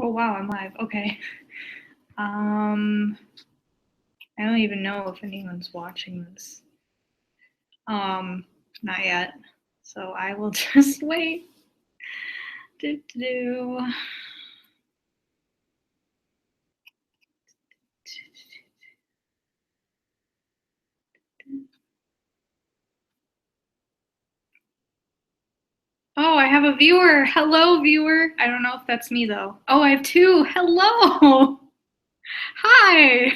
Oh wow, I'm live. Okay. I don't even know if anyone's watching this. Not yet. So I will just wait. Oh, I have a viewer. Hello, viewer. I don't know if that's me though. Oh, I have two. Hello. Hi.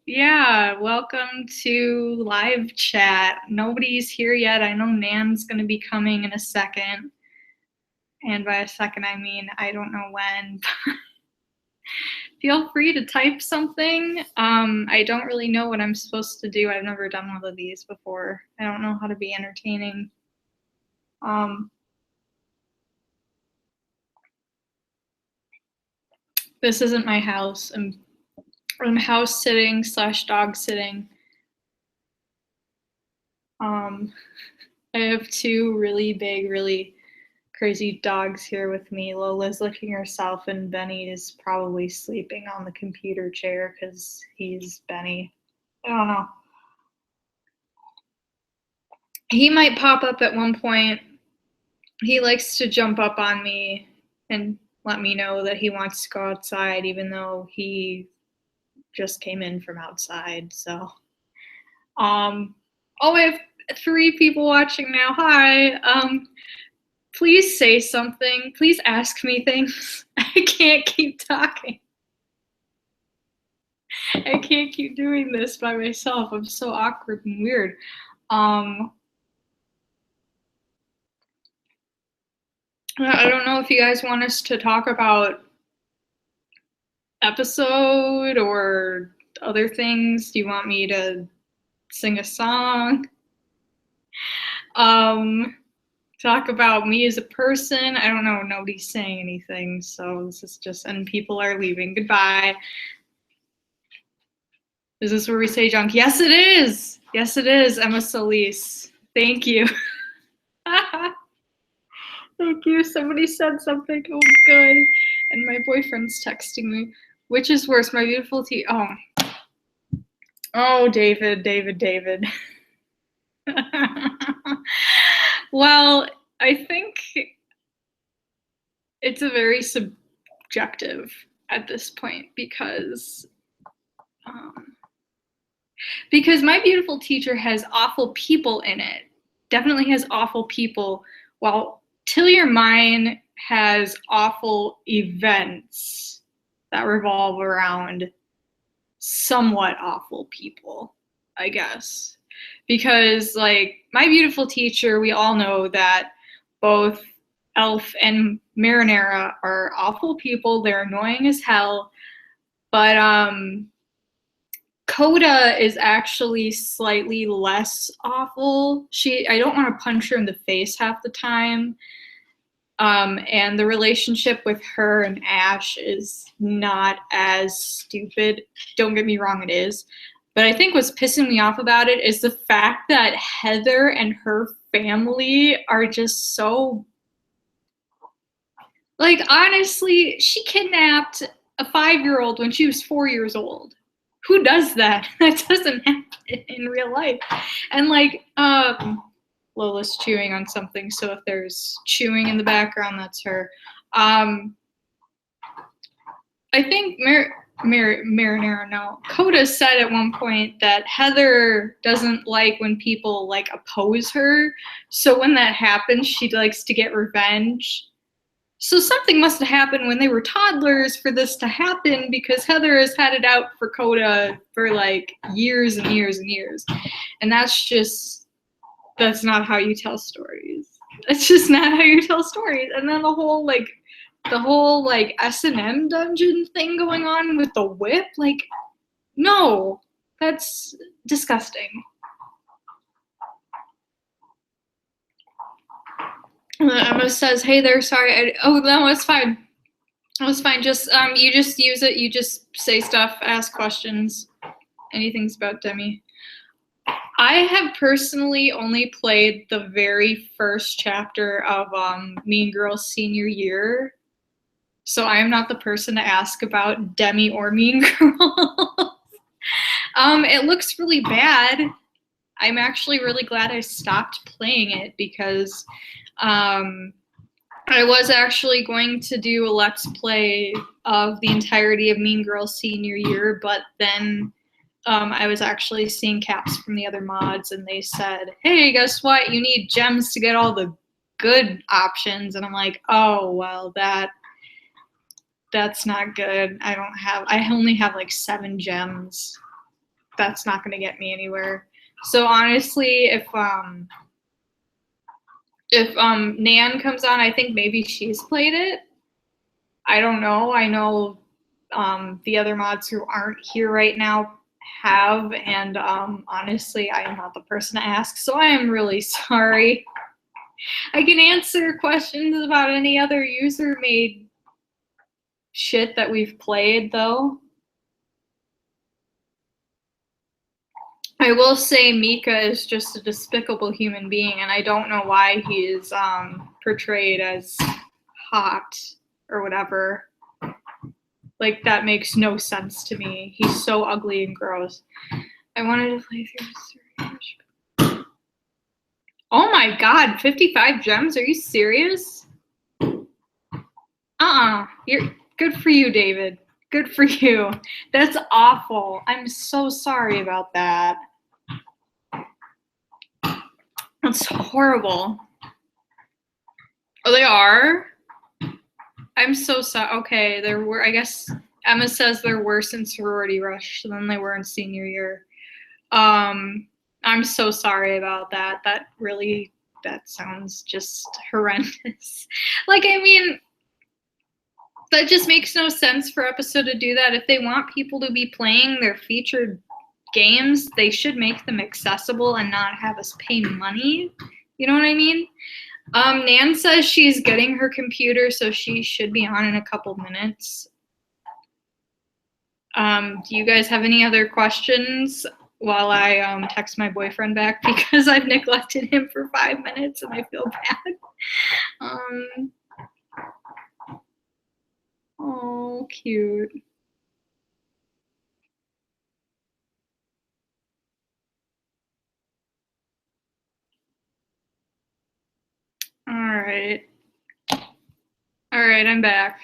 Yeah, welcome to live chat. Nobody's here yet. I know Nan's gonna be coming in a second. And by a second, I mean, I don't know when. Feel free to type something. I don't really know what I'm supposed to do. I've never done one of these before. I don't know how to be entertaining. This isn't my house. I'm house sitting / dog sitting. I have two really big, really crazy dogs here with me. Lola's licking herself, and Benny is probably sleeping on the computer chair because he's Benny. I don't know. He might pop up at one point. He likes to jump up on me and let me know that he wants to go outside, even though he just came in from outside. So, oh, I have 3 people watching now. Hi. Please say something. Please ask me things. I can't keep talking. I can't keep doing this by myself. I'm so awkward and weird. I don't know if you guys want us to talk about episode or other things. Do you want me to sing a song? Talk about me as a person? I don't know. Nobody's saying anything, so this is just, and people are leaving. Goodbye. Is this where we say junk? Yes, it is. Yes, it is. Emma Solis. Thank you. Thank you. Somebody said something. Oh, good. And my boyfriend's texting me. Which is worse, my beautiful Oh, David. Well, I think it's a very subjective at this point because My Beautiful Teacher has awful people in it. Definitely has awful people, while Till Your Mind has awful events that revolve around somewhat awful people, I guess. Because, like, My Beautiful Teacher, we all know that both Elf and Marinara are awful people. They're annoying as hell. But Coda is actually slightly less awful. I don't want to punch her in the face half the time. And the relationship with her and Ash is not as stupid. Don't get me wrong, it is. But I think what's pissing me off about it is the fact that Heather and her family are just so... Like, honestly, she kidnapped a 5-year-old when she was 4 years old. Who does that? That doesn't happen in real life. And, like, Lola's chewing on something, so if there's chewing in the background, that's her. I think Marinara, no. Coda said at one point that Heather doesn't like when people, like, oppose her. So when that happens, she likes to get revenge. So something must have happened when they were toddlers for this to happen, because Heather has had it out for Coda for, like, years and years and years. And that's not how you tell stories. That's just not how you tell stories. And then the whole S&M dungeon thing going on with the whip, like, no, that's disgusting. Emma says, "Hey there, sorry." Oh no, it's fine. It's fine. Just you just use it. You just say stuff, ask questions. Anything's about Demi. I have personally only played the very first chapter of Mean Girls senior year. So I am not the person to ask about Demi or Mean Girls. It looks really bad. I'm actually really glad I stopped playing it because I was actually going to do a Let's Play of the entirety of Mean Girls senior year, but then I was actually seeing caps from the other mods, and they said, hey, guess what? You need gems to get all the good options. And I'm like, oh, well, that's not good. I only have like 7 gems. That's not going to get me anywhere. So honestly, if Nan comes on, I think maybe she's played it. I don't know. I know the other mods who aren't here right now have, and honestly, I am not the person to ask, so I am really sorry. I can answer questions about any other user-made shit that we've played, though. I will say Mika is just a despicable human being, and I don't know why he is portrayed as hot or whatever. Like, that makes no sense to me. He's so ugly and gross. I wanted to play through. Oh my god, 55 gems? Are you serious? You're good for you, David. Good for you. That's awful. I'm so sorry about that. That's horrible. Oh, they are? I'm so sorry. Okay, there were, I guess Emma says they're worse in Sorority Rush than they were in senior year. I'm so sorry about that. That sounds just horrendous. Like, I mean, that just makes no sense for Episode to do that. If they want people to be playing their featured games, they should make them accessible and not have us pay money. You know what I mean? Nan says she's getting her computer, so she should be on in a couple minutes. Do you guys have any other questions while I text my boyfriend back, because I've neglected him for 5 minutes and I feel bad. Oh, cute. All right. All right, I'm back.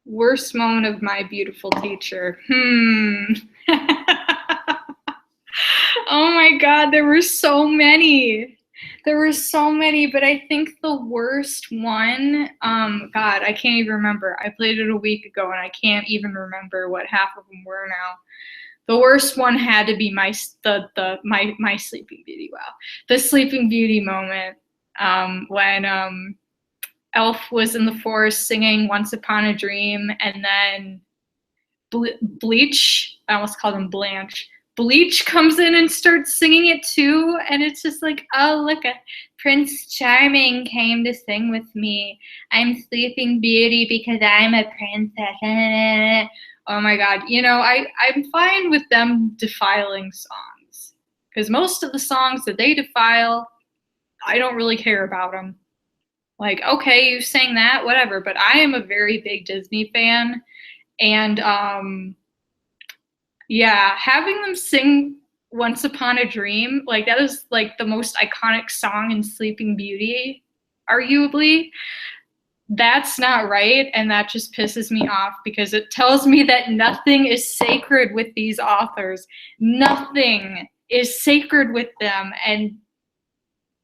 Worst moment of my beautiful teacher. Oh my god, there were so many. There were so many, but I think the worst one, god, I can't even remember. I played it a week ago and I can't even remember what half of them were now. The worst one had to be my Sleeping Beauty. Wow, the Sleeping Beauty moment when Elf was in the forest singing "Once Upon a Dream," and then Bleach. I almost called him Blanche. Bleach comes in and starts singing it too, and it's just like, oh, look, Prince Charming came to sing with me. I'm Sleeping Beauty because I'm a princess. Oh my god, you know, I'm fine with them defiling songs, because most of the songs that they defile, I don't really care about them. Like, okay, you sang that, whatever, but I am a very big Disney fan, and yeah, having them sing Once Upon a Dream, like, that is like the most iconic song in Sleeping Beauty, arguably. That's not right, and that just pisses me off, because it tells me that nothing is sacred with these authors. Nothing is sacred with them, and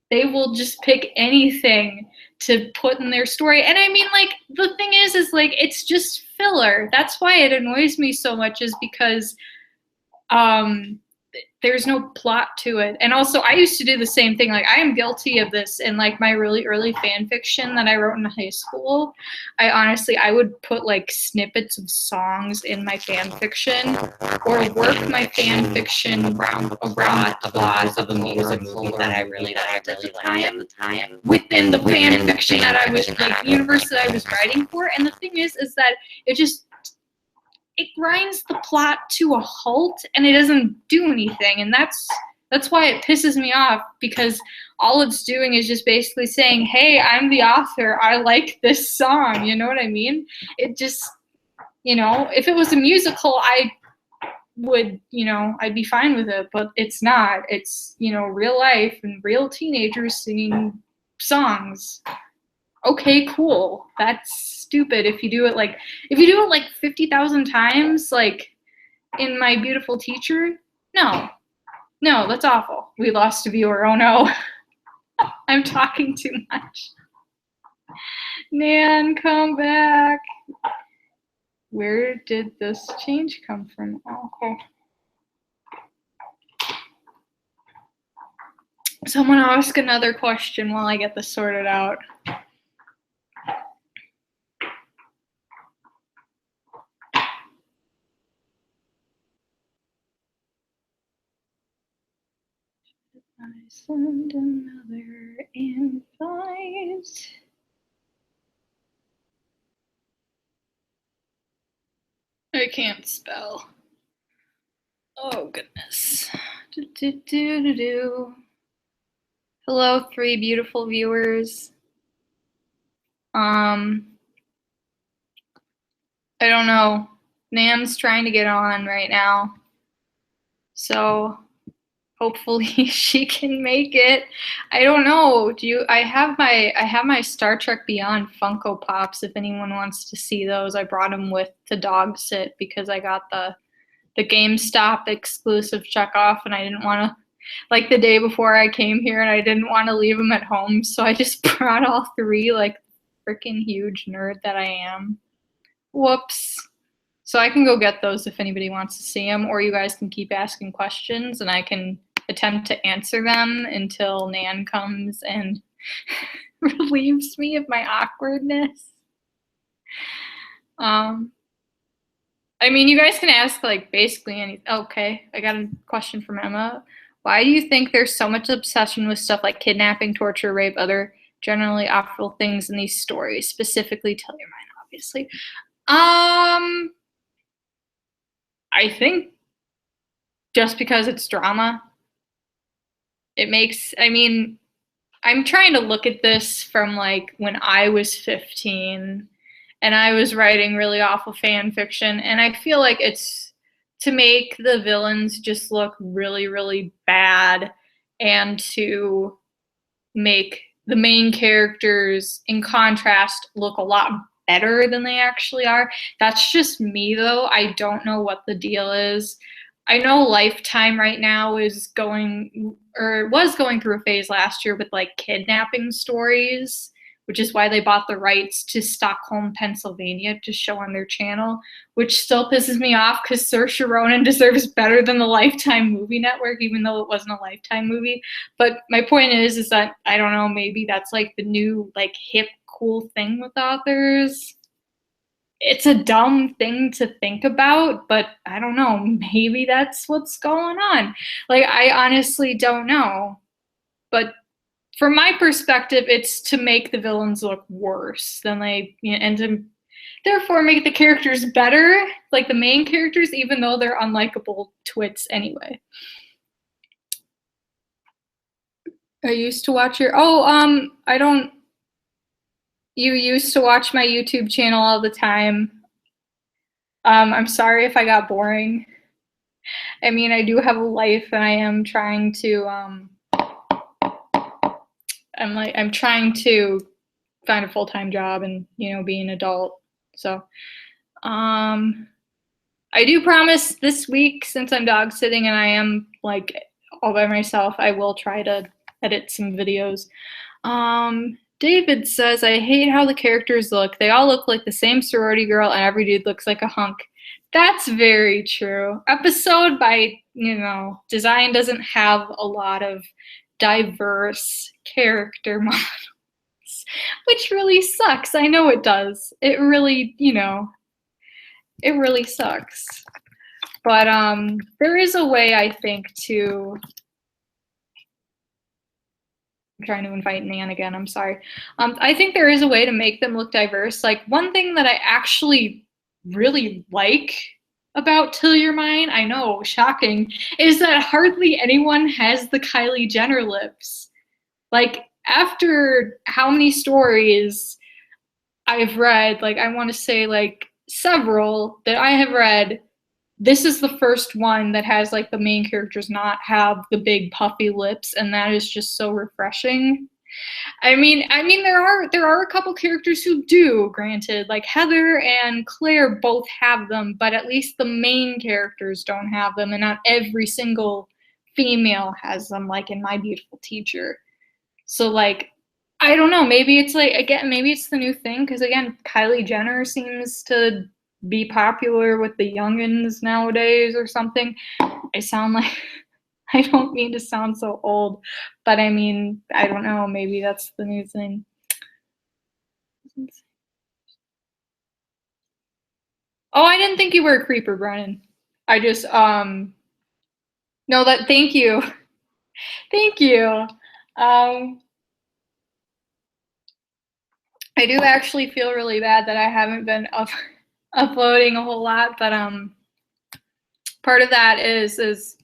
they will just pick anything to put in their story. And I mean, like, the thing is like, it's just filler. That's why it annoys me so much, is because there's no plot to it. And also, I used to do the same thing. Like, I am guilty of this in like my really early fan fiction that I wrote in high school. I would put like snippets of songs in my fan fiction, or work my fan fiction around the plot of the music movie that I really liked at the time within the fan fiction that I was, like, universe that I was writing for. And the thing is that it grinds the plot to a halt, and it doesn't do anything, and that's That's why it pisses me off, because all it's doing is just basically saying, hey, I'm the author, I like this song, you know what I mean? It just, you know, if it was a musical, I would, you know, I'd be fine with it, but it's not. It's, you know, real life and real teenagers singing songs. Okay, cool. That's stupid if you do it like 50,000 times, like in My Beautiful Teacher. No, that's awful. We lost a viewer. Oh no. I'm talking too much. Nan, come back. Where did this change come from? Oh, okay. Someone ask another question while I get this sorted out. I send another invite. I can't spell. Oh goodness. Hello, 3 beautiful viewers. I don't know. Nan's trying to get on right now, so hopefully she can make it. I don't know. I have my Star Trek Beyond Funko Pops if anyone wants to see those. I brought them with to dog sit because I got the GameStop exclusive checkoff, and I didn't want to, like, the day before I came here, and I didn't want to leave them at home, so I just brought all 3, like freaking huge nerd that I am. Whoops. So I can go get those if anybody wants to see them, or you guys can keep asking questions and I can attempt to answer them until Nan comes and relieves me of my awkwardness. I mean, you guys can ask, like, basically anything. Okay, I got a question from Emma. Why do you think there's so much obsession with stuff like kidnapping, torture, rape, other generally awful things in these stories? Specifically, tell your mind, obviously. I think just because it's drama, it makes, I mean, I'm trying to look at this from, like, when I was 15 and I was writing really awful fan fiction, and I feel like it's to make the villains just look really, really bad and to make the main characters, in contrast, look a lot better than they actually are. That's just me, though. I don't know what the deal is. I know Lifetime right now is going, or was going through a phase last year with, like, kidnapping stories, which is why they bought the rights to Stockholm, Pennsylvania to show on their channel, which still pisses me off because Saoirse Ronan deserves better than the Lifetime movie network, even though it wasn't a Lifetime movie. But my point is that, I don't know, maybe that's, like, the new, like, hip, cool thing with authors. It's a dumb thing to think about, but I don't know, maybe that's what's going on. Like, I honestly don't know. But from my perspective, it's to make the villains look worse than they, you know, and to therefore make the characters better, like the main characters, even though they're unlikable twits anyway. I used to watch your, I don't, you used to watch my YouTube channel all the time. I'm sorry if I got boring. I mean, I do have a life, and I am trying to, I'm trying to find a full-time job and, you know, be an adult. So, I do promise this week, since I'm dog sitting and I am, like, all by myself, I will try to edit some videos. David says, I hate how the characters look. They all look like the same sorority girl, and every dude looks like a hunk. That's very true. Episode by, you know, design doesn't have a lot of diverse character models, which really sucks. I know it does. It really, you know, it really sucks. But there is a way, I think, to, I'm trying to invite Nan again, I'm sorry. I think there is a way to make them look diverse. Like, one thing that I actually really like about Till You're Mine, I know, shocking, is that hardly anyone has the Kylie Jenner lips. Like, after how many stories I've read, like, I want to say, like, several that I have read, this is the first one that has, like, the main characters not have the big puffy lips, and that is just so refreshing. I mean, there are a couple characters who do, granted, like Heather and Claire both have them, but at least the main characters don't have them, and not every single female has them, like in My Beautiful Teacher. So, like, I don't know, maybe it's like, again, maybe it's the new thing, because again, Kylie Jenner seems to be popular with the youngins nowadays or something. I sound like I don't mean to sound so old, but I mean, I don't know, maybe that's the new thing. Oh, I didn't think you were a creeper, Brennan. I just, no, that, thank you. Thank you. Um, I do actually feel really bad that I haven't been uploading a whole lot, but, part of that is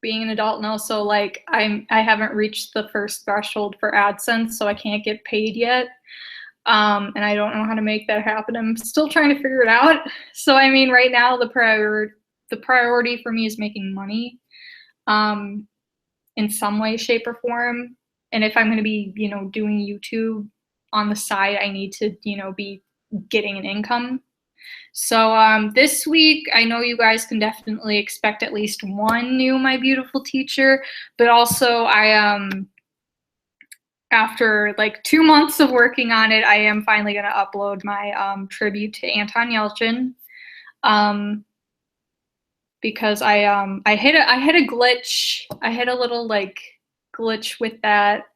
being an adult and also, like, I haven't reached the first threshold for AdSense, so I can't get paid yet. And I don't know how to make that happen. I'm still trying to figure it out. So, I mean, right now the priority for me is making money, in some way, shape, or form. And if I'm going to be, doing YouTube on the side, I need to, be getting an income. So, this week, I know you guys can definitely expect at least one new My Beautiful Teacher, but also after like 2 months of working on it, I am finally going to upload my tribute to Anton Yelchin, because I hit a glitch. I hit a little like glitch with that,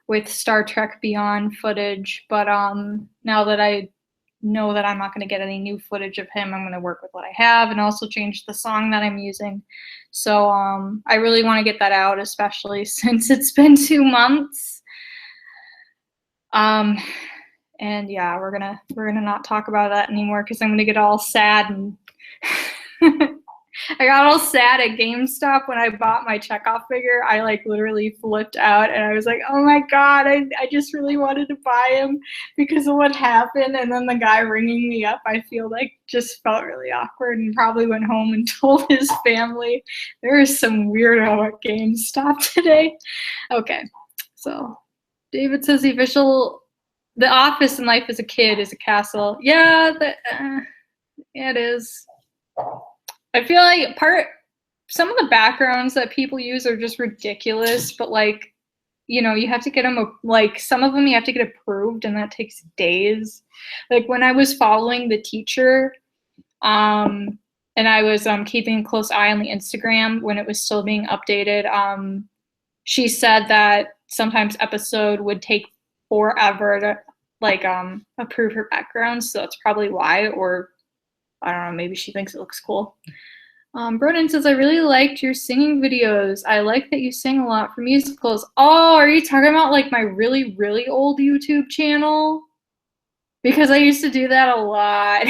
with Star Trek Beyond footage. But now that I know that I'm not going to get any new footage of him, I'm going to work with what I have and also change the song that I'm using. So I really want to get that out, especially since it's been 2 months. And yeah, we're gonna not talk about that anymore, because I'm gonna get all sad. And I got all sad at GameStop when I bought my Chekhov figure. I like literally flipped out, and I was like, oh my god, I just really wanted to buy him because of what happened. And then the guy ringing me up, I feel like just felt really awkward, and probably went home and told his family. There is some weirdo at GameStop today. Okay, so David says the office in Life as a Kid is a castle. Yeah, yeah, it is. I feel like some of the backgrounds that people use are just ridiculous, but like, you have to get them, like some of them you have to get approved, and that takes days. Like when I was following the teacher, and I was keeping a close eye on the Instagram when it was still being updated, she said that sometimes episode would take forever to like approve her background, so that's probably why. Or I don't know, maybe she thinks it looks cool. Broden says, I really liked your singing videos. I like that you sing a lot for musicals. Oh, are you talking about like my really, really old YouTube channel? Because I used to do that a lot.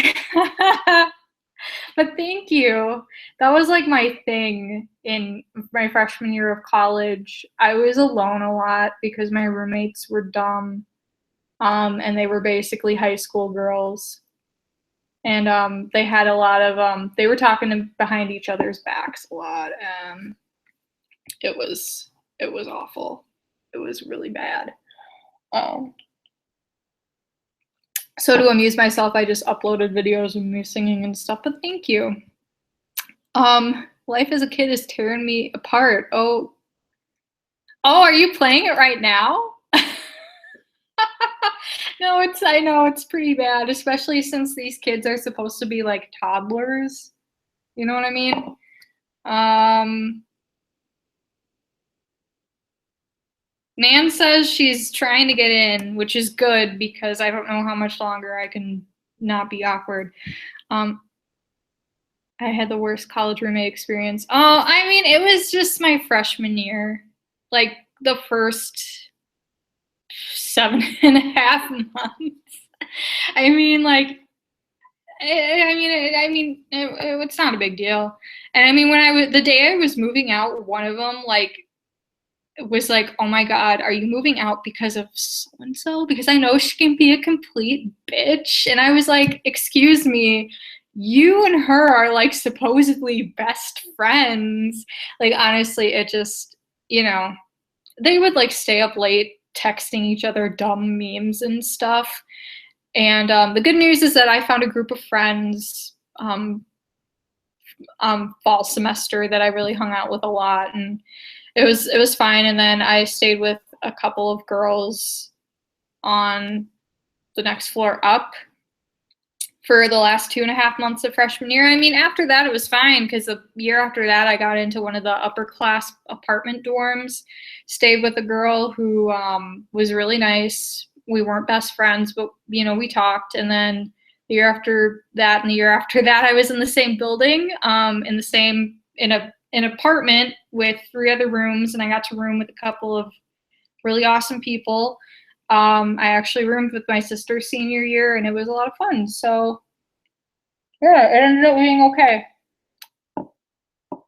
But thank you. That was like my thing in my freshman year of college. I was alone a lot because my roommates were dumb, and they were basically high school girls. And they had a lot of, they were talking behind each other's backs a lot. It was awful. It was really bad. So to amuse myself, I just uploaded videos of me singing and stuff, but thank you. Life as a Kid is tearing me apart. Oh, are you playing it right now? No, I know it's pretty bad, especially since these kids are supposed to be like toddlers. You know what I mean? Nan says she's trying to get in, which is good because I don't know how much longer I can not be awkward. I had the worst college roommate experience. Oh, I mean, it was just my freshman year, like the first 7.5 months. I mean, like, It's not a big deal. And I mean, the day I was moving out, one of them like was like, "Oh my God, are you moving out because of so and so? Because I know she can be a complete bitch." And I was like, "Excuse me, you and her are like supposedly best friends." Like honestly, it just, they would like stay up late texting each other dumb memes and stuff. And the good news is that I found a group of friends fall semester that I really hung out with a lot, and it was fine. And then I stayed with a couple of girls on the next floor up for the last 2.5 months of freshman year. I mean, after that, it was fine because the year after that, I got into one of the upper class apartment dorms, stayed with a girl who was really nice. We weren't best friends, but, we talked. And then the year after that and the year after that, I was in the same building, in an apartment with 3 other rooms, and I got to room with a couple of really awesome people. I actually roomed with my sister senior year, and it was a lot of fun. So, yeah, it ended up being okay.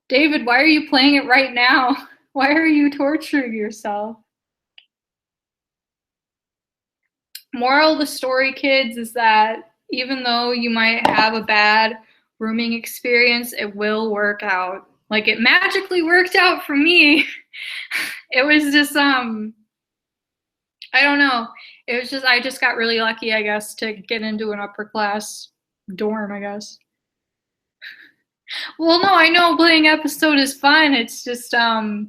David, why are you playing it right now? Why are you torturing yourself? Moral of the story, kids, is that even though you might have a bad rooming experience, it will work out. Like, it magically worked out for me. It was just, I don't know. It was just, I just got really lucky, I guess, to get into an upper class dorm, I guess. Well, no, I know playing episode is fun. It's just, why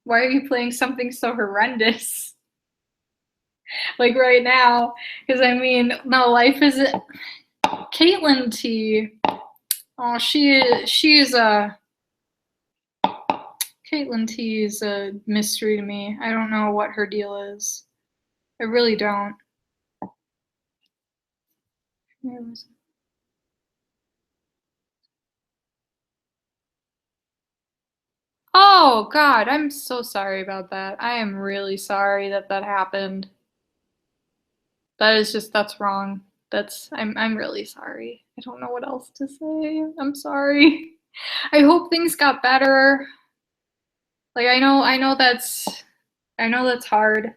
are you playing something so horrendous? Like right now. Because I mean, no, life isn't. Caitlin T. Oh, Caitlin T is a mystery to me. I don't know what her deal is. I really don't. Oh God, I'm so sorry about that. I am really sorry that that happened. That's wrong. I'm really sorry. I don't know what else to say. I'm sorry. I hope things got better. Like I know that's hard.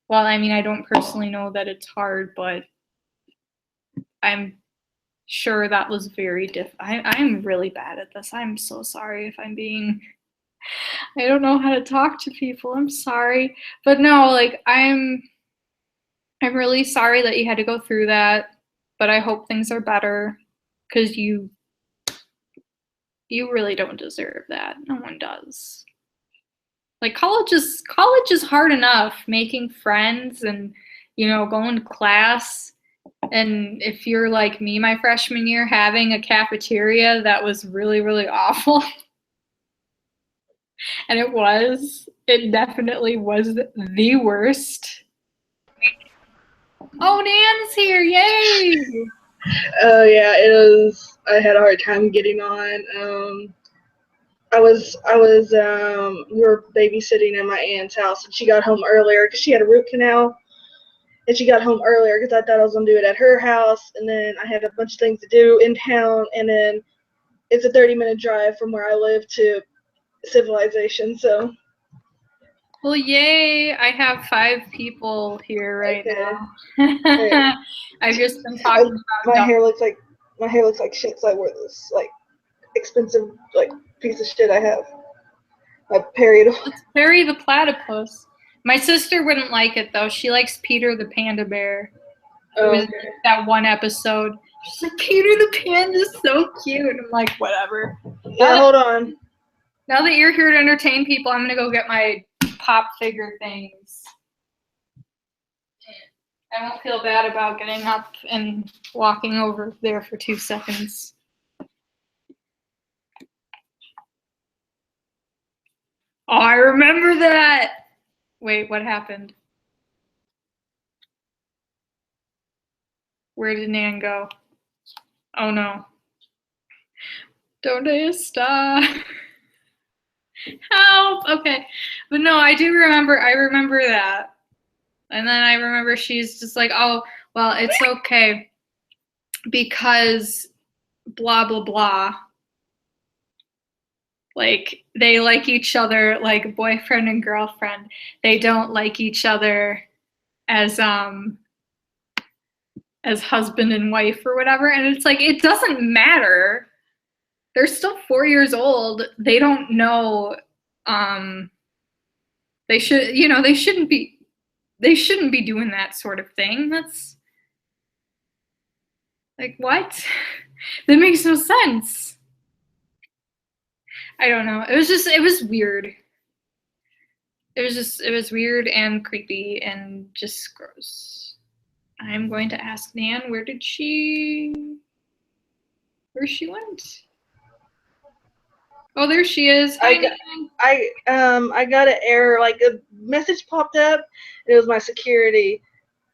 Well, I mean, I don't personally know that it's hard, but I'm sure that was very I'm really bad at this. I'm so sorry if I don't know how to talk to people. I'm sorry. But no, like I'm really sorry that you had to go through that, but I hope things are better because you really don't deserve that. No one does. Like college is hard enough making friends and going to class. And if you're like me my freshman year, having a cafeteria that was really, really awful. And it definitely was the worst. Oh, Nan's here, yay! Yeah, it was. I had a hard time getting on. We were babysitting at my aunt's house, and she got home earlier because she had a root canal, and she got home earlier because I thought I was gonna do it at her house, and then I had a bunch of things to do in town, and then it's a 30-minute drive from where I live to civilization, so. Well, yay! I have 5 people here right now. Right. I've just been talking about my hair looks like shit, so I wore this like expensive like piece of shit I have. It's Perry the platypus. My sister wouldn't like it though. She likes Peter the panda bear. It was that one episode. She's like, Peter the panda's so cute. And I'm like, whatever. Yeah, hold on. Now that you're here to entertain people, I'm gonna go get my pop figure things. I won't feel bad about getting up and walking over there for 2 seconds. Oh, I remember that. Wait, what happened? Where did Nan go? Oh no. Don't stop. Help. Okay. But no, I remember that. And then I remember she's just like, oh, well, it's okay. because blah blah blah. Like they like each other like boyfriend and girlfriend. They don't like each other as husband and wife or whatever. And it's like it doesn't matter. They're still 4 years old. They don't know. They should, they shouldn't be doing that sort of thing. That's like, what? That makes no sense. I don't know. It was weird. It was weird and creepy and just gross. I'm going to ask Nan, where she went? Oh, there she is. Hi, Nan. I got an error, like a message popped up, and it was my security.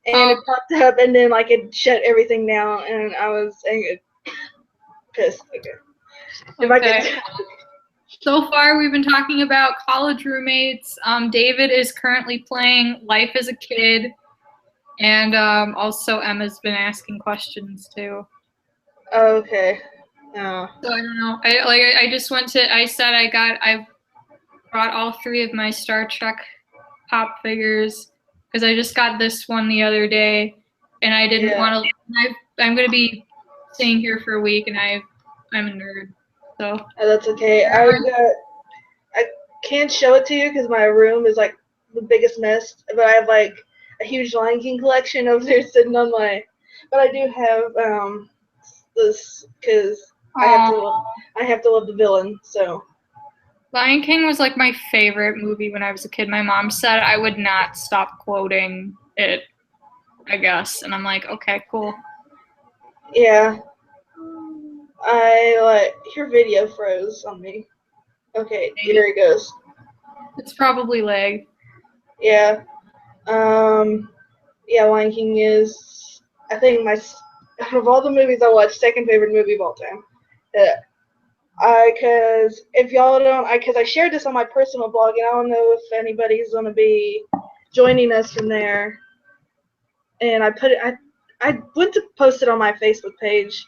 And it popped up, and then like it shut everything down, and I was pissed. Okay. If I could. So far, we've been talking about college roommates. David is currently playing Life as a Kid, and also Emma's been asking questions too. Okay. So I don't know. I brought all 3 of my Star Trek pop figures because I just got this one the other day, and I didn't want to. I'm going to be staying here for a week, and I'm a nerd. So that's okay. I can't show it to you because my room is like the biggest mess, but I have like a huge Lion King collection over there sitting on my. But I do have this because I have to love the villain. So Lion King was like my favorite movie when I was a kid. My mom said I would not stop quoting it, I guess, and I'm like, okay, cool. Yeah. Your video froze on me. Okay, here it goes. It's probably lag. Yeah. Yeah, Lion King is, I think, out of all the movies I watched, second favorite movie of all time. Because if y'all don't, because I shared this on my personal blog, and I don't know if anybody's going to be joining us from there. And I put it, I went to post it on my Facebook page.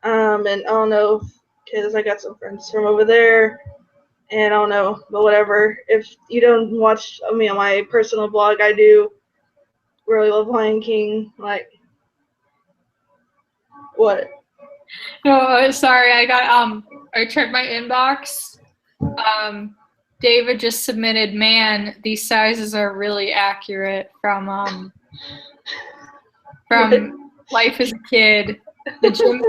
And I don't know, because I got some friends from over there, and I don't know, but whatever. If you don't watch me on my personal blog, I do really love Lion King. Like, what? No, sorry, I checked my inbox. David just submitted, man, these sizes are really accurate from Life as a Kid. The gym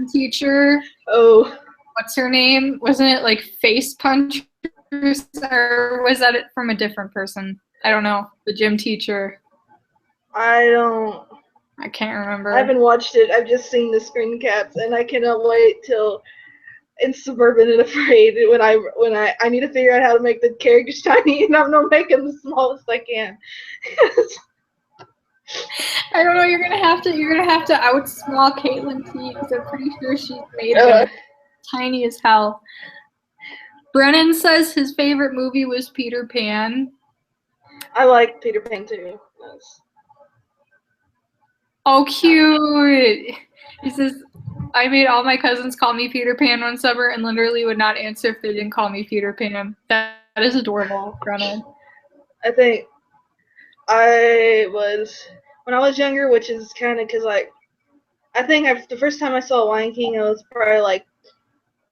teacher. Oh. What's her name? Wasn't it like Face Punch? Or was that it from a different person? I don't know. The gym teacher. I can't remember. I haven't watched it. I've just seen the screen caps, and I cannot wait till in Suburban and Afraid when I need to figure out how to make the characters tiny, and I'm not making the smallest I can. I don't know. You're gonna have to outsmall Caitlin T because I'm pretty sure she's made them tiny as hell. Brennan says his favorite movie was Peter Pan. I like Peter Pan too. Yes. Oh, cute. He says, I made all my cousins call me Peter Pan one summer and literally would not answer if they didn't call me Peter Pan. That is adorable, Brennan. I think when I was younger, which is kind of because, like, I think the first time I saw Lion King, I was probably like,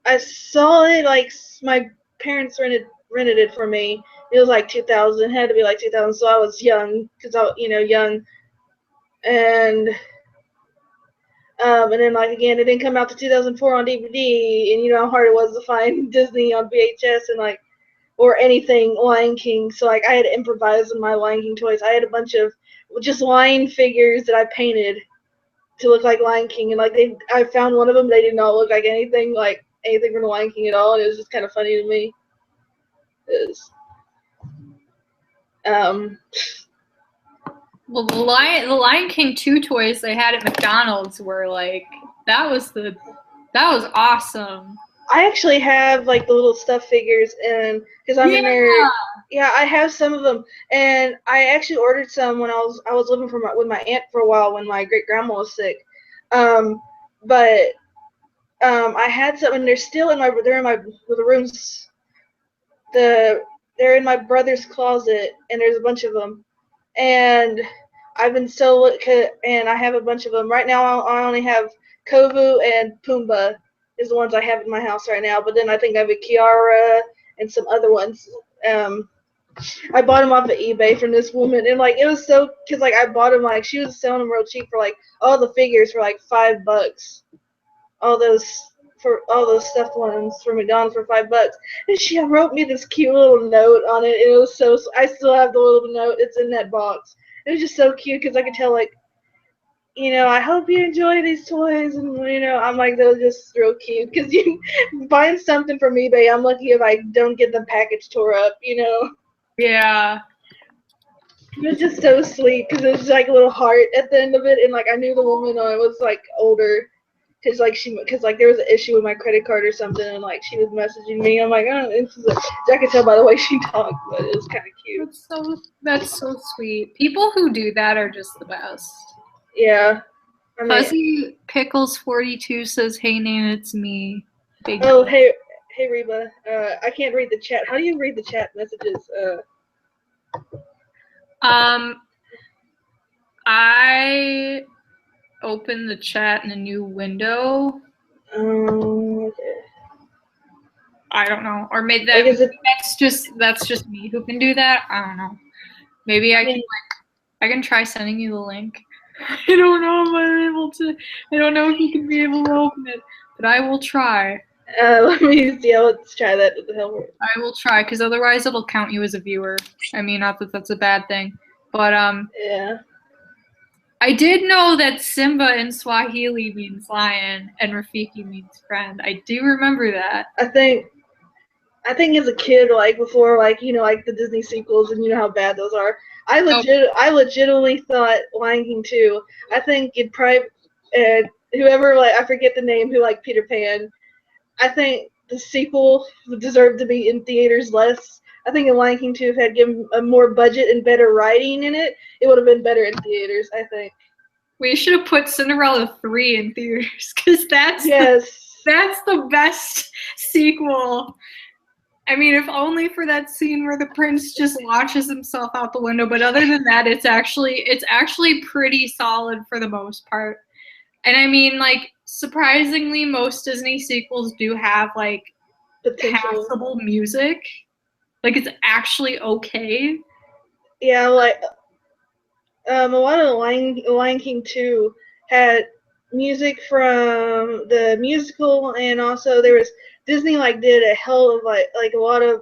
I saw it, like, my parents rented it for me. It was like 2000, it had to be like 2000, so I was young, because young. And then, like, again, it didn't come out to 2004 on DVD, and you know how hard it was to find Disney on VHS and, like, or anything Lion King. So, like, I had to improvise with my Lion King toys. I had a bunch of just lion figures that I painted to look like Lion King, and, like, I found one of them, they did not look like anything from the Lion King at all, and it was just kind of funny to me. Well, the Lion King 2 toys they had at McDonald's were like, that was awesome. I actually have, like, the little stuffed figures, and because I'm a nerd, yeah, I have some of them, and I actually ordered some when I was living with my aunt for a while when my great grandma was sick. But I had some, and they're still in the rooms. They're in my brother's closet, and there's a bunch of them. And I've been and I have a bunch of them right now. I only have Kovu and Pumbaa is the ones I have in my house right now. But then I think I have a Kiara and some other ones. I bought them off of eBay from this woman, and like it was so because like I bought them like she was selling them real cheap for like all the figures for like $5. All those stuffed ones from McDonald's for $5, and she wrote me this cute little note on it. And it was so I still have the little note. It's in that box. It was just so cute because I could tell like, I hope you enjoy these toys, and I'm like they're just real cute because you buying something from eBay. I'm lucky if I don't get the package tore up. Yeah. It was just so sweet because it was like a little heart at the end of it, and like I knew the woman was like older. Because there was an issue with my credit card or something, and like she was messaging me. I'm like, oh, I could tell by the way she talked, but it was kind of cute. That's so sweet. People who do that are just the best. Yeah. Fuzzy Pickles 42 says, "Hey Nan, it's me." Hey Reba. I can't read the chat. How do you read the chat messages? I open the chat in a new window. Okay. I don't know, or maybe that's just me who can do that. I don't know. Maybe I can try sending you the link. I don't know if I'm able to. I don't know if you can be able to open it, but I will try. Let me see. Let's try that. What the hell? I will try, because otherwise it'll count you as a viewer. I mean, not that that's a bad thing, but yeah. I did know that Simba in Swahili means lion and Rafiki means friend. I do remember that. I think as a kid, like before, like like the Disney sequels, and how bad those are. I legitimately thought Lion King 2. I think it probably whoever I forget the name who Peter Pan. I think the sequel deserved to be in theaters less. I think in Lion King 2, if had given a more budget and better writing in it, it would have been better in theaters, I think. We should have put Cinderella 3 in theaters, because that's the best sequel. I mean, if only for that scene where the prince just launches himself out the window. But other than that, it's actually pretty solid for the most part. And I mean, surprisingly, most Disney sequels do have passable music. It's actually okay. Yeah, a lot of Lion King 2 had music from the musical, and also there was Disney did a hell of a lot of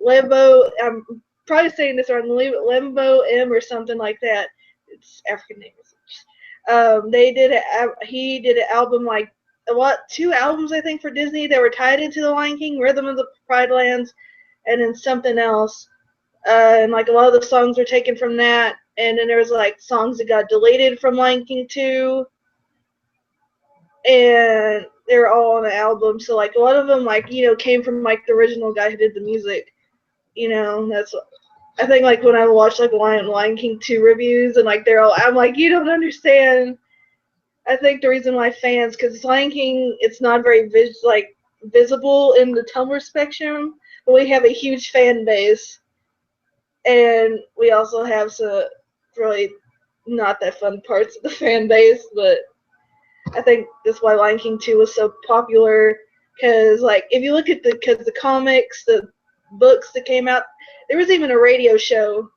Lembo. I'm probably saying this wrong. Lembo M or something like that. It's African names. He did an album 2 albums I think for Disney that were tied into the Lion King, Rhythm of the Pride Lands, and then something else. And a lot of the songs were taken from that, and then there was songs that got deleted from Lion King 2, and they were all on the album. So a lot of them came from the original guy who did the music. That's I think when I watched Lion King 2 reviews, and they're all, I'm you don't understand. I think the reason why fans, because Lion King, it's not very visible in the Tumblr spectrum, but we have a huge fan base. And we also have some really not that fun parts of the fan base, but I think that's why Lion King 2 was so popular. Because, if you look at the comics, the books that came out, there was even a radio show,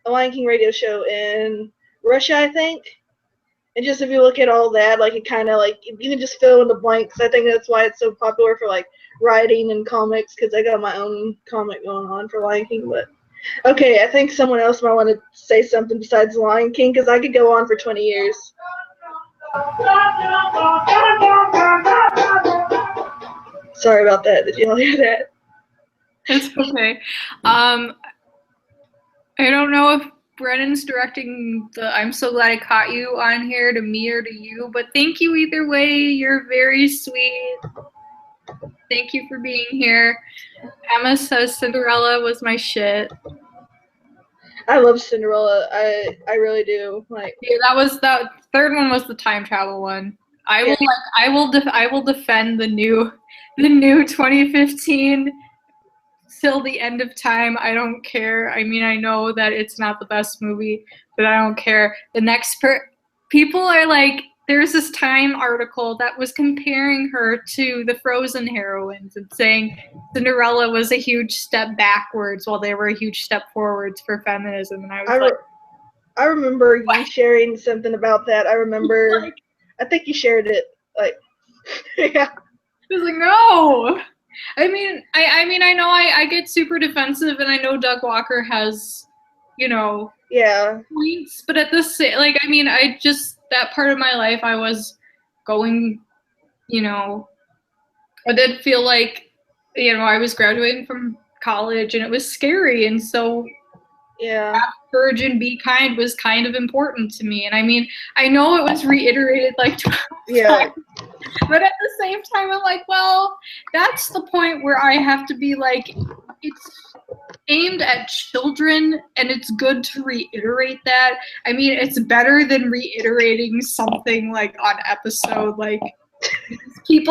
a Lion King radio show in Russia, I think. And just if you look at all that, it kind of, you can just fill in the blanks. I think that's why it's so popular for, writing and comics, because I got my own comic going on for Lion King, but... Okay, I think someone else might want to say something besides Lion King, because I could go on for 20 years. Sorry about that. Did you all hear that? It's okay. I don't know if Brennan's directing the "I'm so glad I caught you" on here to me or to you, but thank you either way. You're very sweet. Thank you for being here. Emma says Cinderella was my shit. I love Cinderella. I really do. Yeah, that third one was the time travel one. I will I will defend the new 2015 till the end of time. I don't care. I mean, I know that it's not the best movie, but I don't care. The next people are like, there's this Time article that was comparing her to the Frozen heroines and saying Cinderella was a huge step backwards while they were a huge step forwards for feminism. And I was I remember you sharing something about that. I remember, I think you shared it. Like, yeah. I was like, no. I mean, I know I get super defensive, and I know Doug Walker has, points, but at this, like, I mean, I just, that part of my life, I was going, I did feel like, I was graduating from college, and it was scary, and so have courage and be kind was kind of important to me. And I mean, I know it was reiterated like 12 times, but at the same time, I'm like, well, that's the point where I have to be like, it's aimed at children, and it's good to reiterate that. I mean, it's better than reiterating something like on episode, like, these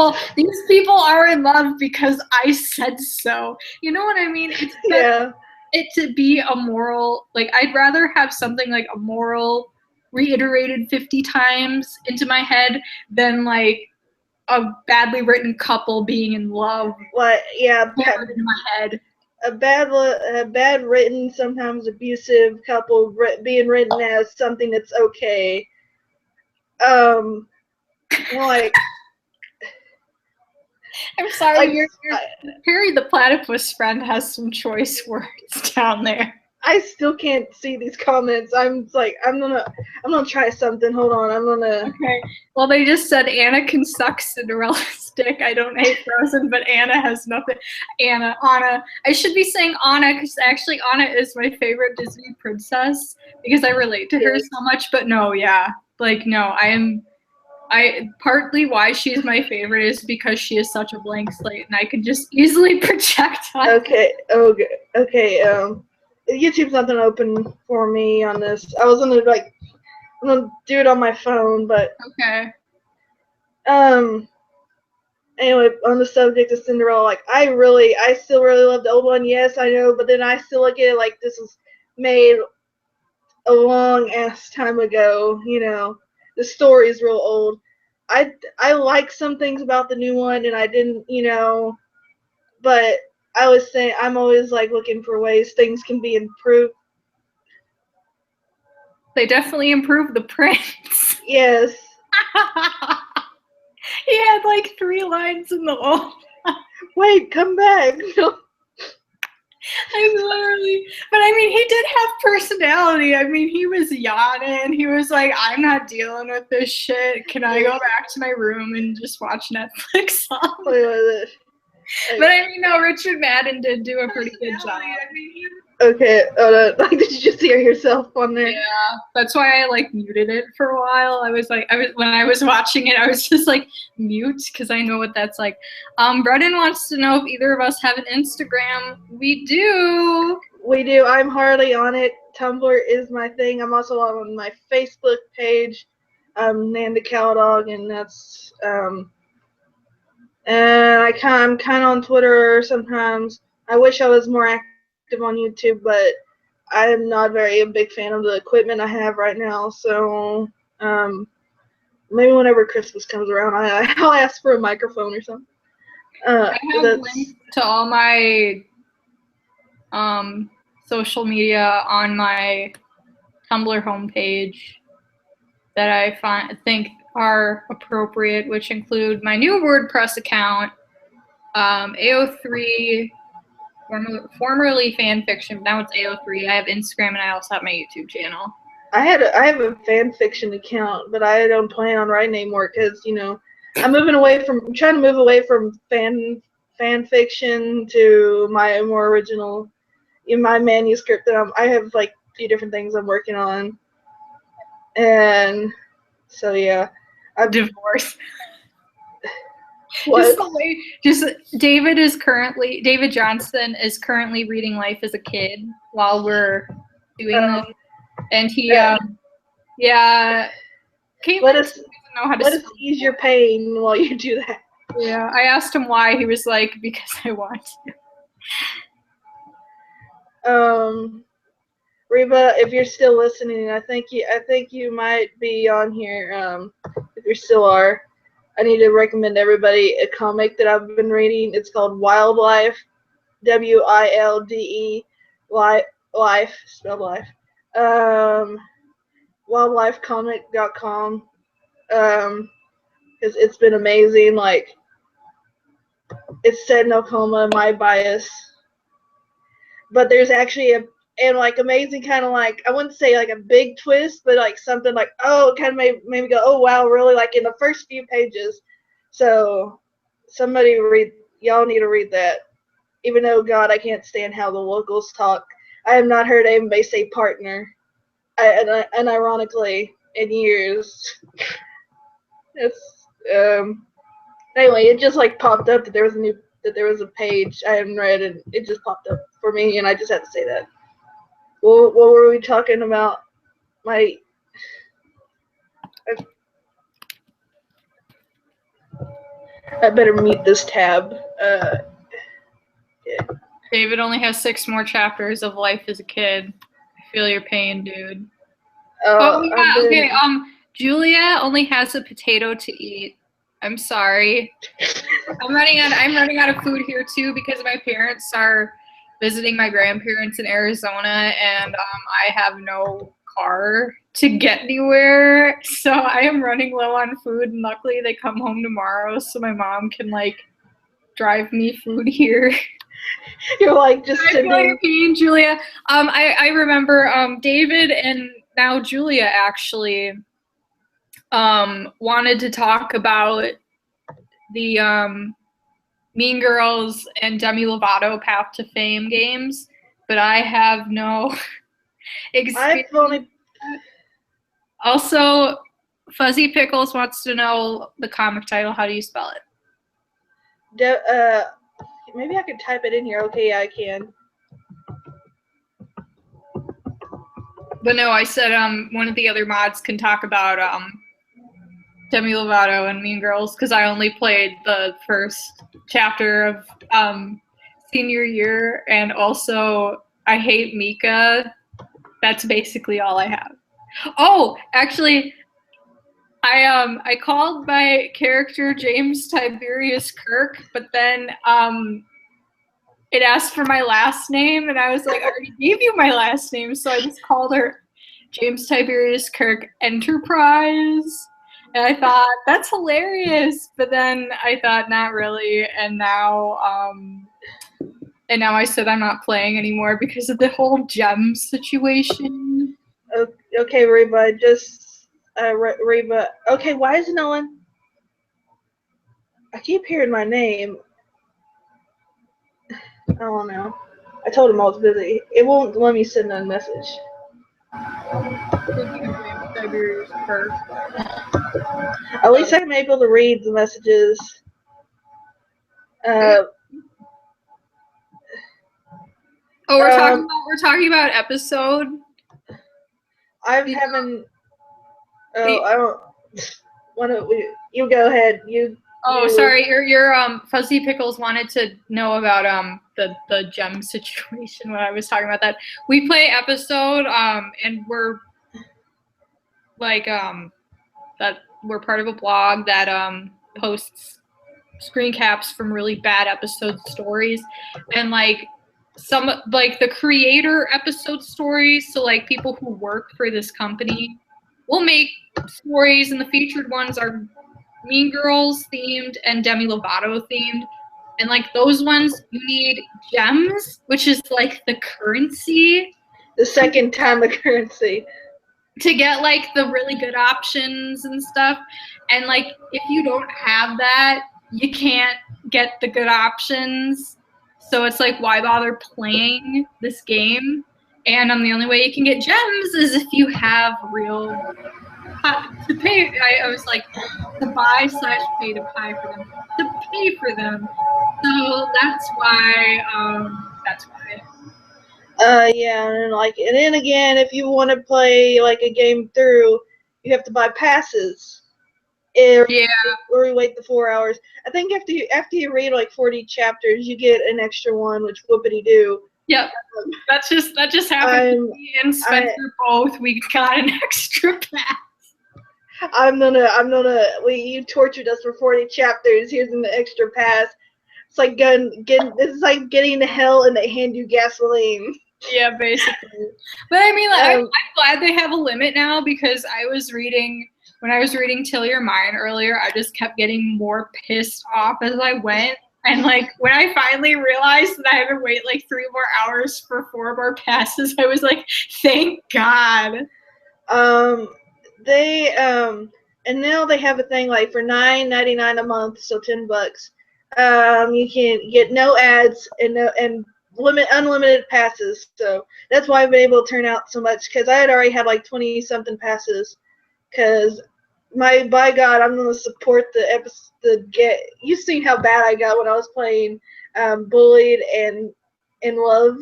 people are in love because I said so. You know what I mean? It's better it to be a moral, like, I'd rather have something like a moral reiterated 50 times into my head than like a badly written couple being in love. What? Yeah, in my head. A bad written, sometimes abusive couple being written as something that's okay. Like, I'm sorry, Perry the Platypus friend has some choice words down there. I still can't see these comments. I'm gonna try something. Hold on, Okay. Well, they just said Anna can suck Cinderella's dick. I don't hate Frozen, but Anna has nothing. Anna. I should be saying Anna because actually Anna is my favorite Disney princess because I relate to her so much. But no, partly why she's my favorite is because she is such a blank slate, and I can just easily project on. Okay. YouTube's not gonna open for me on this. I was I'm gonna do it on my phone, but okay. Anyway, on the subject of Cinderella, like, I still really love the old one. Yes, I know, but then I still look at it like this was made a long ass time ago. The story's real old. I like some things about the new one, and I didn't, but I was saying I'm always like looking for ways things can be improved. They definitely improved the prince. Yes. He had like 3 lines in the old. Wait, come back. I literally, but I mean, he did have personality. I mean, he was yawning. He was like, I'm not dealing with this shit. Can I go back to my room and just watch Netflix? But I mean, no, Richard Madden did do a pretty good job. Okay, did you just hear yourself on there? Yeah, that's why I muted it for a while. When I was watching it, I was just like mute because I know what that's like. Brennan wants to know if either of us have an Instagram. We do. We do. I'm hardly on it. Tumblr is my thing. I'm also on my Facebook page. Nanda Cowdog, and that's and I'm kind of on Twitter sometimes. I wish I was more active on YouTube, but I'm not a big fan of the equipment I have right now. So maybe whenever Christmas comes around, I'll ask for a microphone or something. I have links to all my social media on my Tumblr homepage that I think are appropriate, which include my new WordPress account, AO3, formerly fanfiction, now it's AO3. I have Instagram, and I also have my YouTube channel. I have a fanfiction account, but I don't plan on writing anymore because I'm trying to move away from fan fiction to my more original, my manuscript that I have a few different things I'm working on, and so yeah. Divorce. What? David Johnson is currently reading Life as a Kid while we're doing this, and he Caitlin is know how to let us ease your pain while you do that. Yeah, I asked him why. He was like, because I want to. Reba, if you're still listening, I think you might be on here. If you still are, I need to recommend everybody a comic that I've been reading. It's called Wildlife, WILDE, life, spelled life. Wildlifecomic.com. Because it's been amazing. Like, it's set in Oklahoma, my bias. But there's actually amazing kind of like, I wouldn't say like a big twist, but like something like, oh, it kind of made me go, oh wow, really, like in the first few pages. So y'all need to read that. Even though, God, I can't stand how the locals talk. I have not heard anybody say partner, and ironically, in years. It's anyway, it just like popped up that there was a page I hadn't read, and it just popped up for me, and I just had to say that. What were we talking about? I better mute this tab. Yeah. David only has 6 more chapters of life as a kid. I feel your pain, dude. Okay. Julia only has a potato to eat. I'm sorry. I'm running out of food here too because my parents are visiting my grandparents in Arizona, and I have no car to get anywhere, so I am running low on food, and luckily they come home tomorrow so my mom can like drive me food here. You're like just I feel your pain, Julia. I remember David and now Julia actually wanted to talk about the Mean Girls and Demi Lovato Path to Fame games, but I have no experience. Also, Fuzzy Pickles wants to know the comic title. How do you spell it? Maybe I could type it in here. Okay, yeah, I can. But no, I said one of the other mods can talk about Demi Lovato and Mean Girls because I only played the first chapter of senior year, and also I hate Mika. That's basically all I have. Oh, actually, I called my character James Tiberius Kirk, but then it asked for my last name, and I was like, I already gave you my last name, so I just called her James Tiberius Kirk Enterprise. And I thought, that's hilarious, but then I thought, not really, and now I said I'm not playing anymore because of the whole gem situation. Okay, Reba, Reba. Okay, why is no one? I keep hearing my name. I don't know. I told him I was busy. It won't let me send a message. At least I'm able to read the messages. We're talking about episode. I haven't. Oh, I don't. Why don't we? You go ahead. Sorry. Your Fuzzy Pickles wanted to know about the gem situation when I was talking about that. We play episode and we're like that we're part of a blog that posts screen caps from really bad episode stories, and like some like the creator episode stories, so like people who work for this company will make stories, and the featured ones are Mean Girls themed and Demi Lovato themed, and like those ones you need gems, which is like the currency, the second time the currency, to get like the really good options and stuff. And like if you don't have that, you can't get the good options, so it's like, why bother playing this game? And the only way you can get gems is if you have real to pay. I was like, to buy/pay to pay for them, to pay for them. So that's why. Yeah, and then again, if you want to play like a game through, you have to buy passes. Yeah. Or we wait the 4 hours. I think after you read like 40 chapters, you get an extra one, which whoopity do. Yep. That just happened to me and Spencer both. We got an extra pass. You tortured us for 40 chapters. Here's an extra pass. It's like this is like getting to hell and they hand you gasoline. Yeah, basically. But I mean, I'm glad they have a limit now, because when I was reading Till Your Mind earlier, I just kept getting more pissed off as I went. And like when I finally realized that I had to wait like 3 more hours for 4 more passes, I was like, thank God. They and now they have a thing like for $9.99 a month, so $10. You can get no ads and unlimited passes. So that's why I've been able to turn out so much, because I had already had like 20 something passes. Because by God, I'm gonna support the episode. You've seen how bad I got when I was playing Bullied and In Love.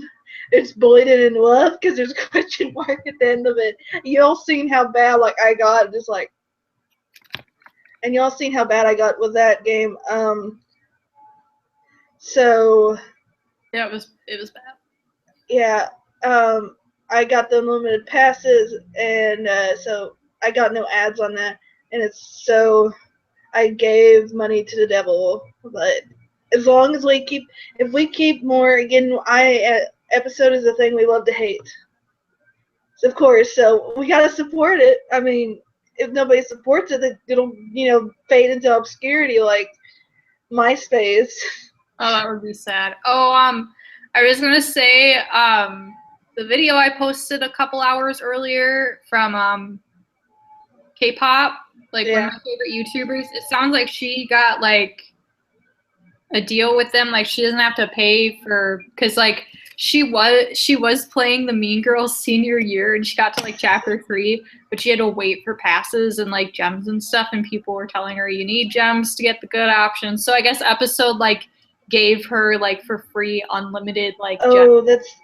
It's Bullied and In Love because there's a question mark at the end of it. Y'all seen how bad like I got, just like, and y'all seen how bad I got with that game. So yeah, it was bad. Yeah, I got the unlimited passes, and so I got no ads on that, and I gave money to the devil. But as long as if we keep more, again, episode is a thing we love to hate. So, of course, so we gotta support it. I mean, if nobody supports it, it'll fade into obscurity like MySpace. Oh, that would be sad. Oh, I was gonna say, the video I posted a couple hours earlier from K-pop, like one of my favorite YouTubers. It sounds like she got like a deal with them, like she doesn't have to pay because like she was playing the Mean Girls senior year, and she got to like chapter 3, but she had to wait for passes and like gems and stuff, and people were telling her you need gems to get the good options. So I guess episode like gave her like for free unlimited like that's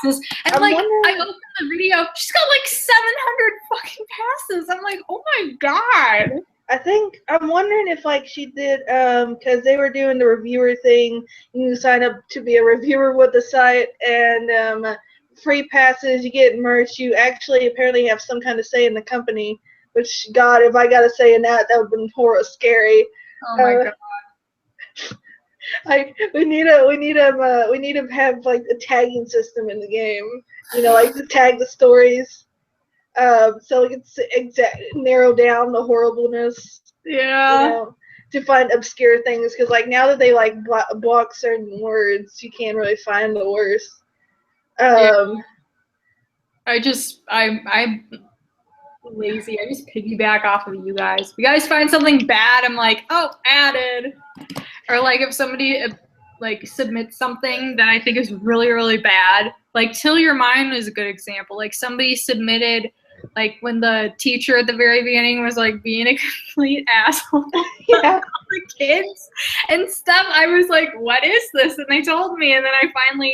passes, and I opened the video, she's got like 700 fucking passes. I'm like, oh my God. I'm wondering if like she did because they were doing the reviewer thing. You sign up to be a reviewer with the site, and free passes, you get merch, you actually apparently have some kind of say in the company, which, God, if I got a say in that would have been horror scary. Oh my God. Like we need to have like a tagging system in the game, like to tag the stories, so we can narrow down the horribleness. Yeah. To find obscure things, because like now that they like block certain words, you can't really find the worst. I'm lazy. I just piggyback off of you guys. If you guys find something bad, I'm like, oh, added. Or like if somebody like submits something that I think is really, really bad, like Till Your Mind is a good example. Like somebody submitted, like when the teacher at the very beginning was like being a complete asshole Yeah. all the kids and stuff. I was like, what is this? And they told me, and then I finally,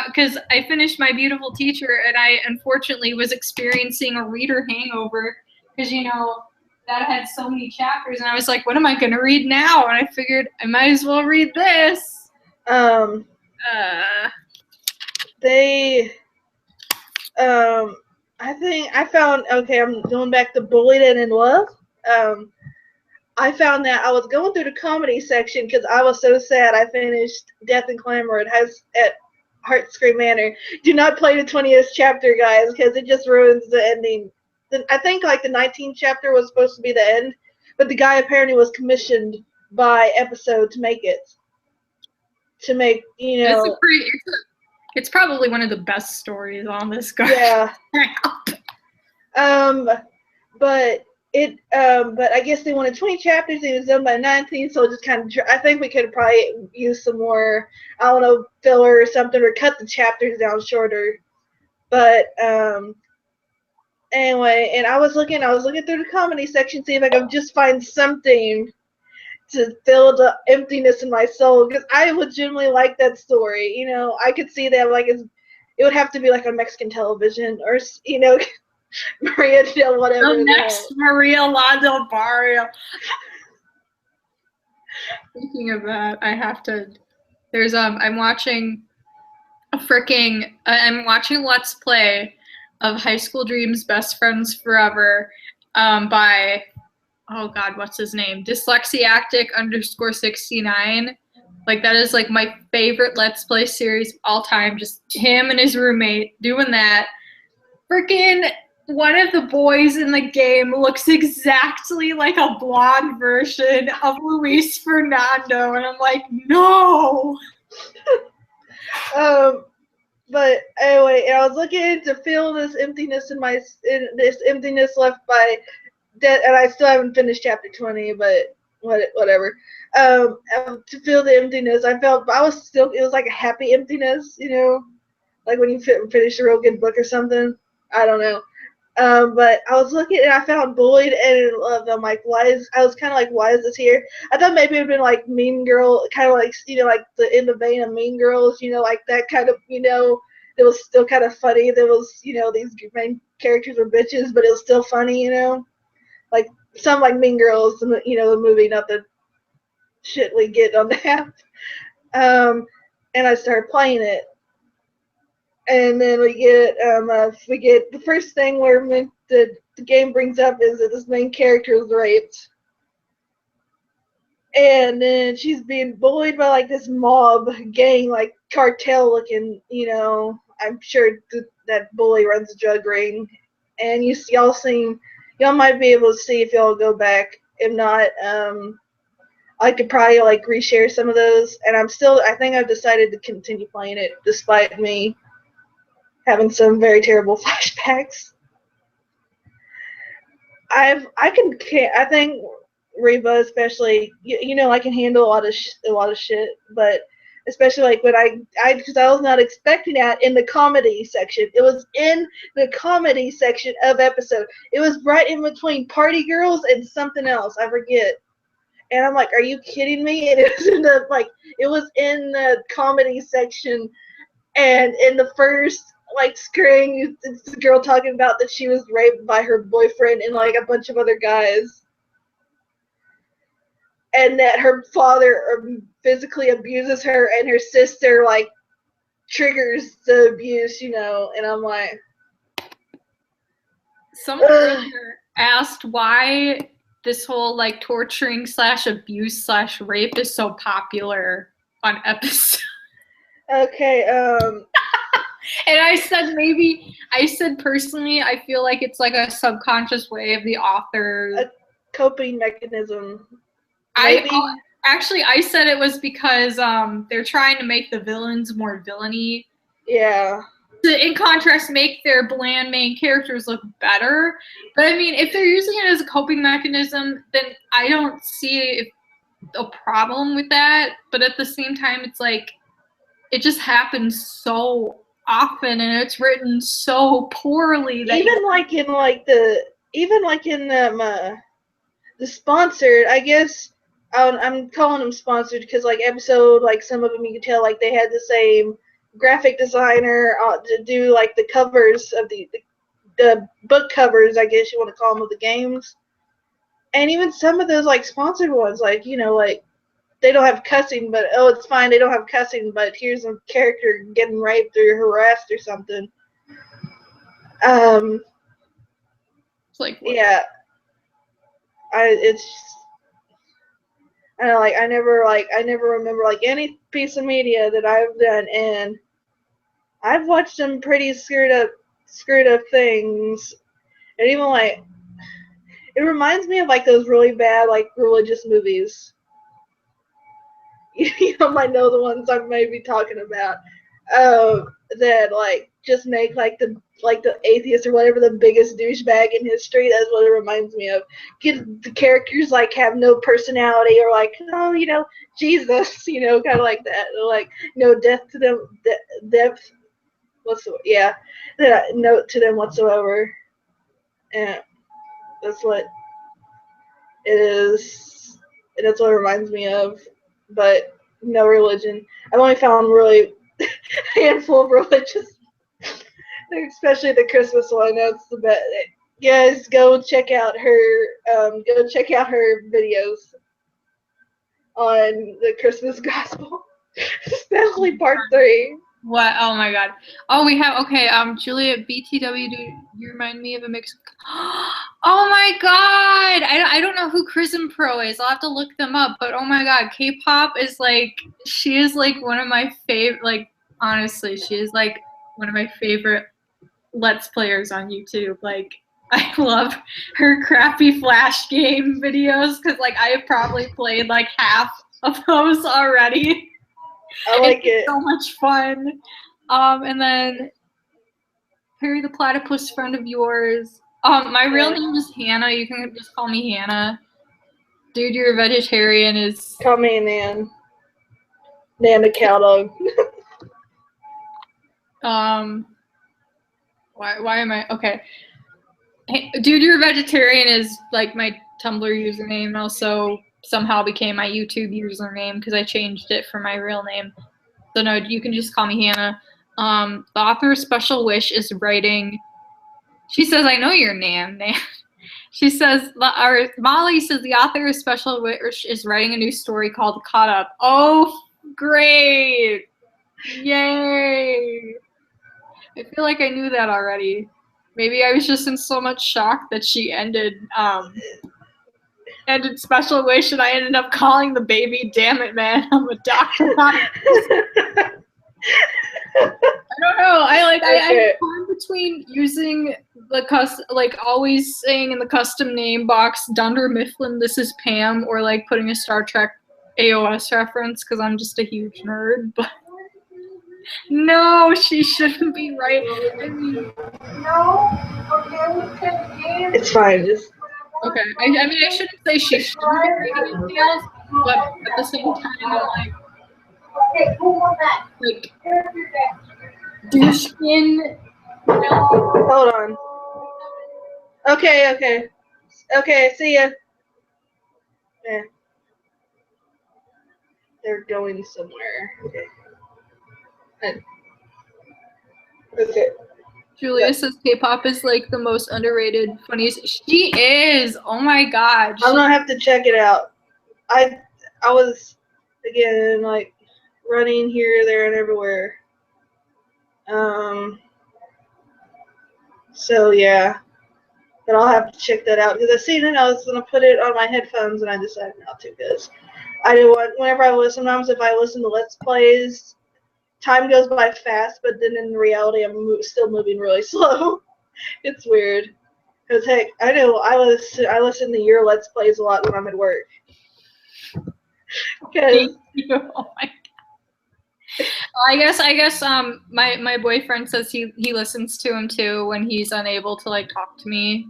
because I finished My Beautiful Teacher, and I unfortunately was experiencing a reader hangover because that had so many chapters, and I was like, what am I going to read now? And I figured I might as well read this. I think I found, okay, I'm going back to Bullied and In Love. I found that I was going through the comedy section because I was so sad I finished Death and Clamor at Heartscream Manor. Do not play the 20th chapter, guys, because it just ruins the ending. I think like the 19th chapter was supposed to be the end, but the guy apparently was commissioned by episode to make it. It's probably one of the best stories on this guy. Yeah. But I guess they wanted 20 chapters, and it was done by 19, so it just kind of, I think we could probably use some more, I don't know, filler or something, or cut the chapters down shorter. But anyway, and I was looking through the comedy section, see if I could just find something to fill the emptiness in my soul, because I legitimately like that story. I could see that like it would have to be like on Mexican television, or Maria Del whatever. The next Maria La Del Barrio. Speaking of that, I have to. There's I'm watching I'm watching Let's Play of High School Dreams Best Friends Forever by, oh God, what's his name? Dyslexiactic_69. Like, that is like my favorite Let's Play series of all time. Just him and his roommate doing that. Freaking one of the boys in the game looks exactly like a blonde version of Luis Fernando, and I'm like, no. But anyway, I was looking to fill this emptiness this emptiness left by death, and I still haven't finished chapter 20, but whatever. To fill the emptiness, I felt it was like a happy emptiness, like when you finish a real good book or something. I don't know. But I was looking and I found Boyd and I'm like, why is this here? I thought maybe it would have been like Mean Girl, kind of like, like in the vein of Mean Girls, like that kind of, it was still kind of funny. There was, these main characters were bitches, but it was still funny, like some like Mean Girls, the movie, not the shit we get on the app. And I started playing it. And then we get the first thing where the game brings up is that this main character is raped, and then she's being bullied by like this mob gang, like cartel looking. I'm sure that bully runs a drug ring, and y'all might be able to see if y'all go back. If not, I could probably like reshare some of those. And I think I've decided to continue playing it despite me having some very terrible flashbacks. I think Reba especially, I can handle a lot of shit, but especially like when because I was not expecting that in the comedy section. It was in the comedy section of episode. It was right in between Party Girls and something else, I forget. And I'm like, are you kidding me? And it was in the comedy section, and in the first screen, it's the girl talking about that she was raped by her boyfriend and like a bunch of other guys, and that her father physically abuses her, and her sister like triggers the abuse, and I'm like, someone earlier asked why this whole like torturing / abuse / rape is so popular on episode. Okay, and I said personally, I feel like it's like a subconscious way of the author. A coping mechanism. Maybe. I said it was because they're trying to make the villains more villainy. Yeah. To, in contrast, make their bland main characters look better. But I mean, if they're using it as a coping mechanism, then I don't see a problem with that. But at the same time, it's like, it just happens so often, and it's written so poorly that even in the sponsored, I guess I'm calling them sponsored because like episode, like some of them you can tell like they had the same graphic designer to do like the covers of the book covers, I guess you want to call them, of the games. And even some of those like sponsored ones, like like they don't have cussing, but it's fine, they don't have cussing, but here's a character getting raped or harassed or something. It's like, what? Yeah, I never remember like any piece of media that I've done, and I've watched some pretty screwed up things, and even like it reminds me of like those really bad like religious movies. You might know the ones I may be talking about, that like just make like the atheist or whatever the biggest douchebag in history. That's what it reminds me of. Get the characters like have no personality, or like, oh, Jesus, kind of like that. Or, like, no depth to them, depth whatsoever. Yeah, note to them whatsoever. And that's what it is. And that's what it reminds me of. But no religion. I've only found really a handful of religious Especially the Christmas one. That's the best. Guys, go check out her videos on the Christmas Gospel, especially part 3. What? Oh my God. Oh, we have, okay, Juliet BTW, do you remind me of a mix of, oh my God, I don't know who Chrism Pro is. I'll have to look them up, but oh my God, K-pop is like, she is like one of my favorite, like, honestly, she is like one of my favorite Let's Players on YouTube. Like, I love her crappy Flash game videos, because like I have probably played like half of those already. I like it. So much fun. And then Harry the Platypus, friend of yours. My real name is Hannah. You can just call me Hannah. Dude, you're a vegetarian is. Call me Nan. Nan the cow dog. Why am I okay? Hey, dude, you're a vegetarian is like my Tumblr username, and also somehow became my YouTube username because I changed it from my real name. So no, you can just call me Hannah. The author of Special Wish is writing. She says, "I know your name." She says, or Molly says, the author of Special Wish is writing a new story called Caught Up. Oh, great! Yay! I feel like I knew that already. Maybe I was just in so much shock that she ended Special Wish, and I ended up calling the baby, "Damn it, man, I'm a doctor." I don't know. I'm torn between using the always saying in the custom name box, Dunder Mifflin, this is Pam, or like putting a Star Trek AOS reference because I'm just a huge nerd. But no, she shouldn't be right. I mean, it's fine. Just okay. I mean, I shouldn't say she shouldn't be writing anything else, but at the same time, I'm like douchkin. hold on. Okay. See ya. Yeah. They're going somewhere. Okay. Julia says K-pop is like the most underrated, funniest. She is. Oh my God. I'm gonna have to check it out. I was again like running here, there, and everywhere. So yeah, but I'll have to check that out because I seen it. I was gonna put it on my headphones, and I decided not to because I do want. Whenever I listen, sometimes if I listen to Let's Plays, time goes by fast, but then in reality, I'm still moving really slow. It's weird. Cause heck, I know I listen to your Let's Plays a lot when I'm at work. Thank you. Oh my God. I guess my boyfriend says he listens to him too when he's unable to like talk to me.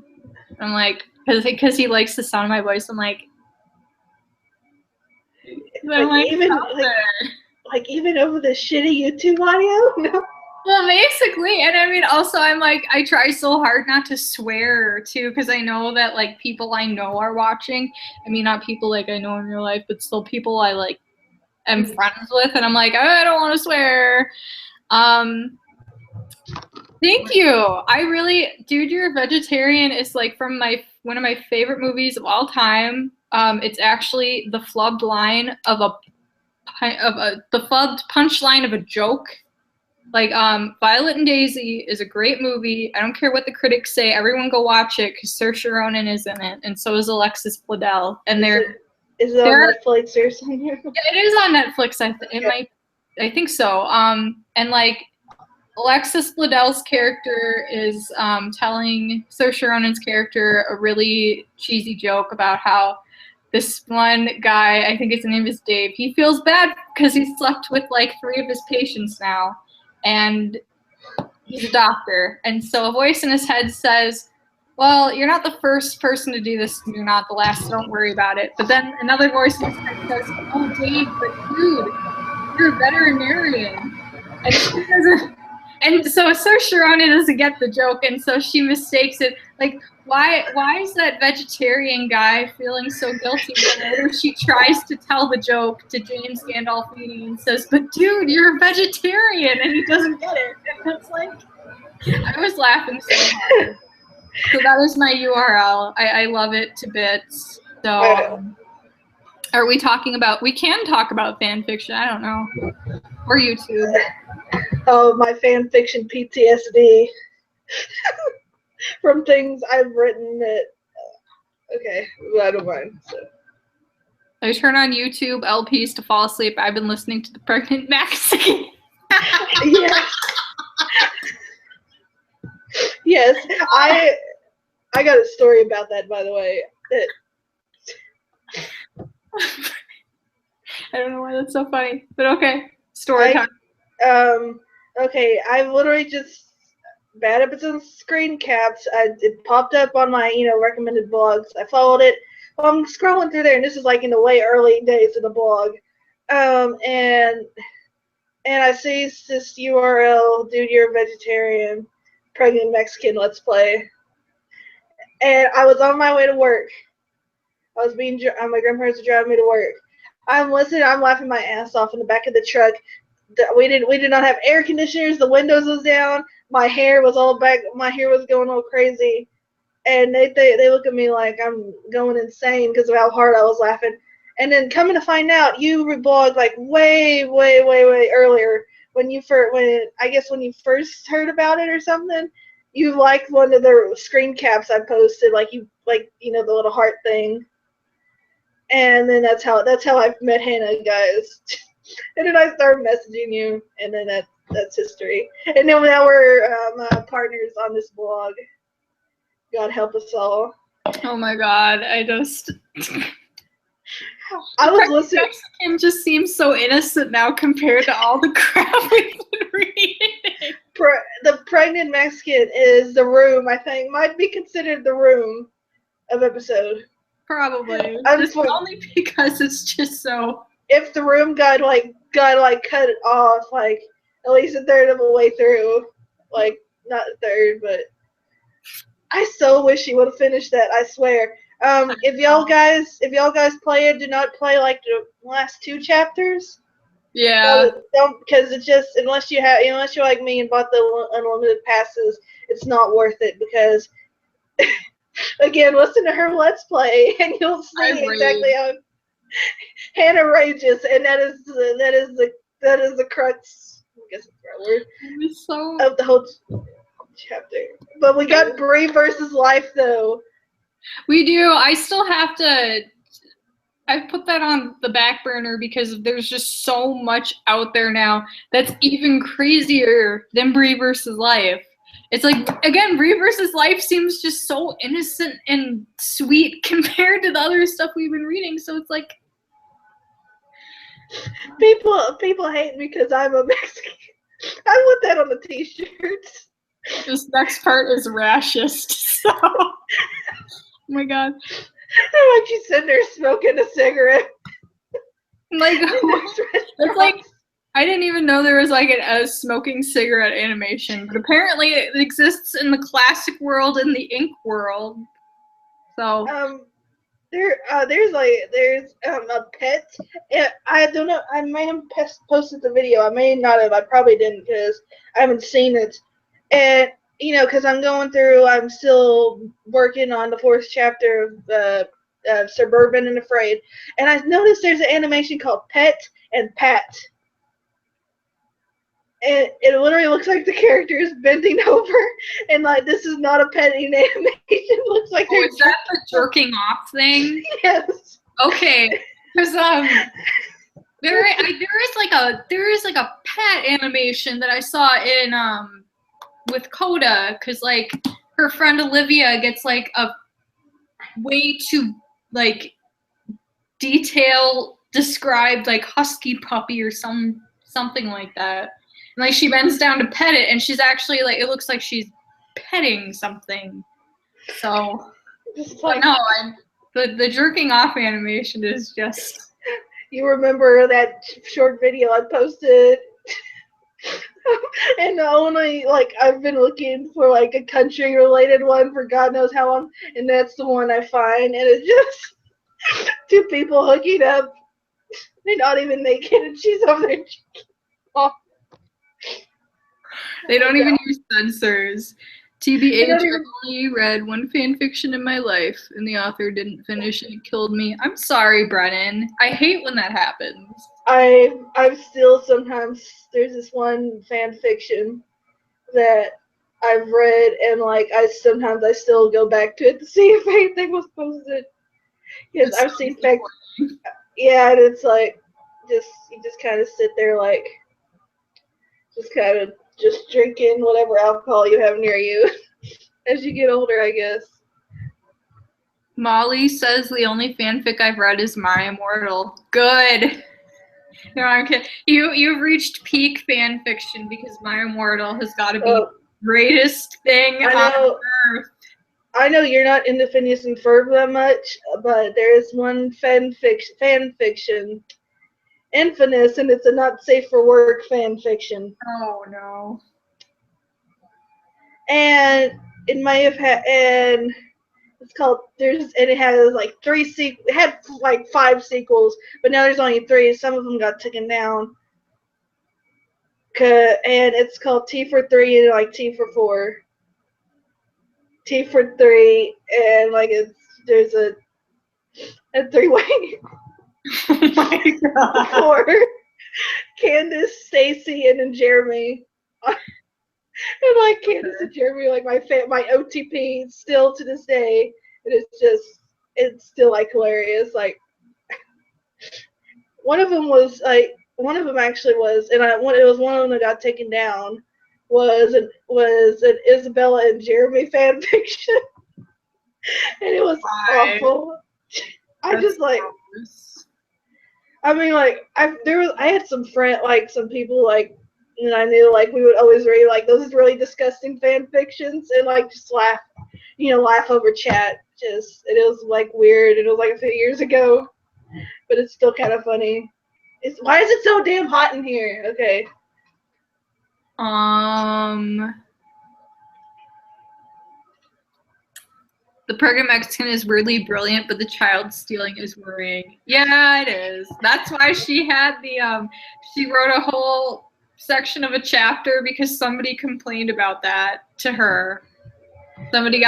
I'm like, because he likes the sound of my voice. I'm like even over the shitty YouTube audio. No. Well, basically, and I mean, also, I'm like, I try so hard not to swear too, because I know that like people I know are watching. I mean, not people like I know in real life, but still people I like am friends with, and I'm like, oh, I don't want to swear. Thank you. I really, dude, you're a vegetarian is like from one of my favorite movies of all time. It's actually the flubbed line of the flubbed punchline of a joke. Like, Violet and Daisy is a great movie. I don't care what the critics say. Everyone go watch it because Saoirse Ronan is in it, and so is Alexis Bledel. And is it on Netflix or something? Yeah, it is on Netflix. I think so. And like Alexis Bledel's character is telling Saoirse Ronan's character a really cheesy joke about how this one guy, I think his name is Dave, he feels bad because he slept with like 3 of his patients now. And he's a doctor. And so a voice in his head says, well, you're not the first person to do this, and you're not the last, so don't worry about it. But then another voice in his head says, oh, Dave, but dude, you're a veterinarian. And so Saoirse Ronan doesn't get the joke, and so she mistakes it. Like, why is that vegetarian guy feeling so guilty when later she tries to tell the joke to James Gandolfini and says, but dude, you're a vegetarian, and he doesn't get it. And it's like, I was laughing so hard. So that is my URL. I love it to bits. So are we talking about, we can talk about fan fiction, I don't know. Or YouTube. Oh, my fan fiction PTSD from things I've written that, okay, I don't mind. So. I turn on YouTube LPs to fall asleep. I've been listening to the Pregnant Mexican. Yes. Yes, I got a story about that, by the way. I don't know why that's so funny, but okay. Story time. Okay, I've literally just bad episodes screen caps. It popped up on my recommended blogs. I followed it. Well, I'm scrolling through there, and this is like in the way early days of the blog. And I see this URL, dude, you're a vegetarian, pregnant Mexican, let's play. And I was on my way to work. My grandparents were driving me to work. I'm listening, I'm laughing my ass off in the back of the truck. We did not have air conditioners, the windows was down, my hair was all back, my hair was going all crazy. And they look at me like I'm going insane because of how hard I was laughing. And then coming to find out, you blogged like way earlier when you first heard about it or something. You liked one of the screen caps I posted, the little heart thing. And then that's how I met Hannah, guys. And then I started messaging you, and then that's history. And then now we're partners on this blog. God help us all. Oh my God, I was listening. Mexican just seems so innocent now compared to all the crap we've been reading. The Pregnant Mexican is The Room, I think. Might be considered The Room of episode. Probably. Just only because it's just so. If The Room got cut it off, like at least a third of the way through, like not a third, but I so wish he would have finished that. I swear. If y'all guys play it, do not play like the last 2 chapters. Yeah. Don't, because it's just unless you're like me and bought the unlimited passes, it's not worth it because. Again, listen to her Let's Play, and you'll see exactly how Hannah rages, and that is the crux. I guess it's the right word of the whole chapter. But we got Bree versus Life, though. We do. I still have to. I've put that on the back burner because there's just so much out there now that's even crazier than Bree versus Life. It's like, again, Bree versus Life seems just so innocent and sweet compared to the other stuff we've been reading. So it's like people hate me because I'm a Mexican. I want that on the t-shirt. This next part is racist. So, oh my God. I want you sitting there smoking a cigarette. Like, it's like. I didn't even know there was like a smoking cigarette animation, but apparently it exists in the classic world and the ink world. So there's a pet. I don't know. I may have posted the video. I may not have. I probably didn't because I haven't seen it. And because I'm still working on the 4th chapter of Suburban and Afraid, and I noticed there's an animation called Pet and Pat. And it literally looks like the character is bending over, and like this is not a petting animation. It looks like they're is that the jerking off thing? Yes. Okay, because there is like a pet animation that I saw in with Coda, because like her friend Olivia gets like a way too like detail described like husky puppy or something like that. Like she bends down to pet it, and she's actually like it looks like she's petting something. So, but no, the jerking off animation is just. You remember that short video I posted, and only like I've been looking for like a country related one for God knows how long, and that's the one I find, and it's just 2 people hooking up. They're not even naked, and she's over there jerking off. They don't even use censors. TBH, They don't I even. only read one fan fiction in my life, and the author didn't finish and it killed me. I'm sorry, Brennan. I hate when that happens. I'm still sometimes, there's this one fan fiction that I've read, and like sometimes I still go back to it to see if anything was posted. Because It's I've so seen disappointing. yeah, and it's like you just kind of sit there like just kind of just drinking whatever alcohol you have near you as you get older, I guess. Molly says the only fanfic I've read is My Immortal. Good. No, I'm kidding. You've reached peak fan fiction because My Immortal has got to be the greatest thing on earth. I know you're not into Phineas and Ferb that much, but there is one fan fiction, Infamous, and it's a not safe for work fan fiction. Oh no. And it may have had, and it's called it has like it had like 5 sequels, but now there's only 3. Some of them got taken down. And it's called T for 3 and like T for 4. T for 3, and like there's a 3-way. Oh my god. For Candace, Stacy, and then Jeremy. And like Candace and Jeremy, like my OTP still to this day. It's still like hilarious. Like one of them actually was, and it was one of them that got taken down. Was an Isabella and Jeremy fan fiction, and it was awful. I just like. Gross. I mean, like I had some some people like, and I knew like we would always read like those really disgusting fan fictions and like just laugh over chat. It was like weird. It was like a few years ago, but it's still kind of funny. Why is it so damn hot in here? Okay. The pregnant Mexican is weirdly brilliant, but the child stealing is worrying. Yeah, it is. That's why she had she wrote a whole section of a chapter because somebody complained about that to her. Somebody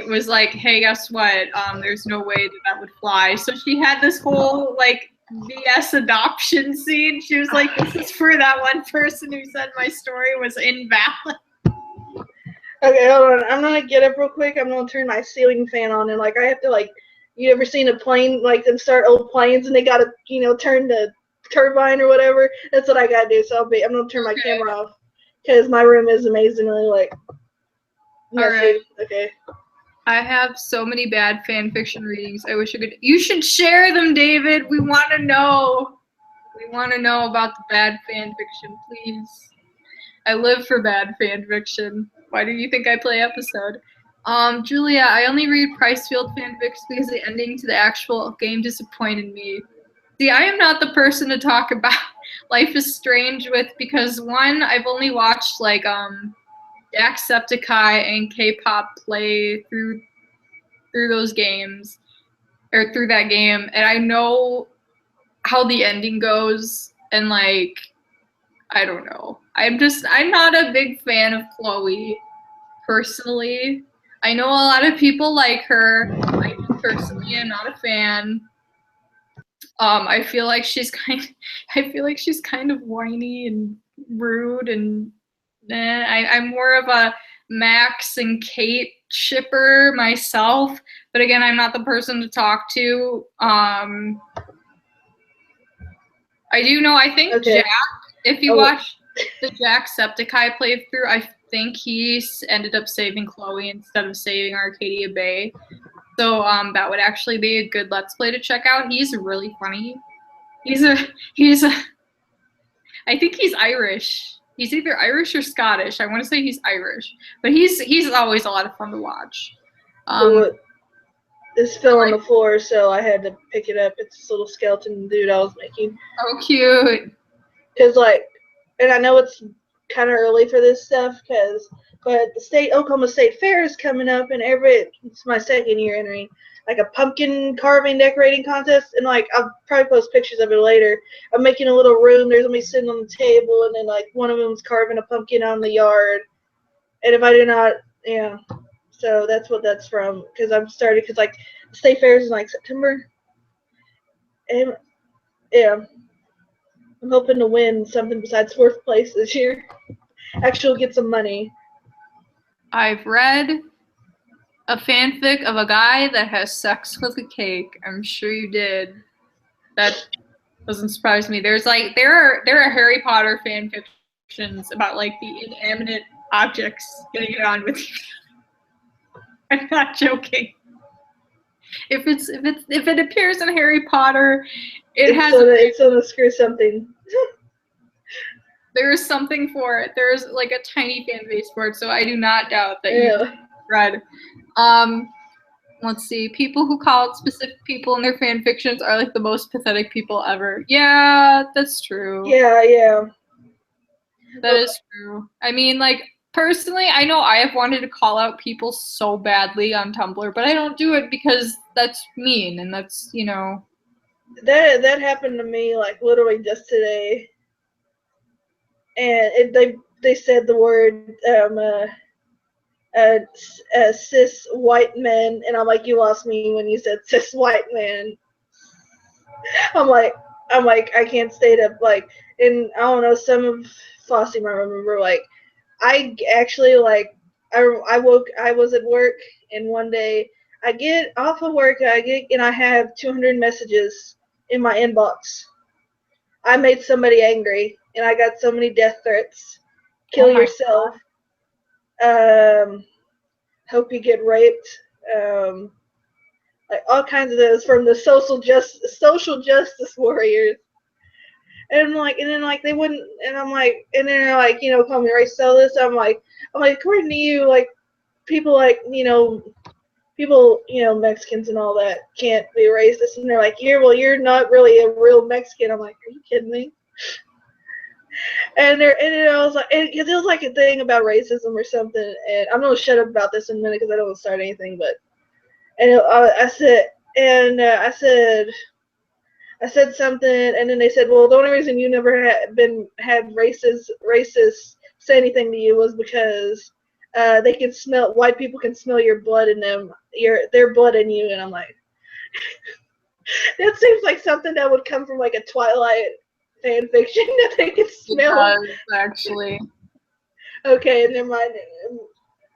was like, hey, guess what? There's no way that would fly. So she had this whole like BS adoption scene. She was like, this is for that one person who said my story was invalid. Okay, hold on. I'm gonna get up real quick. I'm gonna turn my ceiling fan on, and like I have to like. You ever seen a plane like them start old planes and they gotta turn the turbine or whatever? That's what I gotta do. So I'm gonna turn my camera off because my room is amazingly like messy. All right. Okay. I have so many bad fan fiction readings. I wish I could. You should share them, David. We want to know. We want to know about the bad fan fiction, please. I live for bad fan fiction. Why do you think I play episode? Julia, I only read Pricefield fanfics because the ending to the actual game disappointed me. See, I am not the person to talk about Life is Strange with because one, I've only watched like Jacksepticeye and K-pop play through those games or through that game, and I know how the ending goes, and like I don't know. I'm not a big fan of Chloe personally. I know a lot of people like her. I just personally am not a fan. I feel like she's kind of whiny and rude, and I'm more of a Max and Kate shipper myself. But again, I'm not the person to talk to. I do know. I think Jack. If you watch the Jacksepticeye playthrough, I think he ended up saving Chloe instead of saving Arcadia Bay. So that would actually be a good Let's Play to check out. He's really funny. I think he's Irish. He's either Irish or Scottish. I want to say he's Irish, but he's always a lot of fun to watch. This fell on the floor, so I had to pick it up. It's this little skeleton dude I was making. Oh, cute. Because and I know it's kind of early for this stuff, but the Oklahoma State Fair is coming up, and it's my second year entering. like a pumpkin carving decorating contest, and like I'll probably post pictures of it later. I'm making a little room. There's me sitting on the table, and then like one of them's carving a pumpkin on the yard. And if I do not, yeah. So that's what that's from. Because I'm starting. Because like the state fair is in like September. And yeah, I'm hoping to win something besides fourth place this year. Actually, get some money. I've read a fanfic of a guy that has sex with a cake. I'm sure you did. That doesn't surprise me. There's like there are Harry Potter fan fictions about like the inanimate objects getting it on with you. I'm not joking. If it appears in Harry Potter, it's gonna screw something. There is something for it. There is like a tiny fan base for it, so I do not doubt that you read. Let's see. People who call out specific people in their fan fictions are like the most pathetic people ever. Yeah, that's true. Yeah. That is true. I mean, like, personally, I know I have wanted to call out people so badly on Tumblr, but I don't do it because that's mean and that's, you know. That happened to me like literally just today. And they said the word cis white men, and I'm like, you lost me when you said cis white man. I'm like I can't state it. Like, and I don't know, some of Flossie might remember, like I actually like I was at work, and one day I get off of work, and I have 200 messages in my inbox. I made somebody angry, and I got so many death threats. Kill yourself. Hope you get raped. Like all kinds of those from the social justice warriors. And then they wouldn't, and I'm like, and then they're like, call me racist, all this. I'm like, according to you, like people like, Mexicans and all that can't be racist. And they're like, you're not really a real Mexican. I'm like, are you kidding me? And I was like, because it was like a thing about racism or something. And I'm gonna shut up about this in a minute because I don't want to start anything. But I said something, and then they said, well, the only reason you never had racists say anything to you was because white people can smell your blood in them, their blood in you. And I'm like, that seems like something that would come from like a Twilight fan fiction that they could smell. It does, actually. Okay, never mind.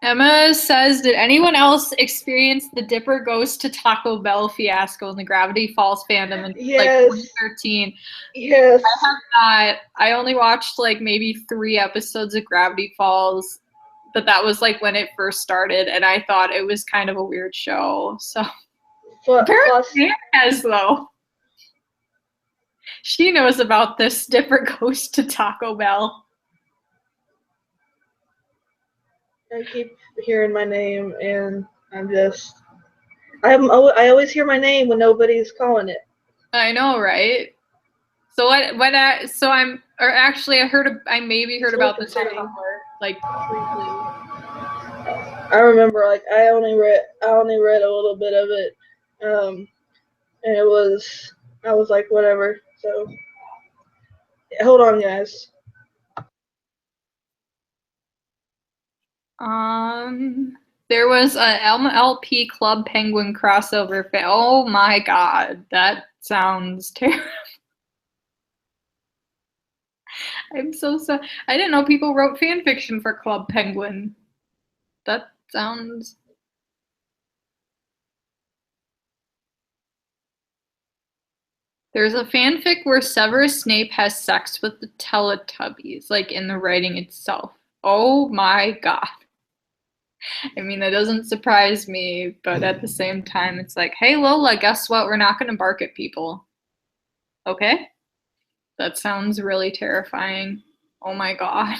Emma says, did anyone else experience the Dipper goes to Taco Bell fiasco in the Gravity Falls fandom in like 2013? Yes. I have not. I only watched like maybe 3 episodes of Gravity Falls, but that was like when it first started, and I thought it was kind of a weird show. So apparently has though. She knows about this Dipper goes to Taco Bell. I keep hearing my name, and I always hear my name when nobody's calling it. I know, right? So I maybe heard about this before, like briefly. I remember, like I only read a little bit of it, and I was like, whatever. So hold on, guys. There was a MLP Club Penguin crossover. Oh my god, that sounds terrible. I'm so sorry. I didn't know people wrote fan fiction for Club Penguin. That sounds. There's a fanfic where Severus Snape has sex with the Teletubbies, like in the writing itself. Oh my god. I mean, that doesn't surprise me, but at the same time, it's like, hey, Lola, guess what? We're not going to bark at people. Okay? That sounds really terrifying. Oh my god.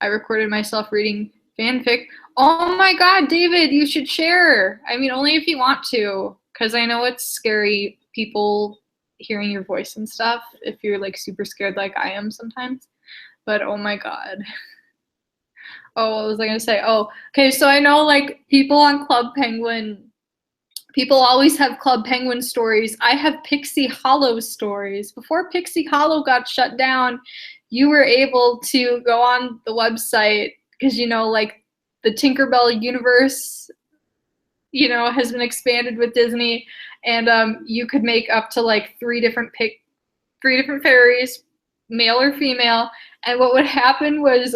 I recorded myself reading fanfic. Oh my god, David, you should share. I mean, only if you want to, because I know it's scary, people hearing your voice and stuff, if you're like super scared like I am sometimes. But oh my god. Oh, what was I gonna say? Oh, okay, so I know like people on Club Penguin People always have Club Penguin stories. I have Pixie Hollow stories. Before Pixie Hollow got shut down, you were able to go on the website because, you know, like the Tinkerbell universe, you know, has been expanded with Disney, and you could make up to like three different fairies, male or female. And what would happen was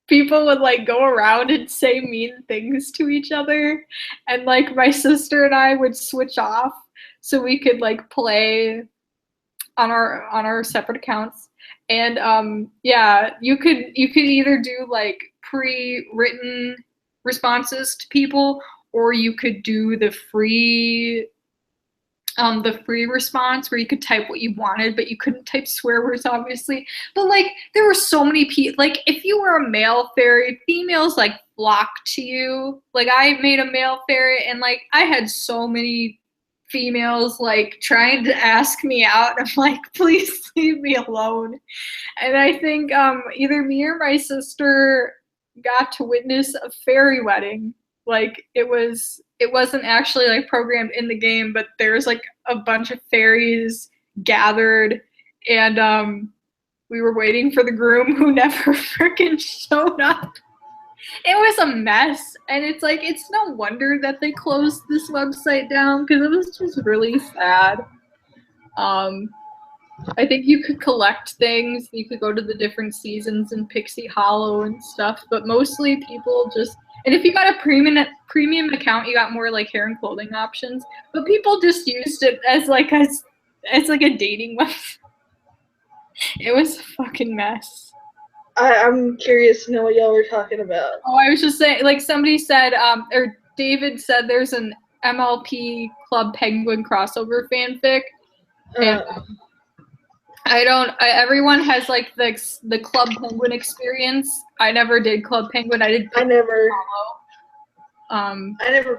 people would like go around and say mean things to each other, and like my sister and I would switch off so we could like play on our separate accounts. And yeah, you could either do like pre-written responses to people, or you could do the free response where you could type what you wanted, but you couldn't type swear words, obviously. But like, there were so many people. Like, if you were a male fairy, females like flocked to you. Like, I made a male fairy, and like, I had so many females like trying to ask me out. I'm like, please leave me alone. And I think either me or my sister got to witness a fairy wedding. Like, it wasn't actually like programmed in the game, but there's like a bunch of fairies gathered, and we were waiting for the groom who never freaking showed up. It was a mess, and it's like, it's no wonder that they closed this website down, because it was just really sad. I think you could collect things, you could go to the different seasons in Pixie Hollow and stuff, but mostly people just, and if you got a premium account, you got more like hair and clothing options, but people just used it as like a dating website. It was a fucking mess. I'm curious to know what y'all were talking about. Oh, I was just saying, like, somebody said, or David said there's an MLP Club Penguin crossover fanfic. And everyone has like the Club Penguin experience. I never did Club Penguin. I never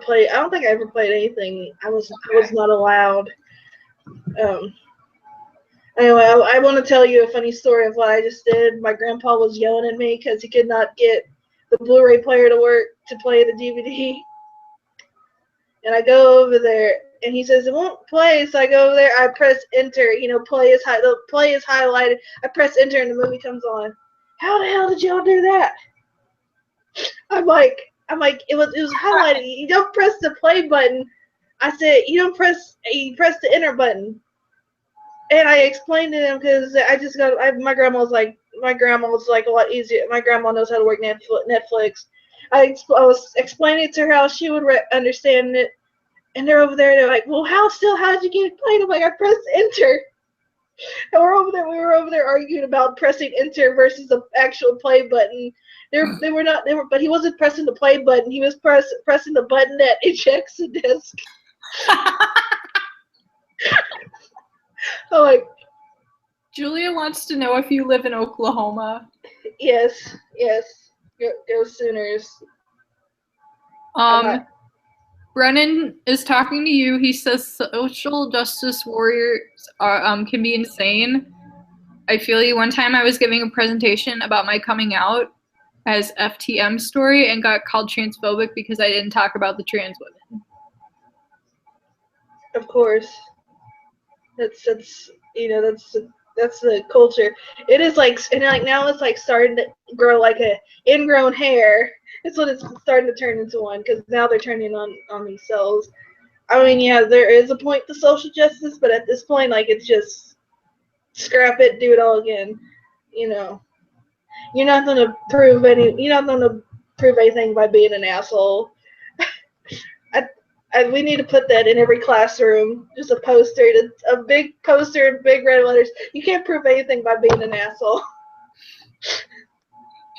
played. I don't think I ever played anything. I was not allowed. Anyway, I want to tell you a funny story of what I just did. My grandpa was yelling at me because he could not get the Blu-ray player to work to play the DVD. And I go over there, and he says it won't play. So I go over there, I press enter. You know, the play is highlighted. I press enter, and the movie comes on. How the hell did y'all do that? I'm like, it was highlighted. You don't press the play button. I said, you press the enter button. And I explained to him because my grandma was like a lot easier. My grandma knows how to work Netflix. I was explaining to her how she would understand it, and they're over there. They're like, "Well, how'd you get it played?" I'm like, "I pressed enter." And we were over there arguing about pressing enter versus the actual play button. But he wasn't pressing the play button. He was pressing the button that ejects the disc. I'm like, Julia wants to know if you live in Oklahoma. Yes. Go Sooners. Brennan is talking to you. He says social justice warriors can be insane. I feel you. One time I was giving a presentation about my coming out as FTM story and got called transphobic because I didn't talk about the trans women. Of course. That's the culture. It is like, and like now it's like starting to grow like a ingrown hair. It's what it's starting to turn into one, because now they're turning on themselves. I mean, yeah, there is a point to social justice, but at this point, like, it's just scrap it, do it all again. You know, you're not gonna prove anything by being an asshole. We need to put that in every classroom. Just a poster, a big poster in big red letters. You can't prove anything by being an asshole.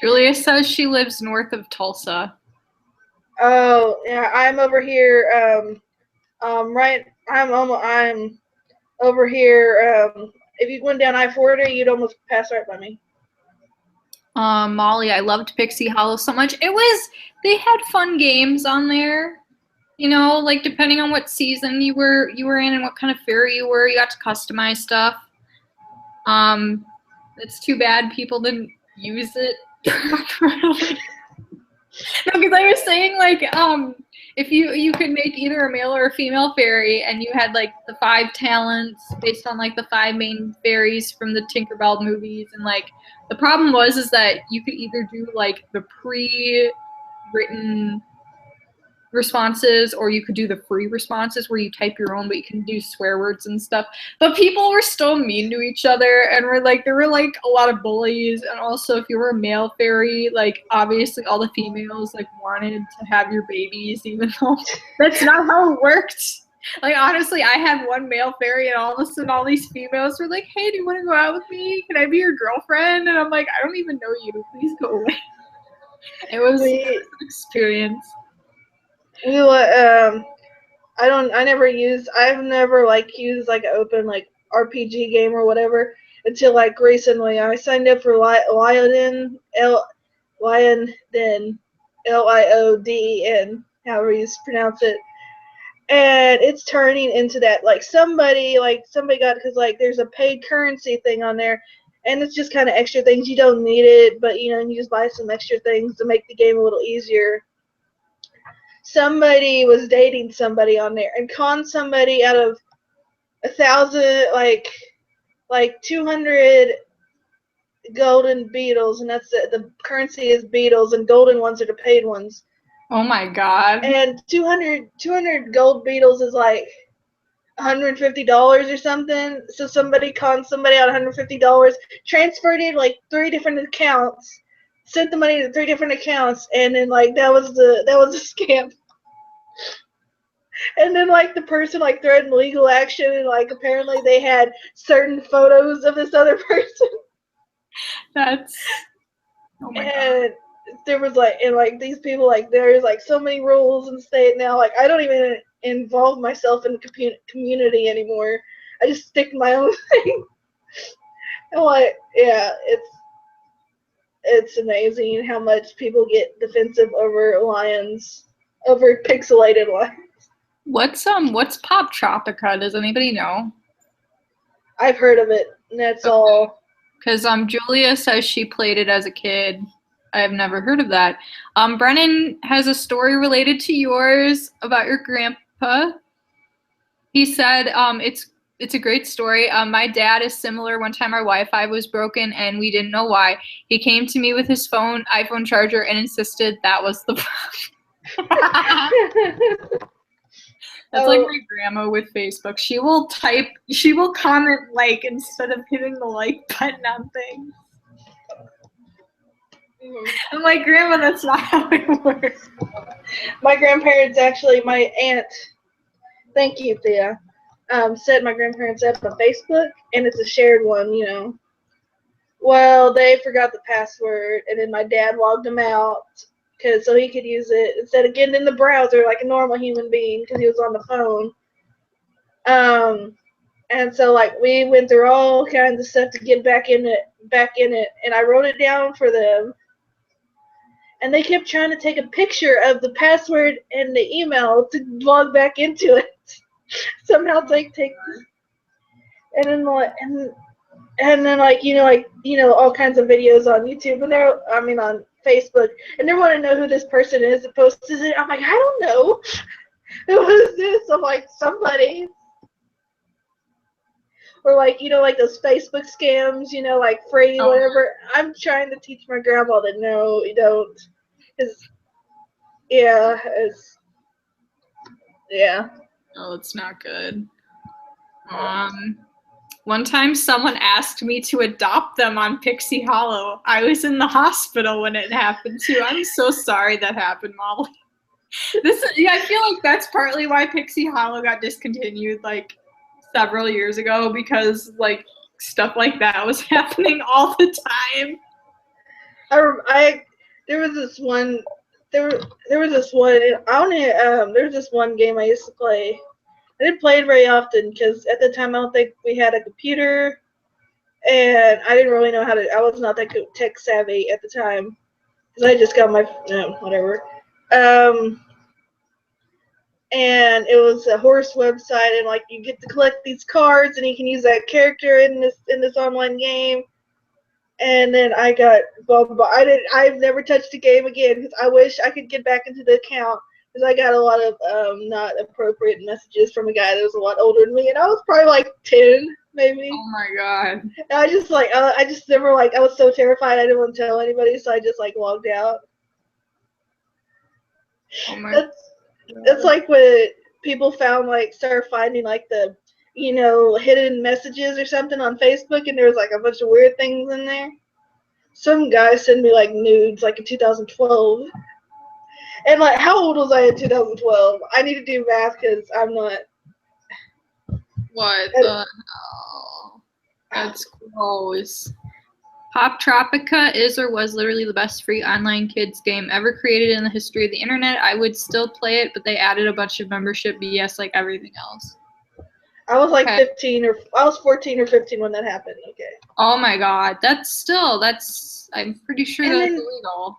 Julia says she lives north of Tulsa. Oh, yeah, I'm over here. I'm over here. If you went down I-40, you'd almost pass right by me. Molly, I loved Pixie Hollow so much. They had fun games on there. You know, like depending on what season you were in and what kind of fairy you were, you got to customize stuff. It's too bad people didn't use it properly. No, because I was saying, like, if you could make either a male or a female fairy, and you had like the 5 talents based on like the 5 main fairies from the Tinkerbell movies, and like the problem is that you could either do like the pre-written responses, or you could do the free responses where you type your own, but you can do swear words and stuff. But people were still mean to each other, and there were like a lot of bullies. And also, if you were a male fairy, like obviously all the females like wanted to have your babies, even though that's not how it worked. Like honestly, I had one male fairy, and all of a sudden all these females were like, "Hey, do you want to go out with me? Can I be your girlfriend?" And I'm like, "I don't even know you. Please go away." It was an experience. I've never like used like an open like RPG game or whatever until like recently. I signed up for Lioden, Lioden, however you pronounce it. And it's turning into that like somebody got, because like there's a paid currency thing on there, and it's just kind of extra things. You don't need it, but you know, you just buy some extra things to make the game a little easier. Somebody was dating somebody on there and conned somebody out of 1,000, like 200 golden beetles, and that's the currency is beetles, and golden ones are the paid ones. Oh my god. And 200 gold beetles is like $150 or something. So somebody conned somebody out $150, transferred it like 3 different accounts, sent the money to 3 different accounts, and then like that was a scam. And then like the person like threatened legal action, and like apparently they had certain photos of this other person. That's oh my god. There was like, and like these people, like there's like so many rules in the state now. Like I don't even involve myself in the community anymore. I just stick to my own thing. And like, yeah, it's amazing how much people get defensive over pixelated lions. What's Pop Tropica? Does anybody know? I've heard of it, and that's all. Because Julia says she played it as a kid. I have never heard of that. Brennan has a story related to yours about your grandpa. He said it's a great story. My dad is similar. One time our Wi-Fi was broken and we didn't know why. He came to me with his iPhone charger and insisted that was the problem. That's like my grandma with Facebook. She will comment like instead of hitting the like button on things. I'm like, Grandma, that's not how it works. My grandparents actually, my aunt, thank you, Thea, set my grandparents up on Facebook, and it's a shared one, you know. Well, they forgot the password, and then my dad logged them out so he could use it instead of getting in the browser like a normal human being because he was on the phone. And so like we went through all kinds of stuff to get back in it, and I wrote it down for them. And they kept trying to take a picture of the password and the email to log back into it. Somehow take this. And then all kinds of videos on YouTube, and on Facebook, and they want to know who this person is that posted it. I'm like, I don't know. Who is this? I'm like, somebody. Or like those Facebook scams, like free, whatever. I'm trying to teach my grandma that no, you don't. Yeah. Oh, it's not good. One time someone asked me to adopt them on Pixie Hollow. I was in the hospital when it happened too. I'm so sorry that happened, Molly. I feel like that's partly why Pixie Hollow got discontinued like several years ago, because like stuff like that was happening all the time. There was this one game I used to play. I didn't play it very often because at the time I don't think we had a computer, and I didn't really know I was not that tech savvy at the time because I just got my whatever. And it was a horse website, and like you get to collect these cards, and you can use that character in this online game. And then I got I've never touched a game again because I wish I could get back into the account because I got a lot of not appropriate messages from a guy that was a lot older than me, and I was probably like 10, maybe. Oh my god. And I just like, I just never like, I was so terrified I didn't want to tell anybody, so I just like logged out. Oh my god. That's like when people started finding like the, hidden messages or something on Facebook, and there was like a bunch of weird things in there. Some guy sent me like nudes like in 2012. And like, how old was I in 2012? I need to do math because I'm not. What the hell? That's gross. Pop Tropica is or was literally the best free online kids game ever created in the history of the internet. I would still play it, but they added a bunch of membership BS like everything else. I was like 15 or I was 14 or 15 when that happened. Okay. Oh my god, I'm pretty sure that's illegal.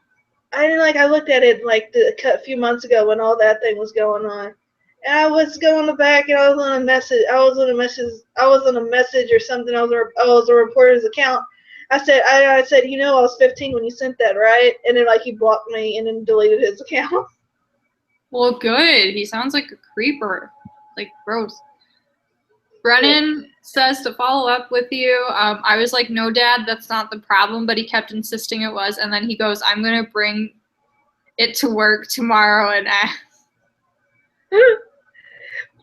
I looked at it like a few months ago when all that thing was going on, and I was going back and I was on a message. I was on a message or something. I was a reporter's account. I said, I said, I was 15 when you sent that, right? And then like he blocked me and then deleted his account. Well, good. He sounds like a creeper. Like gross. Brennan says to follow up with you. I was like, no, Dad, that's not the problem. But he kept insisting it was. And then he goes, I'm going to bring it to work tomorrow and ask.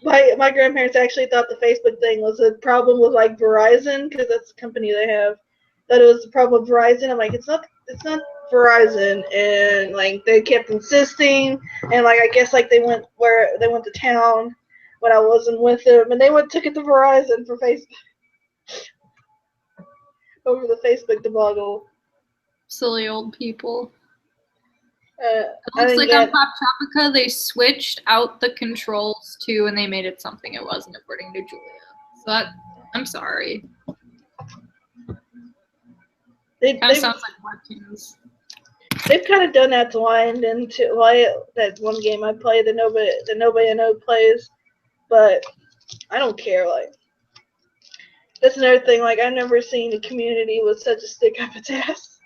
My grandparents actually thought the Facebook thing was a problem with like Verizon, because that's the company they have. That it was a problem with Verizon. I'm like, it's not Verizon. And like they kept insisting. And like I guess like they went to town when I wasn't with them, and they took it to Verizon for Facebook over the Facebook debacle. Silly old people. It looks like on Pop Tropica they switched out the controls too, and they made it something it wasn't, according to Julia. So I'm sorry. Kind of sounds like Webkins. They've kind of done that to Lion and that one game I play that nobody I know plays. But I don't care. Like, that's another thing. Like, I've never seen a community with such a stick up its ass.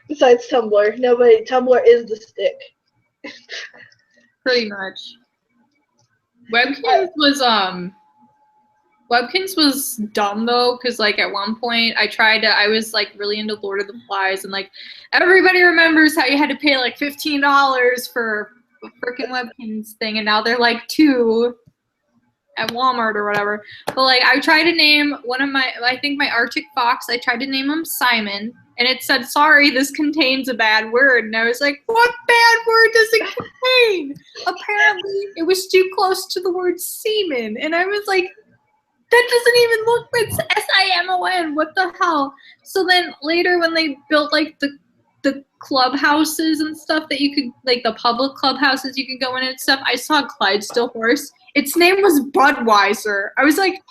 Besides Tumblr, Tumblr is the stick. Pretty much. Webkins was dumb though, because like at one point I was like really into Lord of the Flies, and like everybody remembers how you had to pay like $15 for a freaking Webkins thing, and now they're like $2 at Walmart or whatever. But like I tried to name my Arctic fox, I tried to name him Simon, and it said, sorry, this contains a bad word. And I was like, what bad word does it contain? Apparently it was too close to the word semen. And I was like, that doesn't even look, it's SIMON, what the hell? So then later when they built like the clubhouses and stuff that you could, like the public clubhouses you could go in and stuff, I saw Clydesdale horse. Its name was Budweiser. I was like,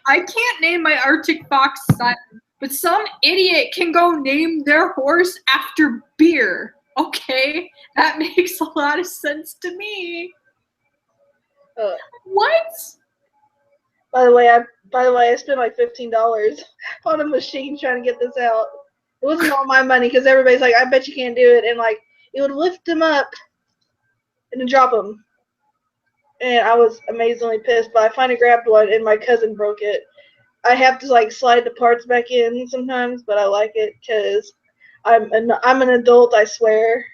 I can't name my Arctic fox Simon, but some idiot can go name their horse after beer. Okay, that makes a lot of sense to me. What? By the way, I spent like $15 on a machine trying to get this out. It wasn't all my money, because everybody's like, I bet you can't do it, and like it would lift them up and then drop them. And I was amazingly pissed, but I finally grabbed one, and my cousin broke it. I have to like slide the parts back in sometimes, but I like it because I'm an adult, I swear.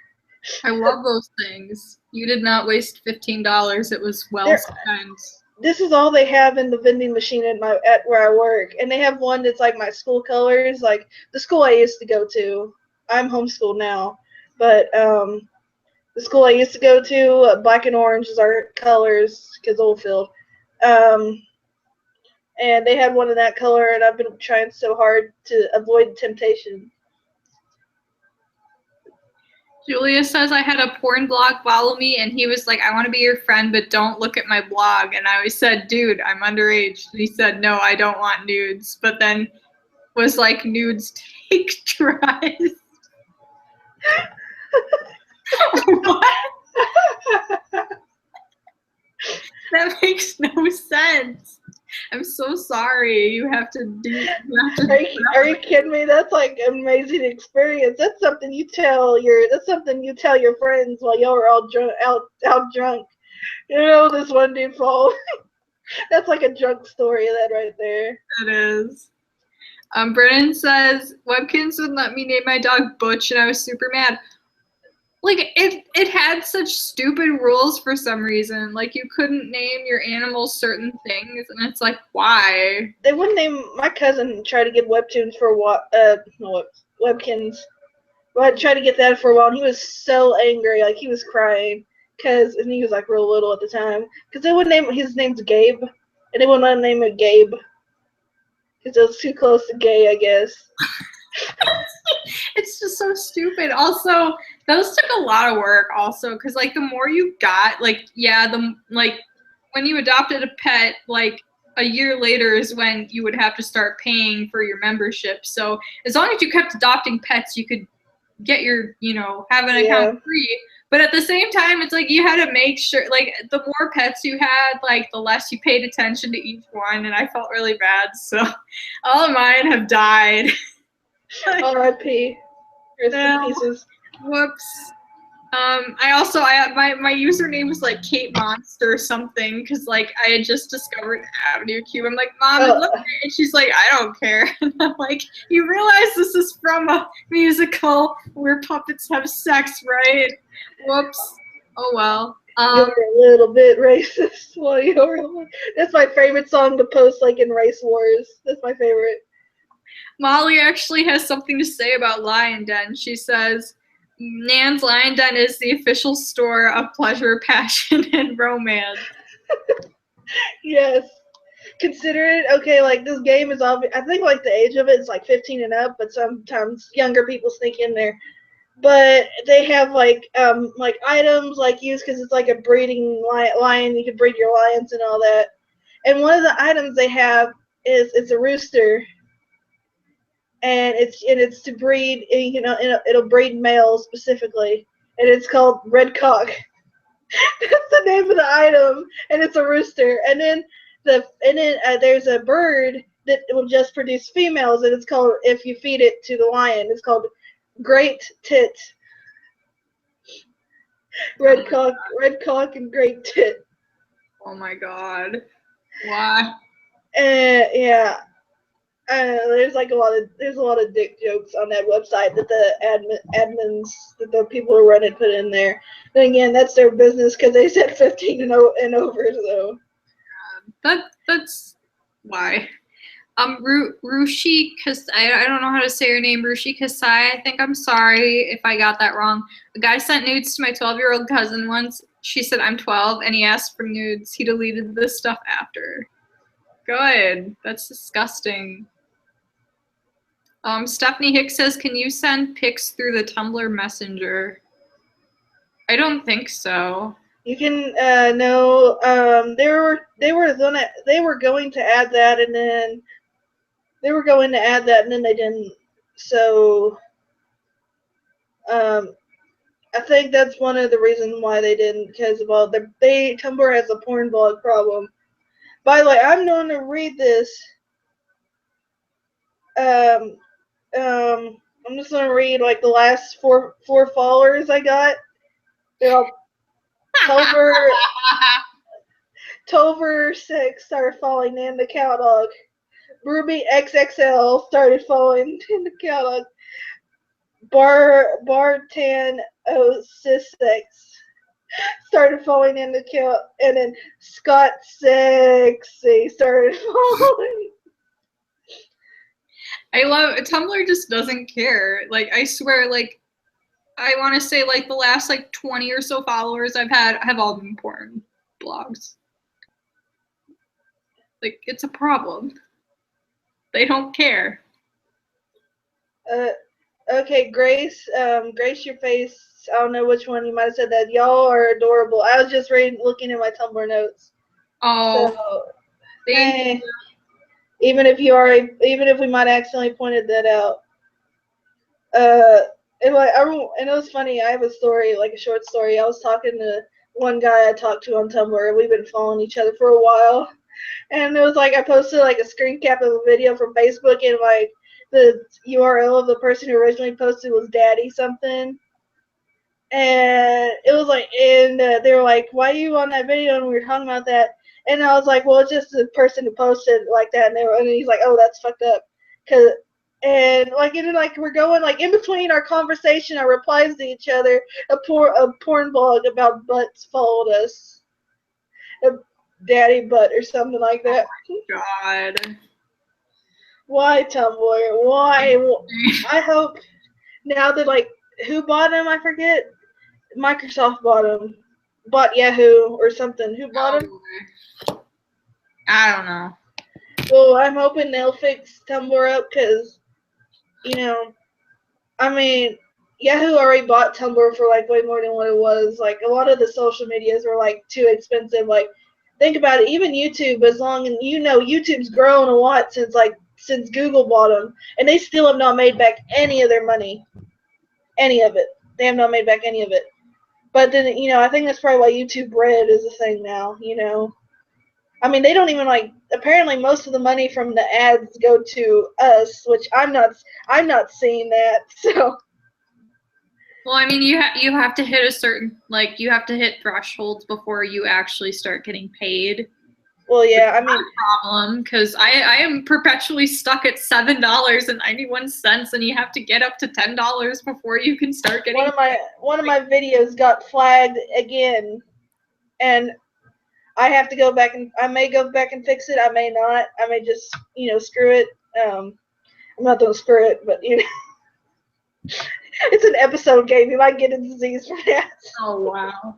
I love those things. You did not waste $15. It was well spent. This is all they have in the vending machine at where I work, and they have one that's like my school colors, like the school I used to go to. I'm homeschooled now, but the school I used to go to, black and orange is our colors, because Oldfield. And they had one in that color, and I've been trying so hard to avoid temptation. Julia says, I had a porn blog follow me, and he was like, I want to be your friend, but don't look at my blog. And I said, dude, I'm underage. And he said, no, I don't want nudes. But then was like, nudes take tries. What? That makes no sense. I'm so sorry. You have to do. You have to. Are you kidding me? That's like an amazing experience. That's something you tell your friends while y'all are all drunk out drunk. You know, this one dude fall. That's like a drunk story of that right there. It is. Brennan says Webkins wouldn't let me name my dog Butch, and I was super mad. Like it had such stupid rules for some reason. Like you couldn't name your animals certain things, and it's like why? They wouldn't name. My cousin tried to get Webtoons for what? No, Webkins. Well, I tried to get that for a while, and he was so angry, like he was crying, and he was like real little at the time, because they wouldn't name his name's Gabe, and they wouldn't let him name it Gabe, because it was too close to gay, I guess. It's just so stupid. Also, those took a lot of work. Also, because like the more you got, like when you adopted a pet, like a year later is when you would have to start paying for your membership. So as long as you kept adopting pets, you could get your have an account free. But at the same time, it's like you had to make sure, like the more pets you had, like the less you paid attention to each one, and I felt really bad. So all of mine have died. R.I.P. Rest in pieces. Whoops. My username was like Kate Monster or something because like I had just discovered Avenue Q. I'm like, Mom, look at it. And she's like, I don't care. And I'm like, you realize this is from a musical where puppets have sex, right? Whoops. Oh well. You're a little bit racist. Well, that's my favorite song to post like in race wars. That's my favorite. Molly actually has something to say about Lion Den. She says, Nan's Lion Den is the official store of pleasure, passion, and romance. Yes. Consider it, okay, like this game is obvious. I think like the age of it is like 15 and up, but sometimes younger people sneak in there. But they have like items like used because it's like a breeding lion. You can breed your lions and all that. And one of the items they have is it's a rooster. And it's to breed, it'll breed males specifically, and it's called Red Cock. That's the name of the item, and it's a rooster. And then there's a bird that will just produce females, and it's called, if you feed it to the lion, it's called Great Tit. Red cock, and Great Tit. Oh my god! Why? Yeah. There's a lot of dick jokes on that website that the admins, that the people who run it put in there. Then again, that's their business because they said 15 and over. So that's why. Rushi, because I don't know how to say her name. Rushi Kasai. I think I'm sorry if I got that wrong. A guy sent nudes to my 12-year-old cousin once. She said I'm 12, and he asked for nudes. He deleted this stuff after. Good. That's disgusting. Stephanie Hicks says, can you send pics through the Tumblr Messenger? I don't think so. You can no. They were going to add that, and then they didn't. So I think that's one of the reasons why they didn't, because of all Tumblr has a porn blog problem. By the way, I'm going to read this. I'm just gonna read like the last four followers I got. They're all Tover 6 started following in the catalog. Ruby XXL started following in the catalog. Bartan 06 started following in the catalog, and then Scott 6 started following. I love Tumblr just doesn't care. Like I swear, like I want to say like the last like 20 or so followers I've had have all been porn blogs. Like it's a problem. They don't care. Okay, Grace, your face. I don't know which one you might have said that. Y'all are adorable. I was just looking at my Tumblr notes. Oh, so, hey, even if we might accidentally pointed that out. And it was funny. I have a story, like a short story. I was talking to one guy I talked to on Tumblr, and we've been following each other for a while. And it was like I posted like a screen cap of a video from Facebook, and like the URL of the person who originally posted was Daddy something. And it was like, and they were like, "Why are you on that video?" And we were talking about that, and I was like, "Well, it's just the person who posted like that." And he's like, "Oh, that's fucked up," and then like we're going like in between our conversation, our replies to each other, a porn blog about butts followed us, a daddy butt or something like that. Oh my God. Why Tumblr? Why? I hope now that like who bought him? I forget. Microsoft bought Yahoo or something. Who bought him? I don't know. Well, I'm hoping they'll fix Tumblr up because, I mean, Yahoo already bought Tumblr for like way more than what it was. Like a lot of the social medias were like too expensive. Like think about it, even YouTube, as long as YouTube's grown a lot since Google bought them, and they still have not made back any of their money. Any of it. They have not made back any of it. But then, I think that's probably why YouTube Red is a thing now, I mean, they don't even apparently most of the money from the ads go to us, which I'm not seeing that, so. Well, I mean, you have to hit a certain, you have to hit thresholds before you actually start getting paid. Well, yeah, I mean. Problem, because I am perpetually stuck at $7.91, and you have to get up to $10 before you can start getting. One of my videos got flagged again, and I have to go back and I may go back and fix it. I may not. I may just screw it. I'm not gonna screw it, but it's an episode game. You might get a disease from that. Oh wow.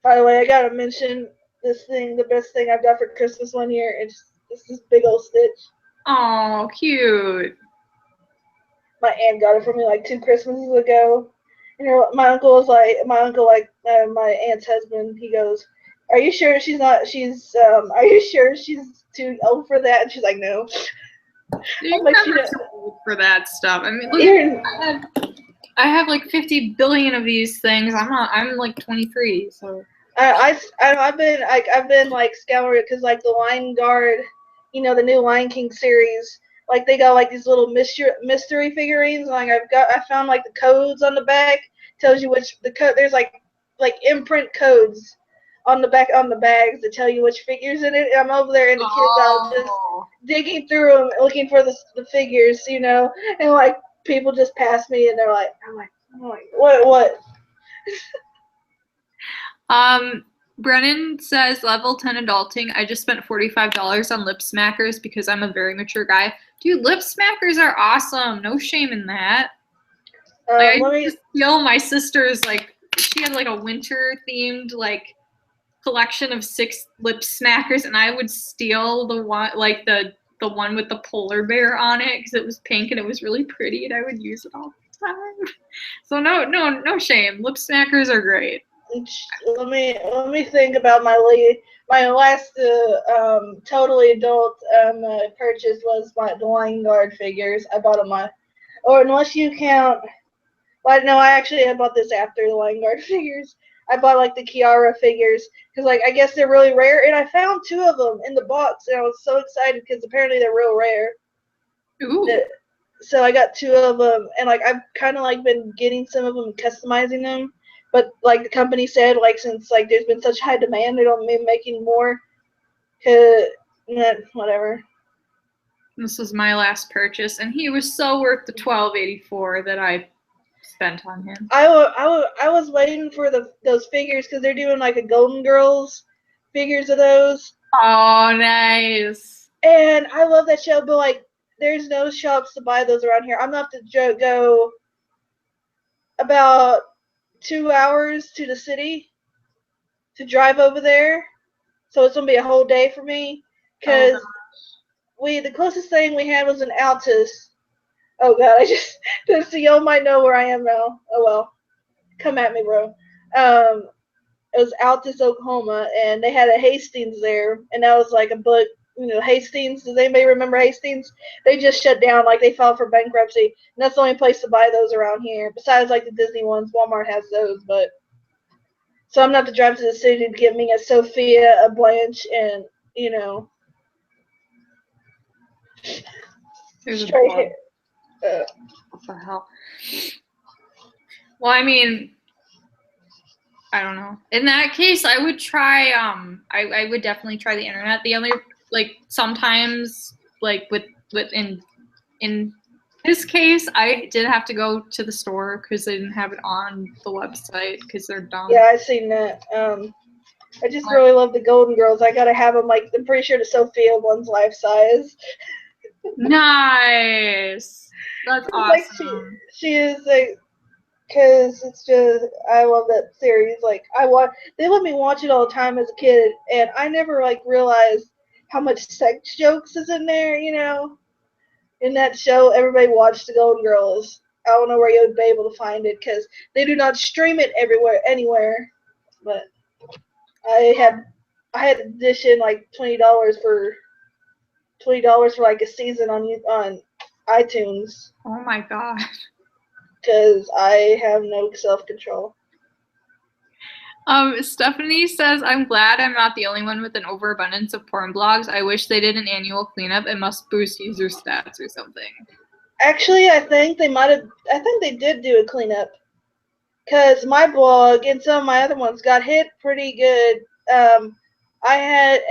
By the way, I gotta mention this thing. The best thing I got for Christmas one year. It's this big old Stitch. Oh, cute. My aunt got it for me like 2 Christmases ago. My uncle, my aunt's husband, he goes, "Are you sure are you sure she's too old for that?" And she's like, "No." You're never too old for that stuff. I mean, look, I have like 50 billion of these things. I'm like 23, so. I've been like scouring because like the Lion Guard, the new Lion King series. Like they got like these little mystery figurines. I found like the codes on the back, tells you which there's like imprint codes on the bags that tell you which figures in it. And I'm over there in the kids aisle just digging through them, looking for the figures, and like people just pass me and they're like, I'm like, what? Brennan says, level 10 adulting. I just spent $45 on lip smackers because I'm a very mature guy. Dude, lip smackers are awesome. No shame in that. I used to steal my sister's, she had a winter themed collection of 6 lip smackers, and I would steal the one the one with the polar bear on it because it was pink and it was really pretty, and I would use it all the time. So no shame. Lip smackers are great. Let me think about my last totally adult purchase was the Lion Guard figures. I bought them or unless you count. Well, no, I bought this after the Lion Guard figures. I bought the Kiara figures because I guess they're really rare, and I found 2 of them in the box, and I was so excited because apparently they're real rare. Ooh. So I got 2 of them, and I've kind of been getting some of them and customizing them. But the company said since there's been such high demand, they don't mean making more. Whatever. This was my last purchase, and he was so worth the $12.84 that I spent on him. I was waiting for those figures because they're doing a Golden Girls figures of those. Oh, nice. And I love that show, but there's no shops to buy those around here. I'm gonna have to go about 2 hours to the city to drive over there, so it's gonna be a whole day for me because the closest thing we had was an Altus. Oh god, so y'all might know where I am now. Oh well, come at me, bro. It was Altus, Oklahoma, and they had a Hastings there, and that was a book. Hastings. Does anybody remember Hastings? They just shut down. They filed for bankruptcy, and that's the only place to buy those around here. Besides the Disney ones, Walmart has those. But So I'm not to drive to the city to get me a Sophia, a Blanche, and, There's straight hair. What the hell? Well, I mean, I don't know. In that case, I would try. I would definitely try the internet. The only sometimes in this case, I did have to go to the store because they didn't have it on the website because they're dumb. Yeah, I've seen that. I just really love the Golden Girls. I gotta have them. I'm pretty sure the Sophia one's life size. Nice. That's awesome. She is because it's just, I love that series. They let me watch it all the time as a kid, and I never realized how much sex jokes is in there. In that show, everybody watched the Golden Girls. I don't know where you would be able to find it because they do not stream it anywhere. But I had edition $20 for a season on iTunes. Oh my god. Because I have no self-control. Stephanie says, I'm glad I'm not the only one with an overabundance of porn blogs. I wish they did an annual cleanup. It must boost user stats or something. Actually, I think they did do a cleanup. Because my blog and some of my other ones got hit pretty good. I had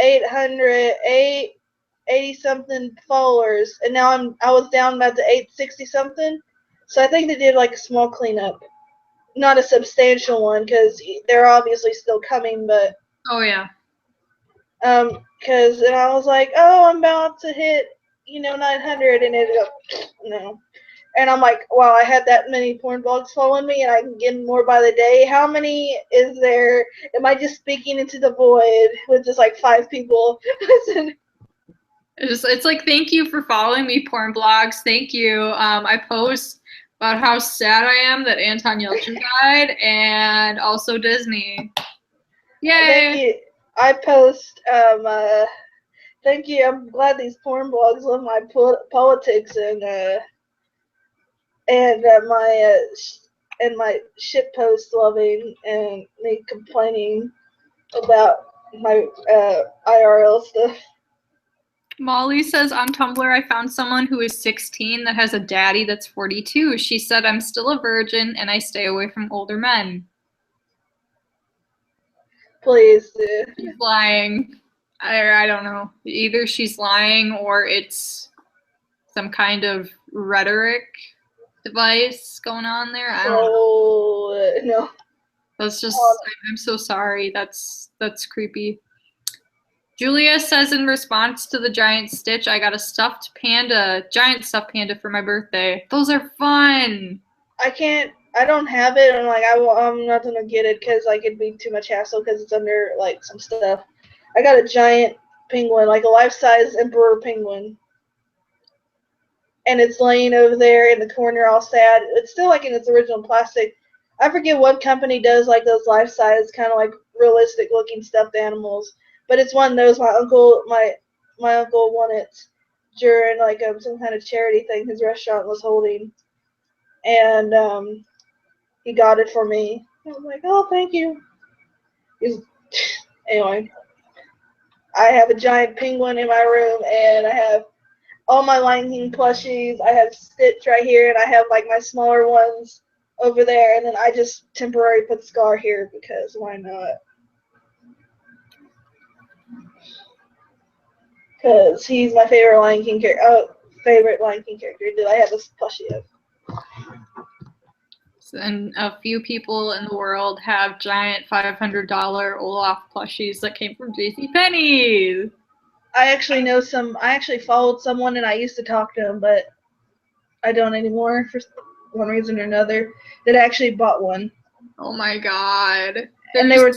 80-something followers, and now I was down about to 860-something. So I think they did a small cleanup. Not a substantial one, because they're obviously still coming, but... Oh, yeah. And I was like, oh, I'm about to hit, 900, and it no. And I'm like, wow, I had that many porn blogs following me, and I can get more by the day. How many is there? Am I just speaking into the void with just 5 people? It's thank you for following me, porn blogs. Thank you. I post about how sad I am that Anton Yelchin died, and also Disney. Yay! Thank you. I post, thank you. I'm glad these porn blogs love my politics and my shit post loving and me complaining about my IRL stuff. Molly says, on Tumblr, I found someone who is 16 that has a daddy that's 42. She said, I'm still a virgin and I stay away from older men. Please do. She's lying. I don't know. Either she's lying or it's some kind of rhetoric device going on there. I don't know. No. That's just, I'm so sorry. That's creepy. Julia says in response to the giant Stitch, I got a giant stuffed panda for my birthday. Those are fun. I don't have it, and I'm not gonna get it because it'd be too much hassle because it's under some stuff. I got a giant penguin, a life-size emperor penguin, and it's laying over there in the corner all sad. It's still in its original plastic. I forget what company does those life-size kind of realistic-looking stuffed animals. But it's one of those my uncle won it during some kind of charity thing his restaurant was holding, and he got it for me. I was like, oh, thank you. Anyway, I have a giant penguin in my room, and I have all my Lion King plushies. I have Stitch right here, and I have my smaller ones over there, and then I just temporarily put Scar here because why not? Because he's my favorite Lion King character. That I have a plushie of. And a few people in the world have giant $500 Olaf plushies that came from JCPenney. I actually followed someone and I used to talk to him, but I don't anymore for one reason or another. That actually bought one. Oh my god. And they were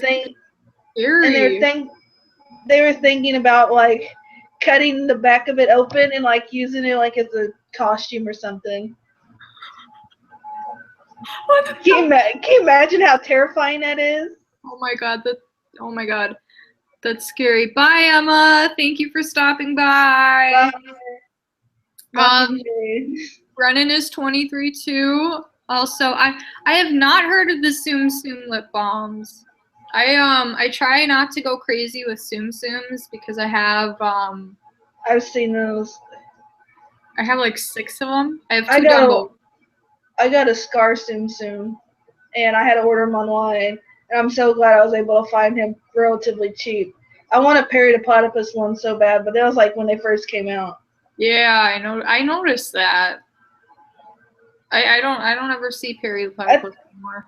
thinking about cutting the back of it open and using it as a costume or something. Can you imagine how terrifying that is? Oh my god. That's scary. Bye, Emma. Thank you for stopping by. Brennan is 23 too. Also, I have not heard of the Tsum Tsum lip balms. I try not to go crazy with Tsum Tsums because I have I've seen those. like 6 of them. I have I 2 got Dumbo. I got a Scar Tsum Tsum, and I had to order him online, and I'm so glad I was able to find him relatively cheap. I want a Badepisodescreencaps one so bad, but that was like when they first came out. Yeah, I know. I noticed that. I don't ever see Perry the Platypus anymore.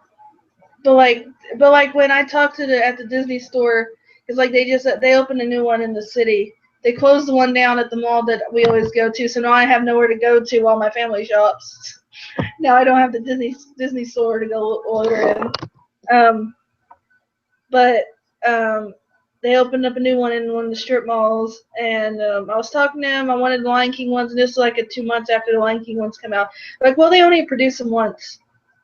But like when I talked to at the Disney store, it's like they opened a new one in the city. They closed the one down at the mall that we always go to, so now I have nowhere to go to while my family shops. Now I don't have the Disney store to go order in. But they opened up a new one in one of the strip malls, and I was talking to him. I wanted the Lion King ones, and this was like 2 months after the Lion King ones come out. Like, well, they only produce them once.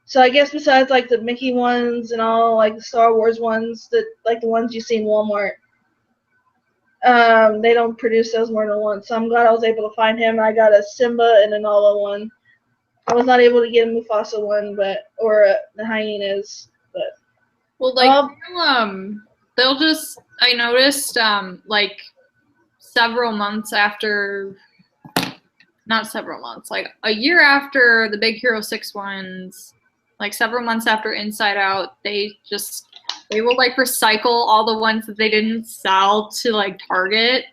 So I guess besides like the Mickey ones and all like the Star Wars ones that like the ones you see in Walmart, they don't produce those more than once. So I'm glad I was able to find him. I got a Simba and a Nala one. I was not able to get a Mufasa one, or the hyenas, but Well, like they'll just. I noticed like several months after, not several months, like a year after the Big Hero 6 ones, like several months after Inside Out, they will like recycle all the ones that they didn't sell to like Target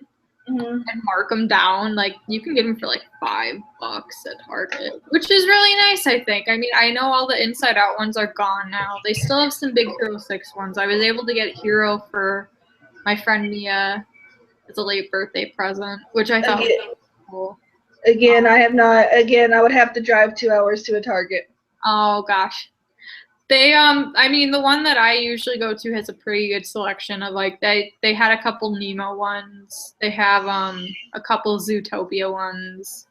and mark them down. Like you can get them for like $5 at Target, which is really nice, I think. I mean, I know all the Inside Out ones are gone now. They still have some Big Hero 6 ones. I was able to get Hero for my friend Mia as a late birthday present, which I thought was cool. Again, I have not. Again, I would have to drive 2 hours to a Target. Oh gosh. They I mean the one that I usually go to has a pretty good selection of like they had a couple Nemo ones. They have a couple Zootopia ones.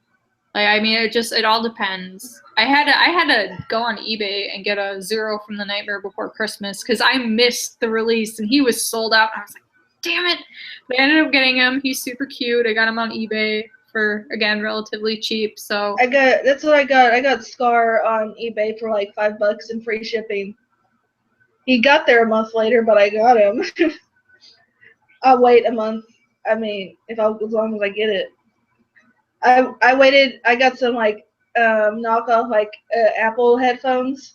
Like I mean it all depends. I had to go on eBay and get a Zero from the Nightmare Before Christmas because I missed the release and he was sold out and I was like, damn it. But I ended up getting him. He's super cute. I got him on eBay for, again, relatively cheap. So that's what I got. I got Scar on eBay for like $5 and free shipping. He got there a month later, but I got him. I'll wait a month. I mean, as long as I get it. I waited. I got some like knockoff like Apple headphones.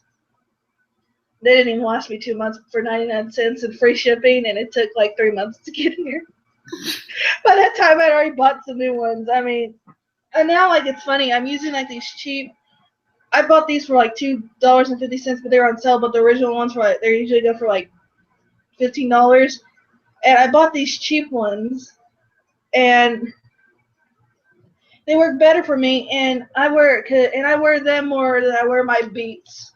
They didn't even last me 2 months for 99 cents and free shipping, and it took like 3 months to get here. By that time, I'd already bought some new ones. I mean, and now like it's funny. I'm using like these cheap. I bought these for like $2.50, but they were on sale. But the original ones were like they usually go for like $15. And I bought these cheap ones, and they work better for me. And I wear them more than I wear my Beats.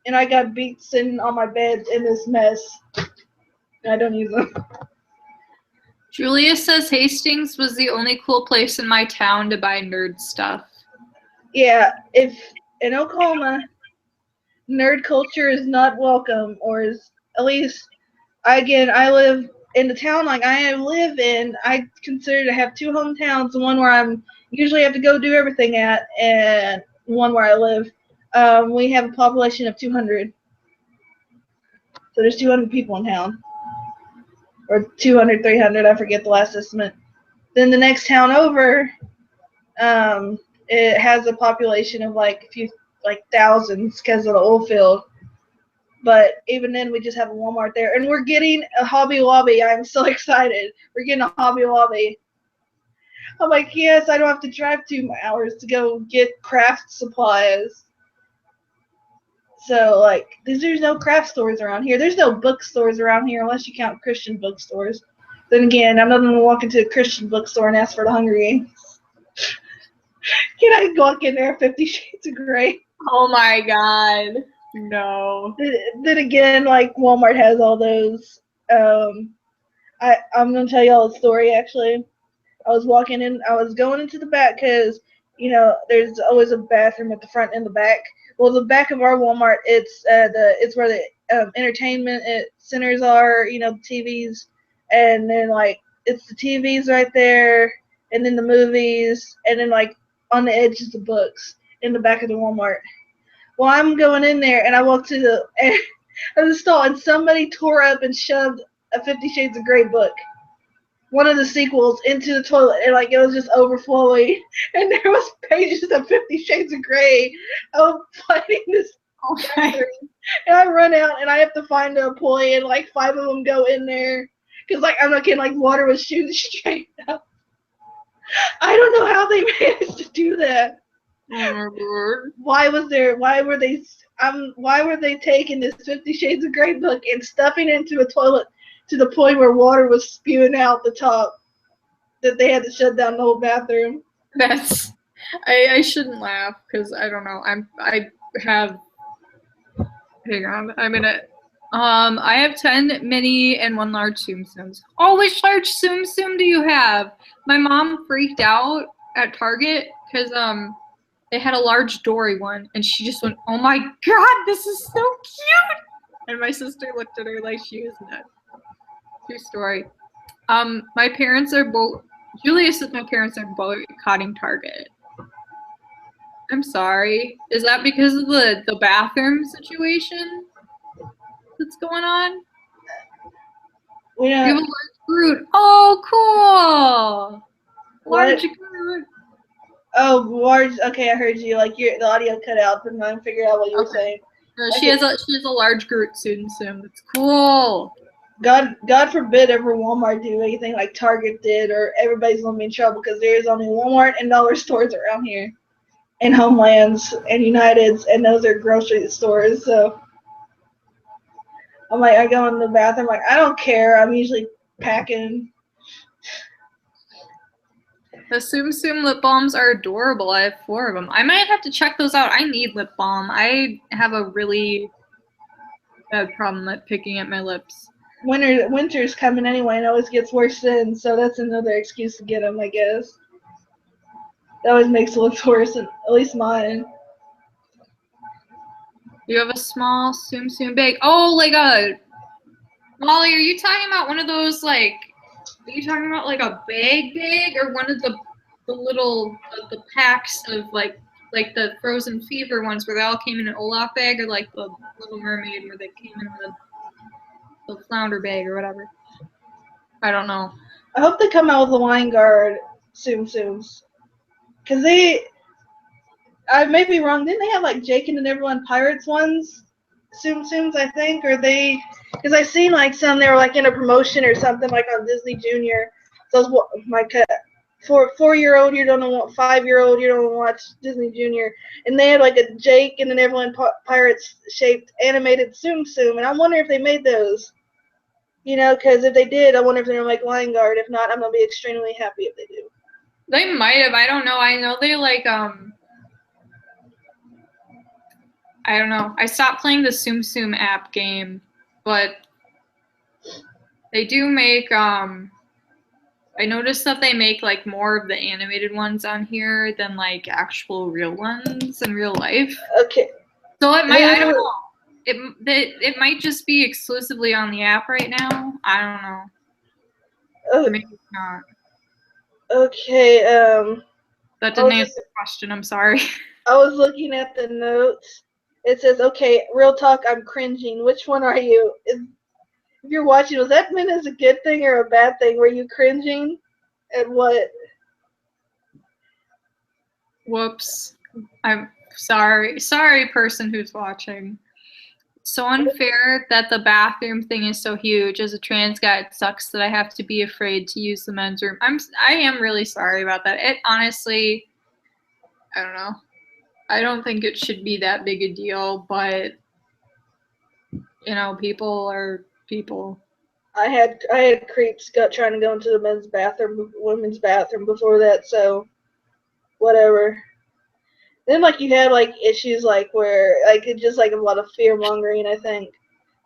And I got Beats sitting on my bed in this mess. And I don't use them. Julia says Hastings was the only cool place in my town to buy nerd stuff. Yeah, if in Oklahoma, nerd culture is not welcome, or is at least, I live in the town like I live in. I consider to have 2 hometowns, the one where I'm usually have to go do everything at, and one where I live. We have a population of 200. So there's 200 people in town. Or 200, 300, I forget the last estimate. Then the next town over, it has a population of like a few, like thousands because of the oil field. But even then, we just have a Walmart there. And we're getting a Hobby Lobby. I'm so excited. We're getting a Hobby Lobby. I'm like, yes, I don't have to drive 2 hours to go get craft supplies. So, like, there's no craft stores around here. There's no bookstores around here unless you count Christian bookstores. Then again, I'm not going to walk into a Christian bookstore and ask for the Hunger Games. Can I walk in there 50 Shades of Grey? Oh my god. No. Then again, like, Walmart has all those. I'm going to tell y'all a story, actually. I was going into the back because, there's always a bathroom at the front and the back. Well, the back of our Walmart, it's where the entertainment centers are, the TVs, and then like it's the TVs right there, and then the movies, and then like on the edge is the books in the back of the Walmart. Well, I'm going in there, and I walk to of the stall, and somebody tore up and shoved a 50 Shades of Grey book, one of the sequels, into the toilet, and like it was just overflowing, and there was pages of 50 Shades of Grey flooding this bathroom. And I run out and I have to find an employee, and like 5 of them go in there because like I'm not kidding, like water was shooting straight up. I don't know how they managed to do that. Oh my Lord. Why were they taking this 50 Shades of Grey book and stuffing it into a toilet to the point where water was spewing out the top that they had to shut down the whole bathroom? That's I shouldn't laugh because I don't know. Hang on, I have 10 mini and 1 large Tsum Tsums. Oh, which large Tsum Tsum do you have? My mom freaked out at Target because they had a large Dory one, and she just went, "Oh my God, this is so cute!" And my sister looked at her like she was nuts. True story. My parents are both. Julia said my parents are boycotting Target. I'm sorry. Is that because of the bathroom situation that's going on? Yeah. You have a large Groot. Oh, cool. Large Groot. Oh, large. Okay, I heard you. Like the audio cut out, but I figured out what you were saying. No, she has a large Groot Tsum Tsum. That's cool. God forbid ever Walmart do anything like Target did, or everybody's gonna be in trouble because there's only Walmart and dollar stores around here, and Homelands and Uniteds, and those are grocery stores. So I'm like, I go in the bathroom, like I don't care. I'm usually packing. The Tsum Tsum lip balms are adorable. I have 4 of them. I might have to check those out. I need lip balm. I have a really bad problem at picking at my lips. Winter's coming anyway, and it always gets worse then, so that's another excuse to get them, I guess. That always makes it look worse, at least mine. You have a small Tsum Tsum bag. Oh, like a Molly, are you talking about one of those like? Are you talking about like a bag, or one of the little the packs of like the Frozen Fever ones where they all came in an Olaf bag, or like the Little Mermaid where they came in the flounder bag or whatever? I don't know. I hope they come out with the Wine Guard Tsum Tsums, cause I may be wrong. Didn't they have like Jake and the Neverland Pirates ones? Tsum Tsums, I think, or they? Because I seen like some they were like in a promotion or something like on Disney Junior. So my cut. For 4-year-old, you don't want 5-year-old, you don't watch Disney Junior, and they had like a Jake and the Neverland Pirates shaped animated Tsum Tsum, and I wonder if they made those. You know, because if they did, I wonder if they're gonna make Lion Guard. If not, I'm gonna be extremely happy if they do. They might have. I don't know. I know they like I don't know. I stopped playing the Tsum Tsum app game, but they do make I noticed that they make like more of the animated ones on here than like actual real ones in real life. Okay. So it might, I don't know. It might just be exclusively on the app right now. I don't know. Maybe it's not. Okay. That didn't answer the question. I'm sorry. I was looking at the notes. It says, okay, real talk, I'm cringing. Which one are you? If you're watching, was that meant as a good thing or a bad thing? Were you cringing at what? Whoops. I'm sorry. Sorry, person who's watching. It's so unfair that the bathroom thing is so huge. As a trans guy, it sucks that I have to be afraid to use the men's room. I am really sorry about that. It honestly, I don't know. I don't think it should be that big a deal, but you know, people are people. I had creeps trying to go into the men's bathroom, women's bathroom before that, so whatever. Then like you had like issues like where like it just like a lot of fear mongering, I think.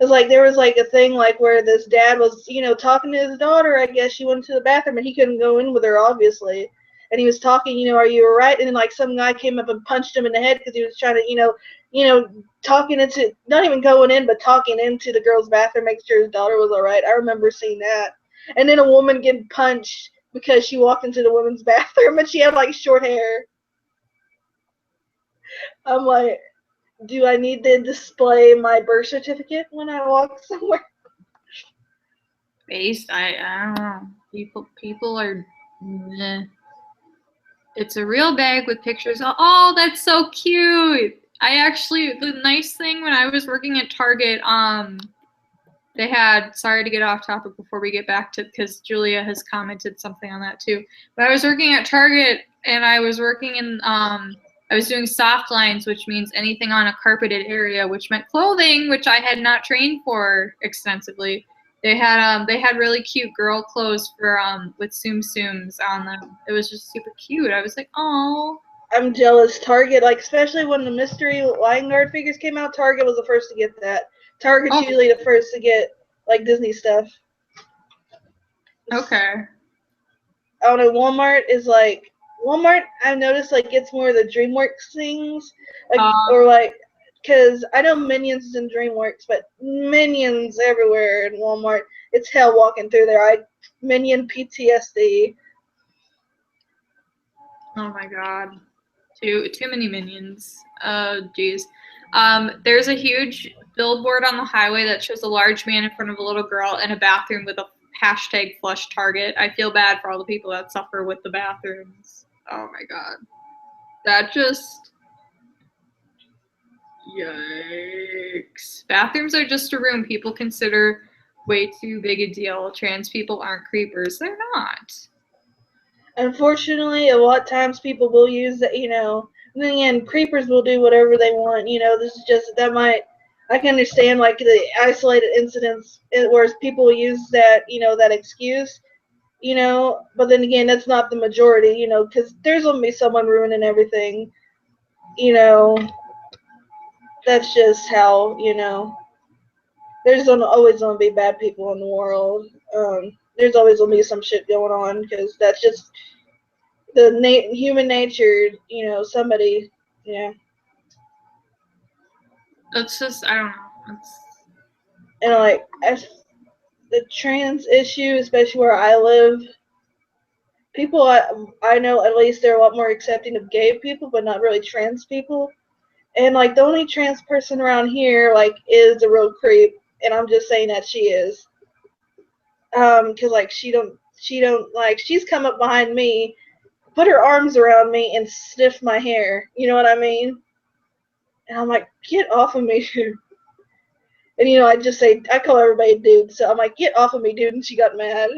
Cause like there was like a thing like where this dad was, you know, talking to his daughter. I guess she went to the bathroom and he couldn't go in with her, obviously. And he was talking, you know, are you alright? And then like some guy came up and punched him in the head because he was trying to, you know, talking into, not even going in, but talking into the girl's bathroom, making sure his daughter was alright. I remember seeing that. And then a woman getting punched because she walked into the women's bathroom and she had like short hair. I'm like, do I need to display my birth certificate when I walk somewhere? Based, I don't know. People are. Meh. It's a real bag with pictures. Oh, that's so cute. The nice thing when I was working at Target, they had, sorry to get off topic before we get back to, because Julia has commented something on that too. But I was working at Target and I was working in, I was doing soft lines, which means anything on a carpeted area, which meant clothing, which I had not trained for extensively. They had really cute girl clothes for with tsum-tsums on them. It was just super cute. I was like, oh. I'm jealous. Target, like especially when the mystery Lion Guard figures came out, Target was the first to get that. Target's usually the first to get like Disney stuff. Okay. I don't know. Walmart. I've noticed like gets more of the DreamWorks things, like or like. Because I know Minions is in DreamWorks, but Minions everywhere in Walmart. It's hell walking through there. Minion PTSD. Oh my god. Too many Minions. Geez. There's a huge billboard on the highway that shows a large man in front of a little girl in a bathroom with a hashtag flush Target. I feel bad for all the people that suffer with the bathrooms. Oh my god. That just... Yikes. Bathrooms are just a room people consider way too big a deal. Trans people aren't creepers. They're not. Unfortunately, a lot of times people will use that, and then again, creepers will do whatever they want. This is just, I can understand like the isolated incidents, whereas people use that, that excuse, but then again, that's not the majority, because there's going to be someone ruining everything, that's just how, there's always going to be bad people in the world. There's always going to be some shit going on, because that's just the human nature, somebody, It's just, I don't know. And like, the trans issue, especially where I live, people I know, at least they're a lot more accepting of gay people, but not really trans people. And like, the only trans person around here like is a real creep, and I'm just saying that she is. Cause like she don't like, she's come up behind me, put her arms around me, and sniff my hair. You know what I mean? And I'm like, get off of me, dude. And I just say, I call everybody dude, so I'm like, get off of me, dude. And she got mad.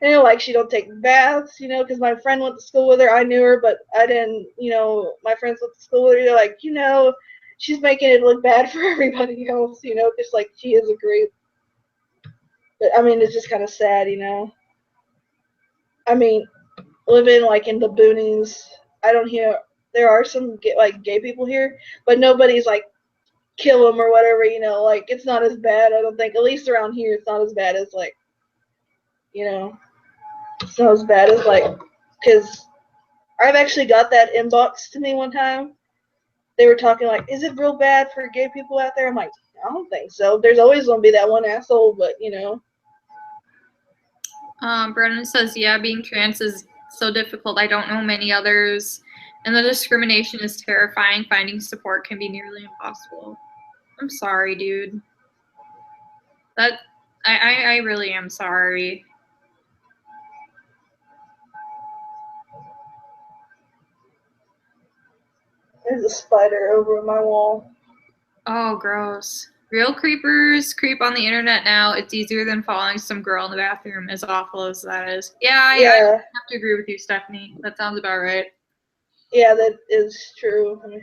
And like, she don't take baths, because my friend went to school with her. I knew her, but I didn't. My friends went to school with her. They're like, she's making it look bad for everybody else, just like she is a creep. But I mean, it's just kind of sad, I mean, living like in the boonies, I don't hear. There are some gay people here, but nobody's like kill them or whatever. Like, it's not as bad. I don't think, at least around here, it's not as bad as like, it's not as bad as like, because I've actually got that inbox to me one time. They were talking like, is it real bad for gay people out there? I'm like, I don't think so. There's always gonna be that one asshole, but Brennan says, yeah, being trans is so difficult. I don't know many others. And the discrimination is terrifying. Finding support can be nearly impossible. I'm sorry, dude. I really am sorry. There's a spider over my wall. Oh, gross. Real creepers creep on the internet now. It's easier than following some girl in the bathroom, as awful as that is. Yeah, I have to agree with you, Stephanie. That sounds about right. Yeah, that is true. I'm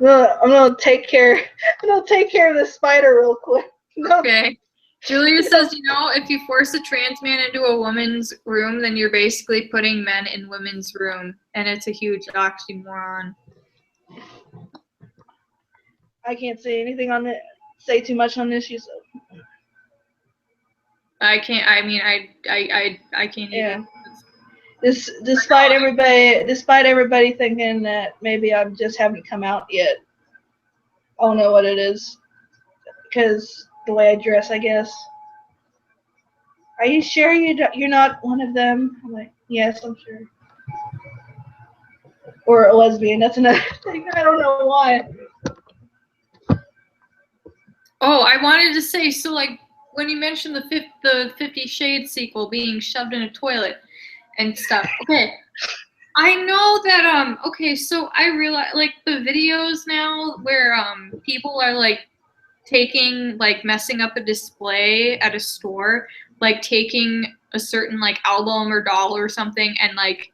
gonna take care. I'm gonna take care of this spider real quick. Okay. Julia says, if you force a trans man into a woman's room, then you're basically putting men in women's room, and it's a huge oxymoron. I can't say anything on it. Say too much on this. You said. I can't. I mean, I can't even. Despite everybody thinking that maybe I just haven't come out yet. I don't know what it is, because the way I dress, I guess. Are you sure you're not one of them? I'm like, yes, I'm sure. or a lesbian. That's another thing. I don't know why. Oh, I wanted to say, so like when you mentioned the 50 Shades sequel being shoved in a toilet and stuff. Okay, I know that okay, so I realize like the videos now where people are like taking like messing up a display at a store, like taking a certain like album or doll or something and like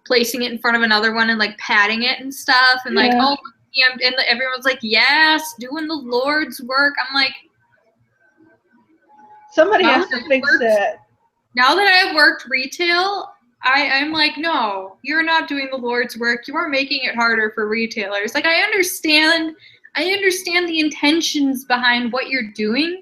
placing it in front of another one and like patting it and stuff and like, Yeah. oh yeah, and everyone's like, yes, doing the Lord's work. I'm like, Somebody now has that to fix that. now that I've worked retail, I'm like, no, you're not doing the Lord's work. You are making it harder for retailers. Like I understand the intentions behind what you're doing.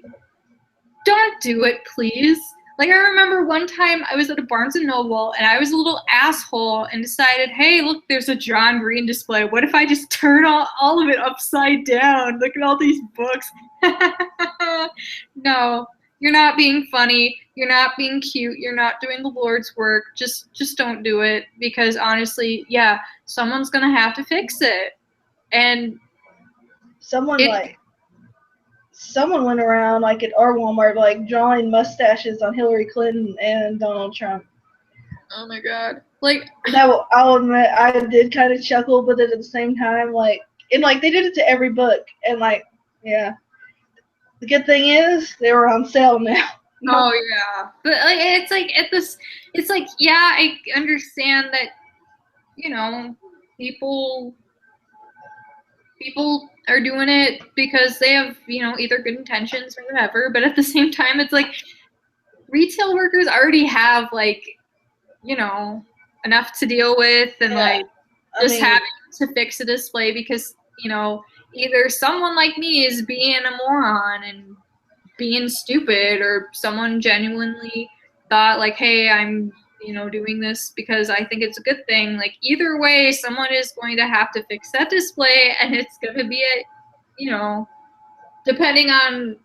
Don't do it, please. Like I remember one time I was at a Barnes & Noble and I was a little asshole and decided, hey, look, there's a John Green display. What if I just turn all of it upside down? Look at all these books. No, you're not being funny. You're not being cute. You're not doing the Lord's work. Just don't do it because honestly, yeah, someone's going to have to fix it. And Someone went around like at our Walmart like drawing mustaches on Hillary Clinton and Donald Trump. oh my God. Like Now I'll admit I did kind of chuckle, but at the same time like they did it to every book and like yeah. The good thing is they were on sale now. oh yeah, but like it's like yeah, I understand that people are doing it because they have either good intentions or whatever, but at the same time it's like retail workers already have like enough to deal with and like just having to fix a display because either someone like me is being a moron and being stupid or someone genuinely thought like, hey, I'm doing this because I think it's a good thing. Like either way, someone is going to have to fix that display and it's going to be depending on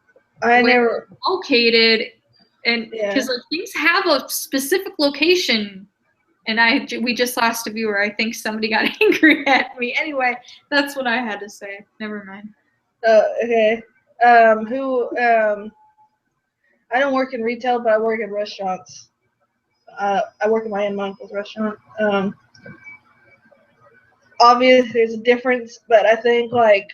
where it's located and because like things have a specific location. And we just lost a viewer. I think somebody got angry at me. Anyway, that's what I had to say. Never mind. Okay. I don't work in retail, but I work in restaurants. I work in my aunt and uncle's restaurant. Obviously, there's a difference, but I think like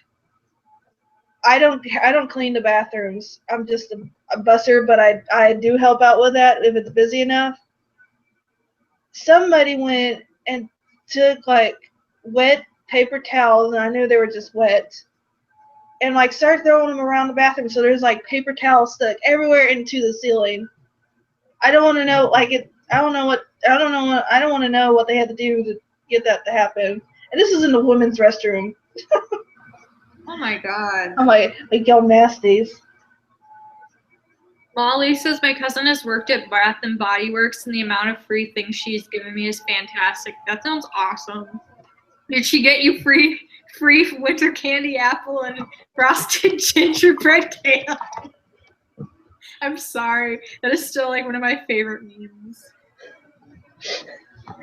I don't clean the bathrooms. I'm just a busser, but I do help out with that if it's busy enough. Somebody went and took like wet paper towels, and I knew they were just wet, and like started throwing them around the bathroom. So there's like paper towels stuck everywhere into the ceiling. I don't want to know I don't want to know what they had to do to get that to happen. And this is in the women's restroom. Oh my God. I'm like y'all nasties. Molly says my cousin has worked at Bath and Body Works and the amount of free things she's given me is fantastic. That sounds awesome. Did she get you free winter candy apple and frosted gingerbread cake? I'm sorry. That is still like one of my favorite memes.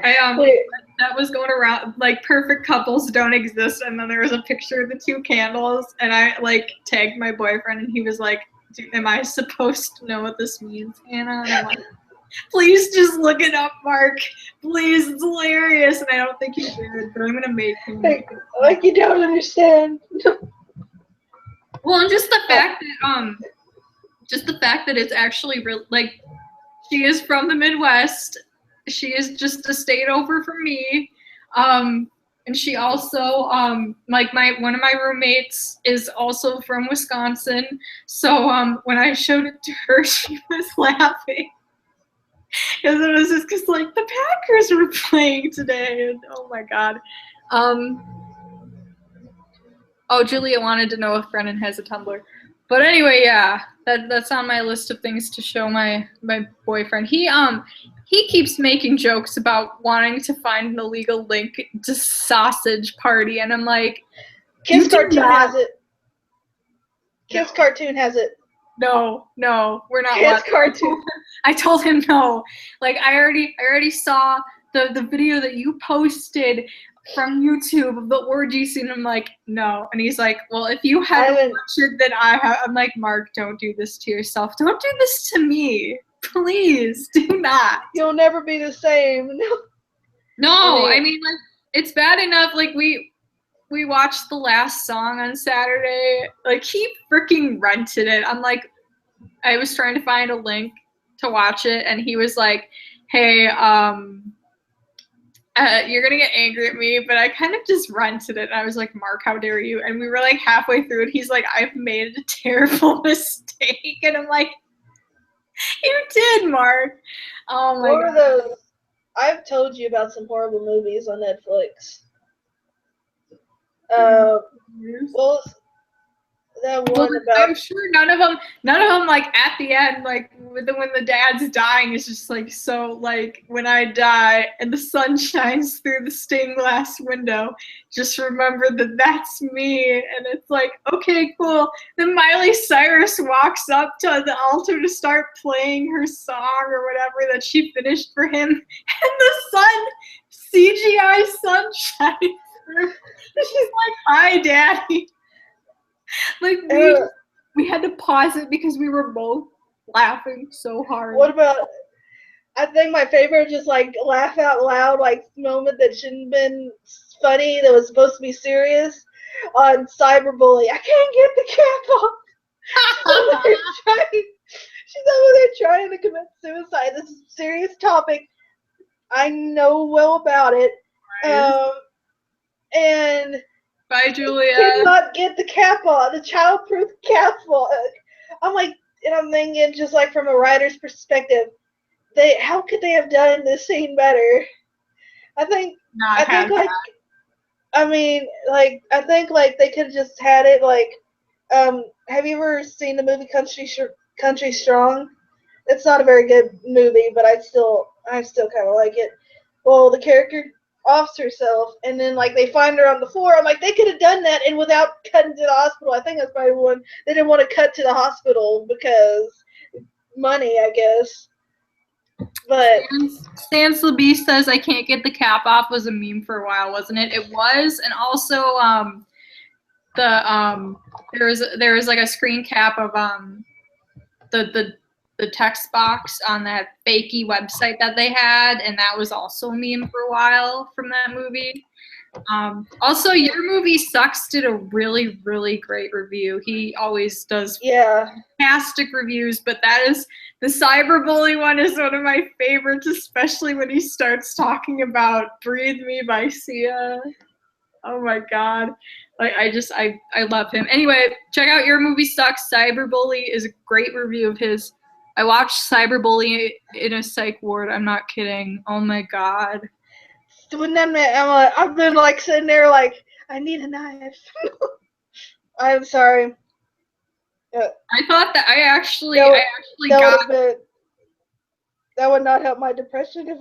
That was going around like perfect couples don't exist, and then there was a picture of the two candles, and I like tagged my boyfriend, and he was like, dude, am I supposed to know what this means, Anna? And I'm like, please just look it up, Mark. Please, it's hilarious. And I don't think he did, but I'm gonna make him. Like you don't understand. Well, and just the fact that it's actually real. Like, she is from the Midwest. She is just a state over from me. And she also, like one of my roommates is also from Wisconsin. So when I showed it to her, she was laughing. Because it was just because like the Packers were playing today. And oh my God. Oh, Julia wanted to know if Brennan has a Tumblr. But anyway, yeah, that's on my list of things to show my boyfriend. He keeps making jokes about wanting to find an illegal link to Sausage Party, and I'm like, Kids Cartoon has it. Kids Cartoon has it. No, we're not. Kids Cartoon. I told him no. Like I already saw the video that you posted. from YouTube of the orgy scene. I'm like, no. And he's like, well, if you haven't watched it, then I have. I'm like, Mark, don't do this to yourself. Don't do this to me. Please do not. You'll never be the same. No, I mean, like, it's bad enough. Like, we watched The Last Song on Saturday. Like, he freaking rented it. I'm like, I was trying to find a link to watch it, and he was like, hey, you're gonna get angry at me, but I kind of just rented it. And I was like, Mark, how dare you? And we were like halfway through it. He's like, I've made a terrible mistake. And I'm like, you did, Mark. Oh my God. Those? I've told you about some horrible movies on Netflix. Well, that one about. I'm sure none of them, like at the end, like when the dad's dying, is just like, so like when I die and the sun shines through the stained glass window, just remember that that's me. And it's like, okay, cool. Then Miley Cyrus walks up to the altar to start playing her song or whatever that she finished for him, and the sun, CGI sunshine. She's like, hi, Daddy. Like, we had to pause it because we were both laughing so hard. What about, I think my favorite just like laugh out loud like moment that shouldn't have been funny, that was supposed to be serious, on cyberbully. I can't get the cap off. She's over there trying to commit suicide. This is a serious topic. I know well about it. And bye, Julia. Cannot get the cap on, the childproof cap on. I'm like, and I'm thinking, just like from a writer's perspective, how could they have done this scene better? I think they could have just had it like, have you ever seen the movie Country Strong? It's not a very good movie, but I still kind of like it. Well, the character offs herself, and then like they find her on the floor. I'm like, they could have done that and without cutting to the hospital. I think that's probably one they didn't want to cut to the hospital because money, I guess. But Sans LeBee says I can't get the cap off was a meme for a while, wasn't it? It was, and also there was like a screen cap of the text box on that fakey website that they had, and that was also a meme for a while from that movie. Also, Your Movie Sucks did a really, really great review. He always does fantastic reviews, but that is the cyberbully one is one of my favorites, especially when he starts talking about Breathe Me by Sia. Oh my God. Like, I love him. Anyway, check out Your Movie Sucks. Cyberbully is a great review of his. I watched Cyberbully in a psych ward. I'm not kidding. Oh my God. I've been like sitting there like, I need a knife. I'm sorry. I thought that I actually that would not help my depression if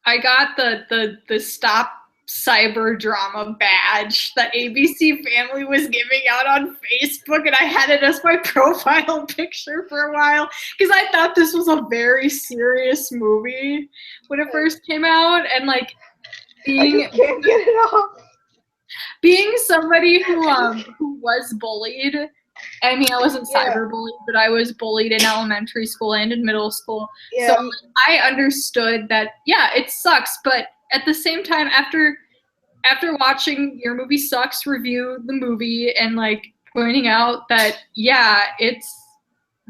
I got the Stop Cyber Drama badge that ABC Family was giving out on Facebook, and I had it as my profile picture for a while because I thought this was a very serious movie when it first came out, and like I just can't get it off. Being somebody who was bullied. I mean, I wasn't cyberbullied, but I was bullied in elementary school and in middle school. Yeah. So I understood that, it sucks. But at the same time, after watching Your Movie Sucks review the movie and like pointing out that, it's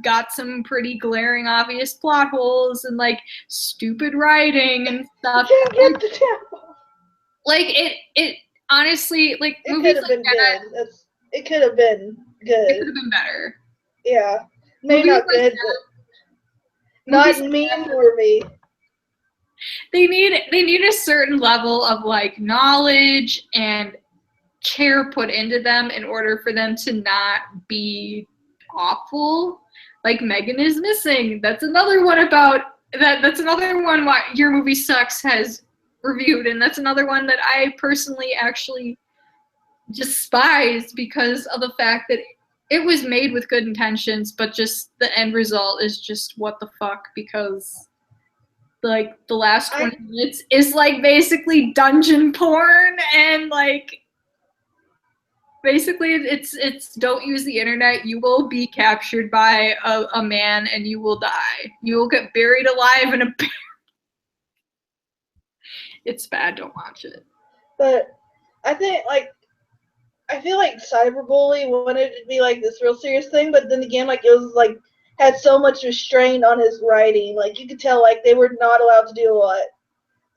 got some pretty glaring, obvious plot holes and like stupid writing and stuff. Can't get the tempo. Like it honestly, like it movies could have like been that. good. It could have been good. It could have been better. Yeah, maybe not good, but not meme worthy. They need a certain level of like knowledge and care put into them in order for them to not be awful. Like Megan is Missing. That's another one about that. That's another one why Your Movie Sucks has reviewed, and that's another one that I personally actually despise because of the fact that it was made with good intentions, but just the end result is just what the fuck, because like the last 20 minutes is like basically dungeon porn, and like basically it's don't use the internet, you will be captured by a man and you will die. You will get buried alive in a it's bad, don't watch it. But I think I feel like cyberbullying wanted to be like this real serious thing, but then again, like it was like had so much restraint on his writing. Like you could tell, like they were not allowed to do a lot.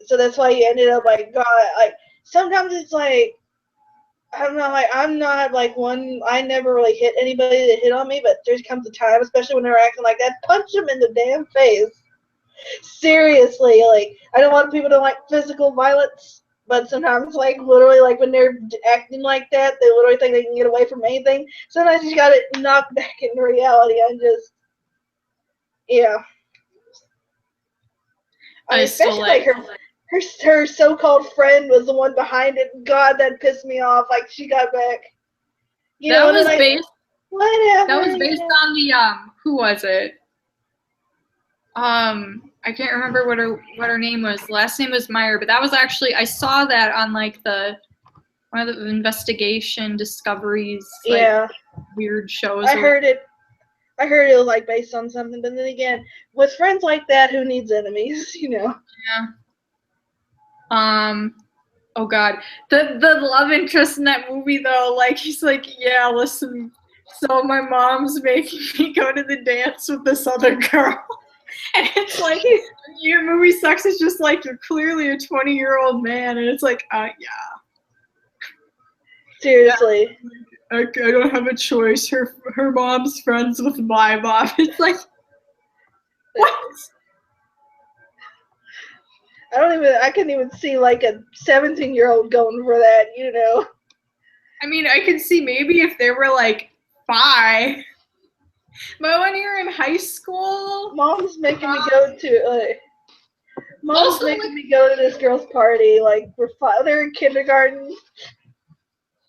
So that's why he ended up like God. Like sometimes it's like I'm not like one. I never really hit anybody that hit on me, but there comes a time, especially when they're acting like that, punch them in the damn face. Seriously, like I know a lot of people don't like physical violence. But sometimes, like, literally, like, when they're acting like that, they literally think they can get away from anything. Sometimes you got it knocked back into reality. Yeah. I mean, especially, like, her so-called friend was the one behind it. God, that pissed me off. Like, she got back. That was based on the, who was it? I can't remember what her name was. The last name was Meyer, but that was actually, I saw that on like one of the investigation discoveries, like, weird shows. I heard it was like based on something, but then again, with friends like that, who needs enemies, you know? Yeah. Oh God, the love interest in that movie though, like he's like, yeah, listen, so my mom's making me go to the dance with this other girl. And it's like, your movie sucks. It's just like, you're clearly a 20-year-old man. And it's like, yeah. Seriously. Yeah. I don't have a choice. Her mom's friends with my mom. It's like, what? I couldn't even see like a 17-year-old going for that, you know? I mean, I could see maybe if they were like 5. But when you're in high school, mom's making me go to me go to this girl's party. Like they're in kindergarten.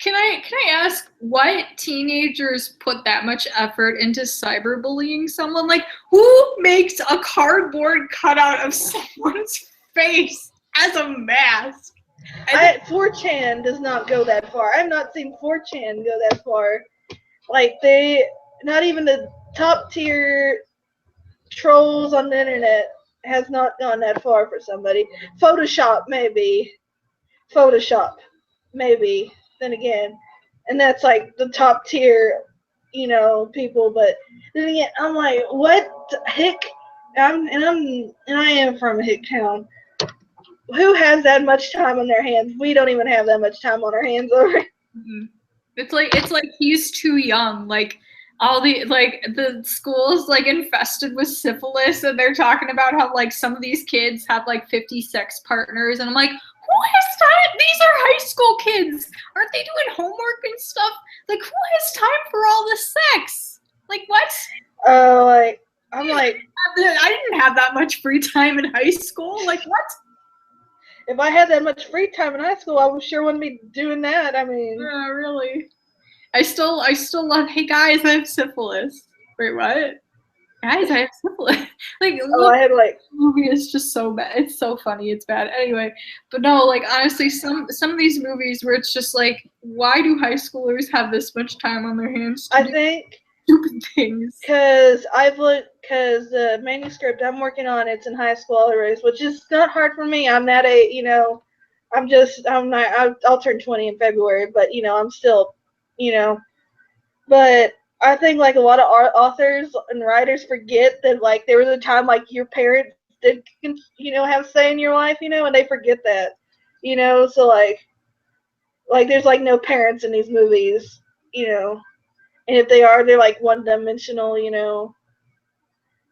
Can I ask what teenagers put that much effort into cyberbullying someone? Like, who makes a cardboard cutout of someone's face as a mask? 4chan does not go that far. I've not seen 4chan go that far. Like not even the top tier trolls on the internet has not gone that far for somebody. Photoshop maybe. Then again, and that's like the top tier, you know, people. But then again, I'm like, what the heck? I am from a hick town. Who has that much time on their hands? We don't even have that much time on our hands over. Mm-hmm. It's like he's too young. Like all the schools like infested with syphilis, and they're talking about how like some of these kids have like 50 sex partners, and I'm like, who has time? These are high school kids. Aren't they doing homework and stuff? Like, who has time for all this sex? Like, what? I'm like, I didn't have that much free time in high school. Like, what? If I had that much free time in high school, I sure wouldn't be doing that. I mean, really. I still love. Hey guys, I have syphilis. Wait, what? Guys, I have syphilis. Like, I had like. The movie is just so bad. It's so funny. It's bad. Anyway, but no, like honestly, some of these movies where it's just like, why do high schoolers have this much time on their hands? I think stupid things. Because the manuscript I'm working on, it's in high school already, which is not hard for me. I'm not I'll turn 20 in February, but I'm still, but I think like a lot of authors and writers forget that like there was a time like your parents did, have say in your life, and they forget that, so like there's like no parents in these movies, and if they are, they're like one-dimensional,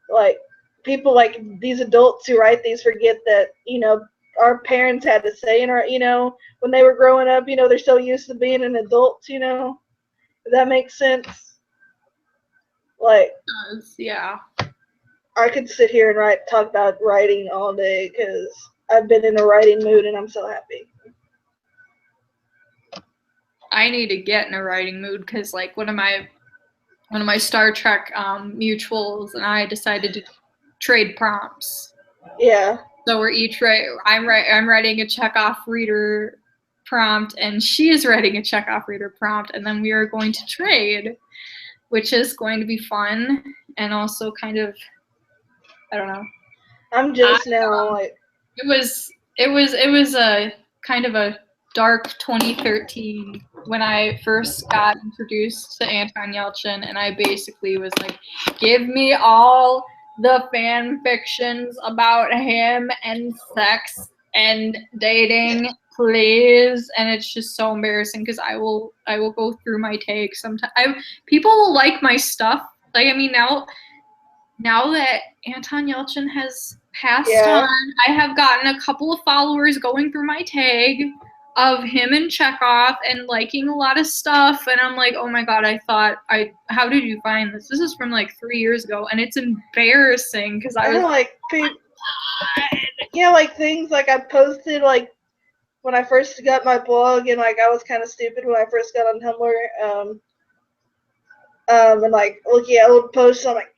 like people like these adults who write these forget that, our parents had to say in our, when they were growing up, they're so used to being an adult, if that makes sense. Like, yeah. I could sit here and talk about writing all day because I've been in a writing mood and I'm so happy. I need to get in a writing mood because like one of my Star Trek mutuals and I decided to trade prompts. Yeah. So we're each I'm writing a checkoff reader prompt, and she is writing a checkoff reader prompt, and then we are going to trade, which is going to be fun and also kind of, I don't know. I'm just now like. It was a kind of a dark 2013 when I first got introduced to Anton Yelchin, and I basically was like, give me all the fan fictions about him and sex and dating, please. And it's just so embarrassing because I will go through my takes sometimes. People will like my stuff. Like, I mean, now that Anton Yelchin has passed on, I have gotten a couple of followers going through my tag of him and Chekhov and liking a lot of stuff, and I'm like, oh my god, how did you find this? This is from like 3 years ago, and it's embarrassing because I was like, like things like I posted like when I first got my blog, and like I was kind of stupid when I first got on Tumblr, and like looking at old posts, I'm like,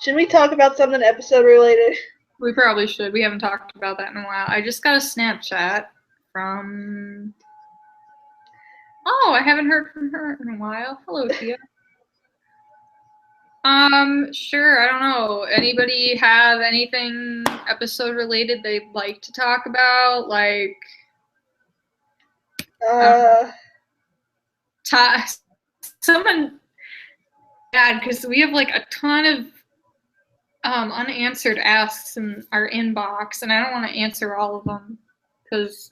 Should we talk about something episode related? We probably should. We haven't talked about that in a while. I just got a Snapchat from. Oh, I haven't heard from her in a while. Hello, Tia. Sure. I don't know. Anybody have anything episode related they'd like to talk about? Like, someone bad because we have like a ton of unanswered asks in our inbox, and I don't want to answer all of them because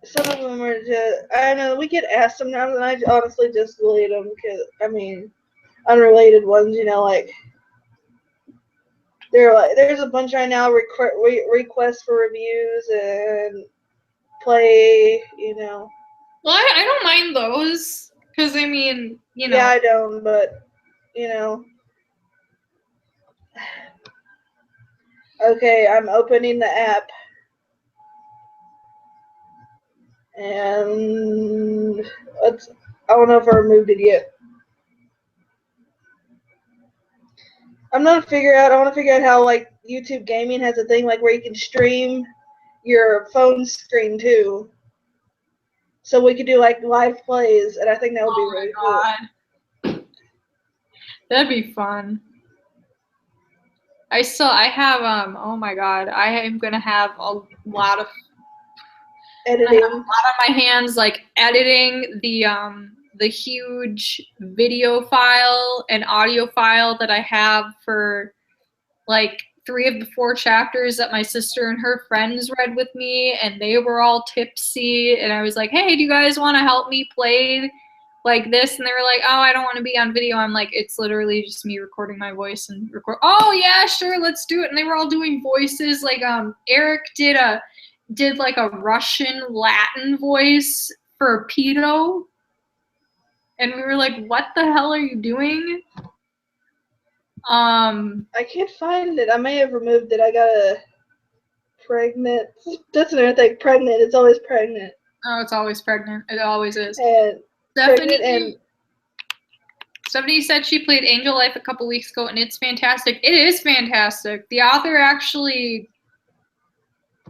some of them are just, I don't know, we get asked sometimes, and I honestly just delete them because, I mean, unrelated ones, like, there's a bunch right now, requests for reviews and play, Well, I don't mind those, because, I mean, Yeah, I don't, but, Okay, I'm opening the app. And I don't know if I removed it yet. I want to figure out how like YouTube gaming has a thing like where you can stream your phone screen too. So we could do like live plays, and I think that would be really cool. That'd be fun. I have oh my god, I am gonna have a lot of editing. A lot on my hands, like editing the huge video file and audio file that I have for like 3 of the 4 chapters that my sister and her friends read with me, and they were all tipsy, and I was like, hey, do you guys want to help me play like this? And they were like, oh, I don't want to be on video. I'm like, it's literally just me recording my voice and record. Oh yeah, sure, let's do it. And they were all doing voices. Like Eric did like a Russian Latin voice for pedo, and we were like, what the hell are you doing? I can't find it. I may have removed it. I got a pregnant. That's another thing. Pregnant. It's always pregnant. Oh, it's always pregnant. It always is. And Stephanie said she played Angel Life a couple weeks ago, and it's fantastic. It is fantastic. The author actually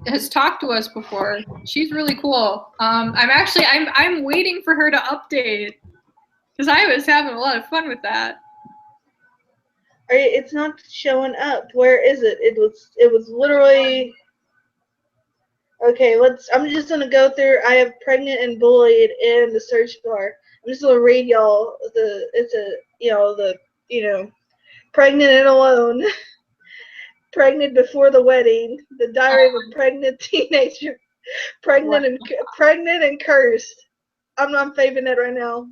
has talked to us before. She's really cool. I'm waiting for her to update because I was having a lot of fun with that. It's not showing up. Where is it? It was literally. Okay, I'm just gonna go through. I have pregnant and bullied in the search bar. I'm just gonna read y'all pregnant and alone, pregnant before the wedding, the diary of a pregnant teenager, pregnant and cursed. I'm faving that right now.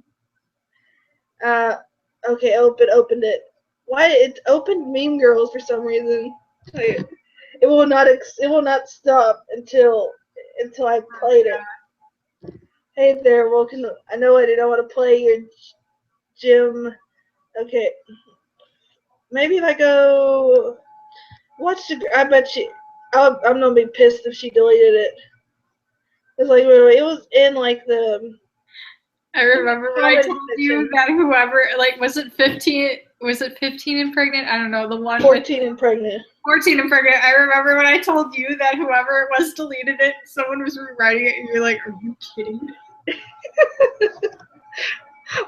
Okay, opened it. Why it opened Mean Girls for some reason? It will not stop until I played it. Hey there, welcome. I know I didn't want to play your gym. Okay, maybe if I go watch I bet I'm gonna be pissed if she deleted it. It's like it was in like the. I remember when I told you that whoever, like, was it 15? was it 15 and pregnant? I don't know. The one 14 with and pregnant. 14 and pregnant. I remember when I told you that whoever it was deleted it, someone was rewriting it, and you're like, "Are you kidding me?"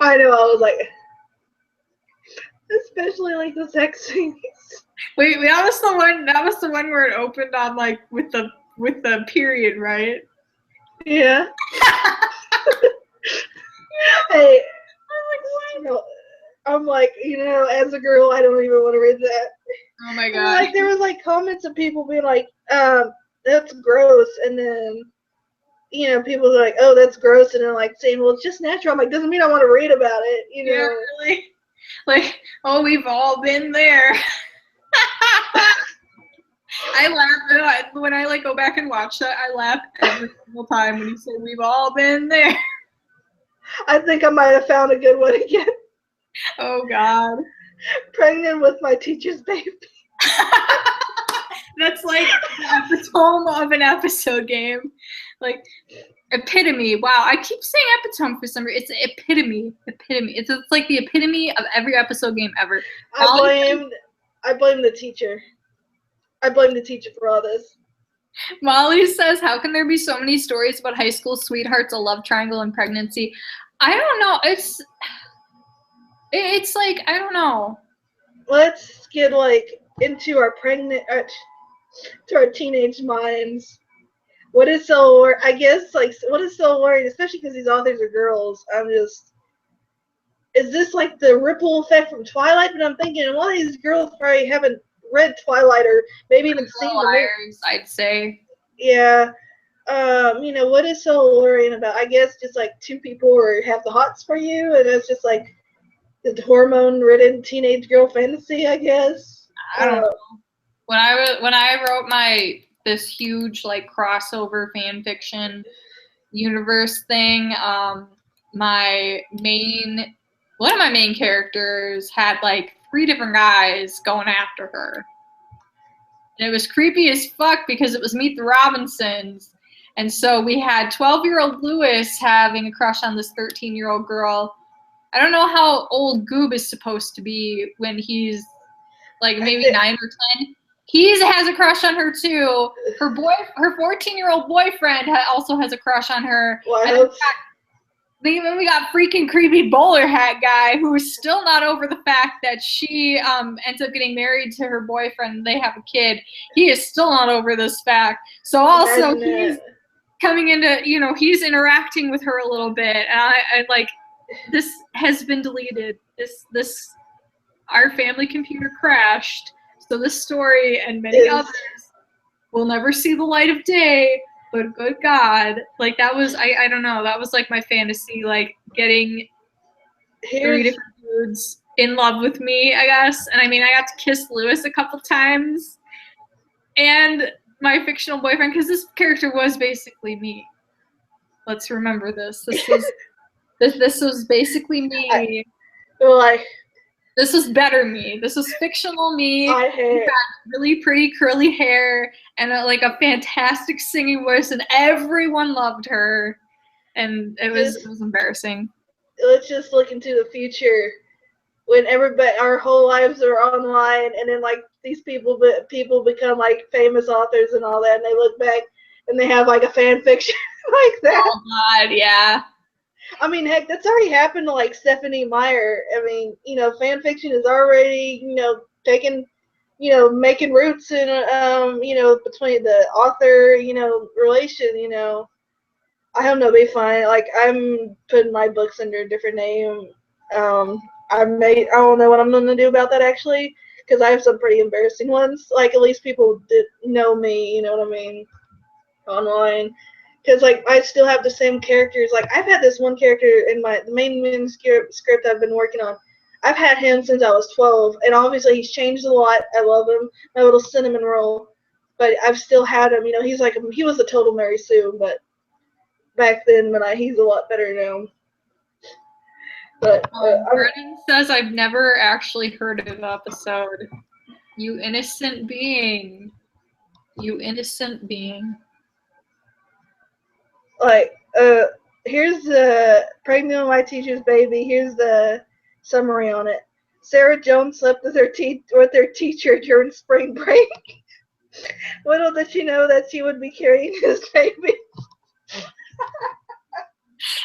I know. I was like, especially like the sex scenes. Wait, that was the one. That was the one where it opened on like with the period, right? Yeah. Hey, I'm like, as a girl, I don't even want to read that. Oh my And, god. like, there was like comments of people being like, that's gross, and then people are like, oh, that's gross, and they're like saying, well, it's just natural. I'm like, doesn't mean I want to read about it, Yeah, really. Like, oh, we've all been there. I laugh when I like go back and watch that. I laugh every single time when you say we've all been there. I think I might have found a good one again. Oh God. Pregnant with my teacher's baby. That's like the epitome of an episode game. Like epitome. Wow, I keep saying epitome for some reason. It's epitome. Epitome. It's like the epitome of every episode game ever. I blame the teacher. I blame the teacher for all this. Molly says, how can there be so many stories about high school sweethearts, a love triangle, and pregnancy? I don't know. It's like, I don't know. Let's get like into our to our teenage minds. What is so worrying, especially because these authors are girls. Is this like the ripple effect from Twilight? But I'm thinking a lot of these girls probably haven't read Twilight or maybe even seen the movie. I'd say. Yeah. What is so worrying about? I guess just like two people have the hots for you, and it's just like the hormone-ridden teenage girl fantasy, I guess. I don't know. When I wrote this huge like crossover fan fiction universe thing, one of my main characters had like 3 different guys going after her. And it was creepy as fuck because it was Meet the Robinsons. And so we had 12-year-old Lewis having a crush on this 13-year-old girl. I don't know how old Goob is supposed to be when he's like maybe 9 or 10. He has a crush on her too. Her 14-year-old boyfriend also has a crush on her. Well, Then we got freaking creepy bowler hat guy who is still not over the fact that she ends up getting married to her boyfriend. They have a kid. He is still not over this fact. So also he's coming into, he's interacting with her a little bit. And I like, this has been deleted. Our family computer crashed. So this story and many others will never see the light of day. But good God, like that was, I don't know, that was like my fantasy, like getting 3 different dudes in love with me, I guess. And I mean, I got to kiss Lewis a couple times. And my fictional boyfriend, because this character was basically me. Let's remember this. This was basically me. This was better me. This was fictional me. He had really pretty curly hair and a fantastic singing voice, and everyone loved her. And it was embarrassing. Let's just look into the future when our whole lives are online, and then like these people become like famous authors and all that, and they look back and they have like a fan fiction like that. Oh God, yeah. I mean, heck, that's already happened to like Stephanie Meyer. I mean, fan fiction is already, taking, making roots in, between the author, relation, I don't know, be fine. Like, I'm putting my books under a different name. I don't know what I'm going to do about that actually, because I have some pretty embarrassing ones. Like, at least people did know me, you know what I mean, online. Because, like, I still have the same characters. Like, I've had this one character in the main script I've been working on. I've had him since I was 12, and obviously he's changed a lot. I love him, my little cinnamon roll. But I've still had him. He was a total Mary Sue, but back then, he's a lot better now. But Brennan says I've never actually heard of the episode. You innocent being. You innocent being. Like, here's the Pregnant with My Teacher's Baby. Here's the summary on it. Sarah Jones slept with her teacher during spring break. Little did she know that she would be carrying his baby.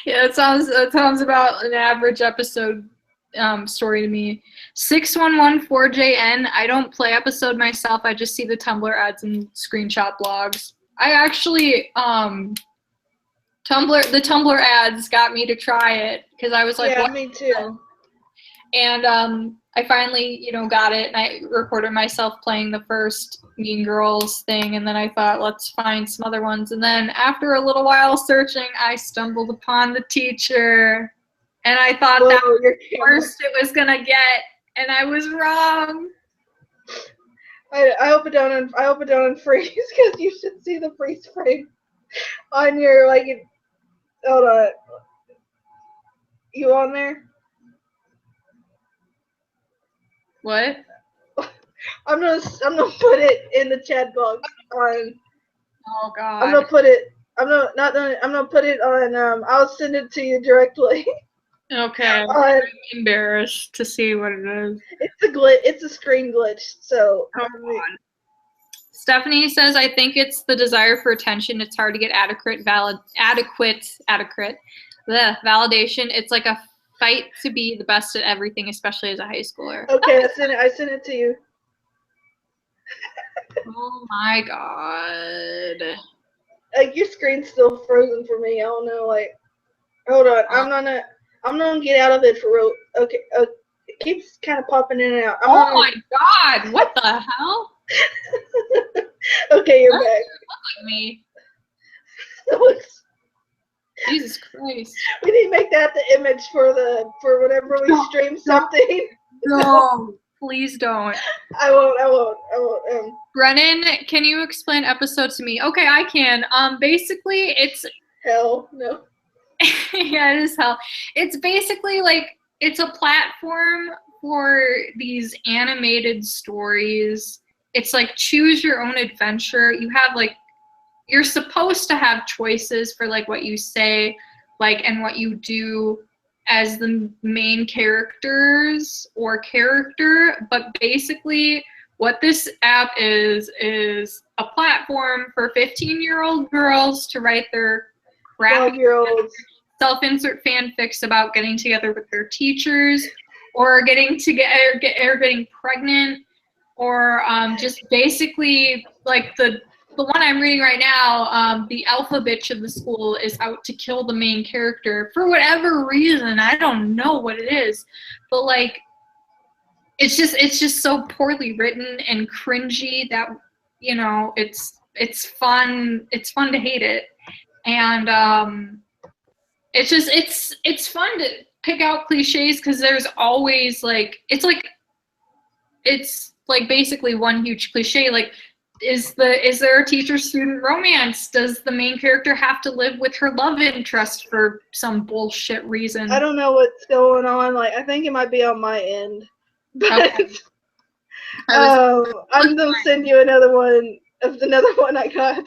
Yeah, that sounds about an average episode story to me. 6114JN. I don't play episode myself. I just see the Tumblr ads and screenshot blogs. I actually the Tumblr ads got me to try it because I was like, yeah, what? Me too. And I finally, got it, and I recorded myself playing the first Mean Girls thing, and then I thought, let's find some other ones. And then after a little while searching, I stumbled upon the teacher, and I thought that was the worst it was gonna get, and I was wrong. I hope it don't freeze because you should see the freeze frame on your hold on. You on there? What? I'm gonna put it in the chat box on. Oh God. I'm gonna put it. I'm gonna put it on. I'll send it to you directly. Okay. I'm embarrassed to see what it is. It's a glitch. It's a screen glitch. So. Oh, Stephanie says, I think it's the desire for attention. It's hard to get adequate validation. It's like a fight to be the best at everything, especially as a high schooler. Okay, I sent it to you. Oh my God. Your screen's still frozen for me. I don't know. Hold on. I'm gonna get out of it for real. Okay. It keeps kind of popping in and out. My God! What the hell? Okay, you're back. Look at me. Jesus Christ. We need to make that the image for whenever we stream something. No, please don't. I won't. Brennan, can you explain episode to me? Okay, I can. Basically, it's hell no. Yeah, it is hell. It's basically it's a platform for these animated stories. It's like choose your own adventure. You have you're supposed to have choices for what you say, and what you do as the main characters or character. But basically what this app is a platform for 15-year-old girls to write their crappy self-insert fanfics about getting together with their teachers or getting pregnant or just basically the one I'm reading right now, the alpha bitch of the school is out to kill the main character for whatever reason. I don't know what it is, but it's just so poorly written and cringy that it's fun. It's fun to hate it, and it's fun to pick out cliches because there's always it's basically one huge cliche. Is there a teacher-student romance? Does the main character have to live with her love interest for some bullshit reason? I don't know what's going on. I think it might be on my end. But Okay. I'm gonna send you another one I got.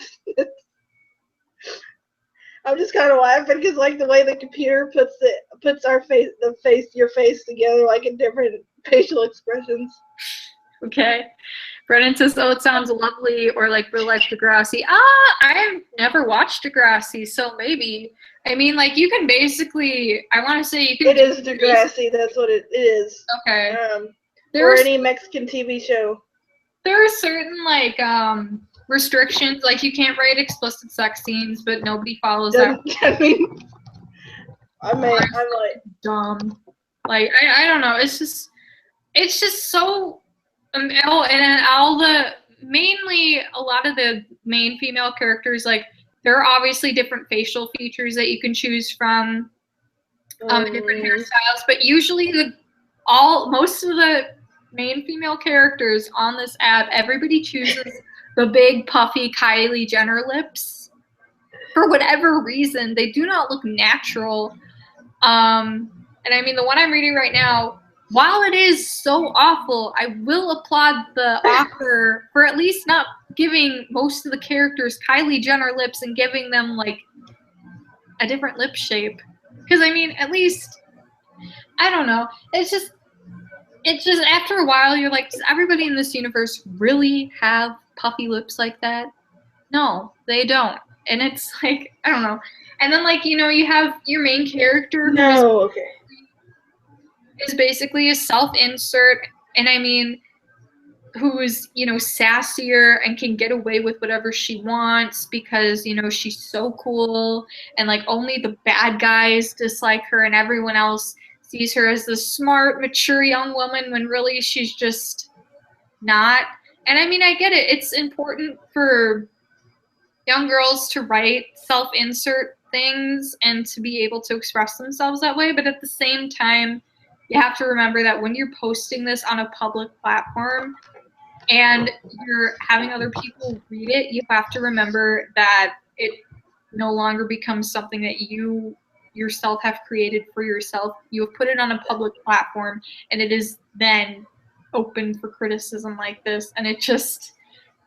I'm just kind of laughing because the way the computer puts your face together in different facial expressions. Okay. Brennan says, oh, it sounds lovely, or real life Degrassi. I've never watched Degrassi, so maybe. I mean, you can basically, I want to say you can. It is Degrassi, that's what it is. Okay. Or any Mexican TV show. There are certain, restrictions, you can't write explicit sex scenes, but nobody follows that. I'm dumb. I don't know, it's just so. And then mainly a lot of the main female characters, there are obviously different facial features that you can choose from, different hairstyles, but usually most of the main female characters on this app, everybody chooses the big puffy Kylie Jenner lips. For whatever reason, they do not look natural. And I mean, the one I'm reading right now, while it is so awful, I will applaud the author for at least not giving most of the characters Kylie Jenner lips and giving them a different lip shape. Because I mean, at least, I don't know. It's just, it's just after a while you're like, does everybody in this universe really have puffy lips like that? No, they don't. And it's like, I don't know. And then like, you have your main character who No, okay. is basically a self-insert, and I mean, who is, sassier and can get away with whatever she wants because, she's so cool, and like only the bad guys dislike her and everyone else sees her as this smart, mature young woman when really she's just not. And I mean, I get it. It's important for young girls to write self-insert things and to be able to express themselves that way, but at the same time, you have to remember that when you're posting this on a public platform and you're having other people read it, you have to remember that it no longer becomes something that you yourself have created for yourself. You have put it on a public platform, and it is then open for criticism like this. And it just,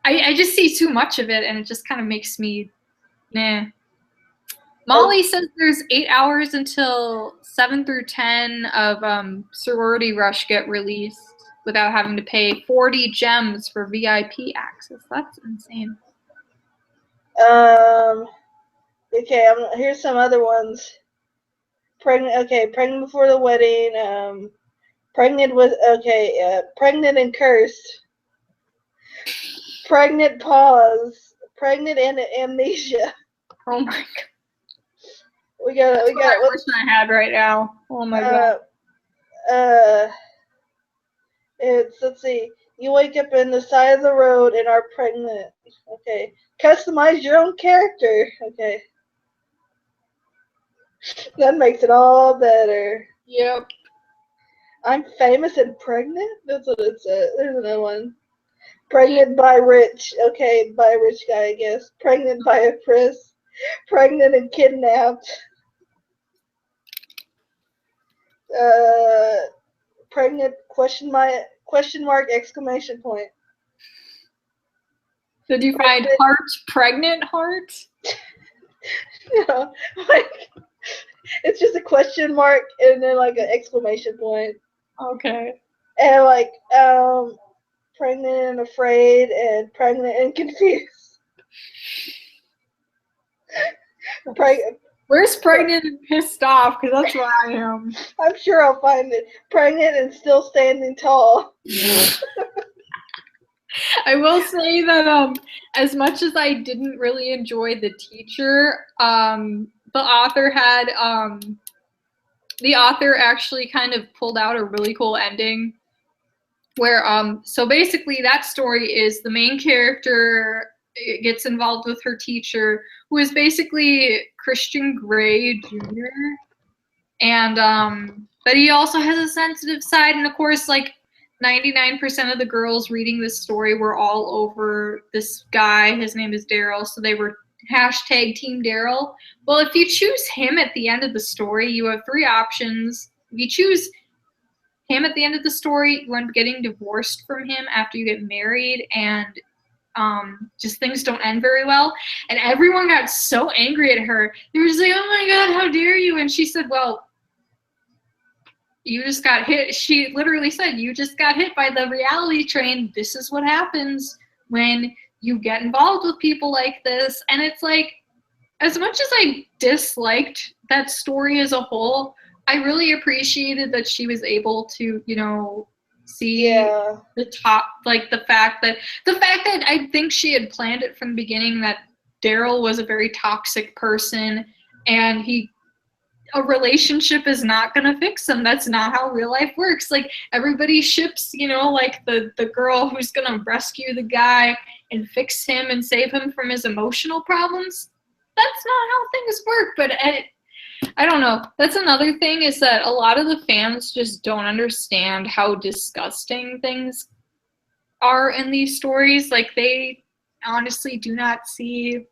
I just see too much of it, and it just kind of makes me, nah. Molly says there's 8 hours until 7 through 10 of Sorority Rush get released without having to pay 40 gems for VIP access. That's insane. Okay, here's some other ones. Pregnant before the wedding. Pregnant and cursed. Pregnant pause. Pregnant and amnesia. Oh my god. We got. I wish I had right now. Oh my god. Let's see. You wake up in the side of the road and are pregnant. Okay. Customize your own character. Okay. That makes it all better. Yep. I'm famous and pregnant? That's what it said. There's another one. Pregnant by rich. Okay, by a rich guy, I guess. Pregnant by a prince. Pregnant and kidnapped. Pregnant question mark exclamation point. Did you find heart pregnant heart? No, like it's just a question mark and then like an exclamation point. Okay. And like pregnant and afraid and pregnant and confused. Where's pregnant and pissed off? Because that's where I am. I'm sure I'll find it. Pregnant and still standing tall. I will say that as much as I didn't really enjoy the teacher, the author actually kind of pulled out a really cool ending where so basically that story is the main character gets involved with her teacher, who is basically Christian Grey Jr. And but he also has a sensitive side, and of course, like 99% of the girls reading this story were all over this guy. His name is Daryl, so they were hashtag Team Daryl. Well, if you choose him at the end of the story, you have 3 options. If you choose him at the end of the story, you end up getting divorced from him after you get married, and just things don't end very well. And everyone got so angry at her. They were just like, oh my god, how dare you? And she said, well, you just got hit. She literally said, you just got hit by the reality train. This is what happens when you get involved with people like this. And it's like, as much as I disliked that story as a whole, I really appreciated that she was able to, see the top, like the fact that I think she had planned it from the beginning, that Daryl was a very toxic person, and a relationship is not going to fix him. That's not how real life works. Like, everybody ships, like the girl who's going to rescue the guy and fix him and save him from his emotional problems. That's not how things work. But I don't know. That's another thing, is that a lot of the fans just don't understand how disgusting things are in these stories. Like, they honestly do not see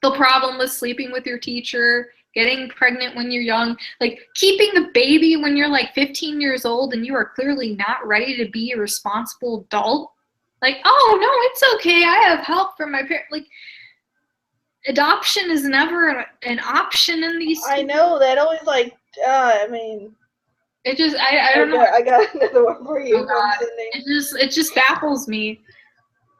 the problem with sleeping with your teacher, getting pregnant when you're young, like keeping the baby when you're like 15 years old and you are clearly not ready to be a responsible adult. Like, oh no, it's okay, I have help from my parents. Like, adoption is never an option in these. I know that always, like, I mean, It just, I don't know. I got another one for you. Oh God. It just baffles me.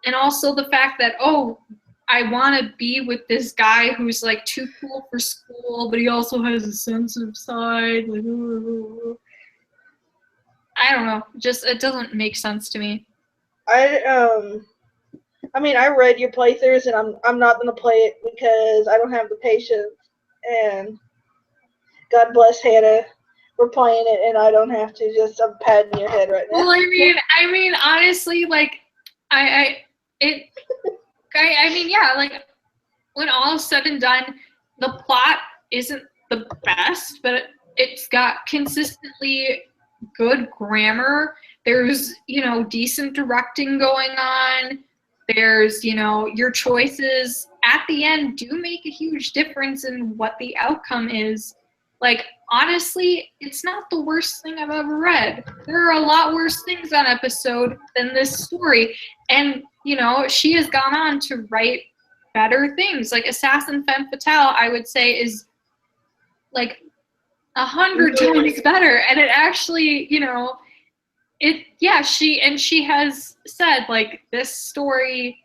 And also the fact that, oh, I want to be with this guy who's like too cool for school, but he also has a sensitive side. Like, I don't know. Just, it doesn't make sense to me. I mean, I read your playthroughs, and I'm not gonna play it because I don't have the patience. And God bless Hannah for playing it, and I don't have to. Just I'm patting your head right now. Well, I mean, honestly, like, I mean, yeah, like, when all is said and done, the plot isn't the best, but it's got consistently good grammar. There's, decent directing going on. There's, your choices at the end do make a huge difference in what the outcome is. Like, honestly, it's not the worst thing I've ever read. There are a lot worse things on episode than this story. And, she has gone on to write better things. Like, Assassin Femme Fatale, I would say, is like 100 times better. And it actually, she has said, like, this story,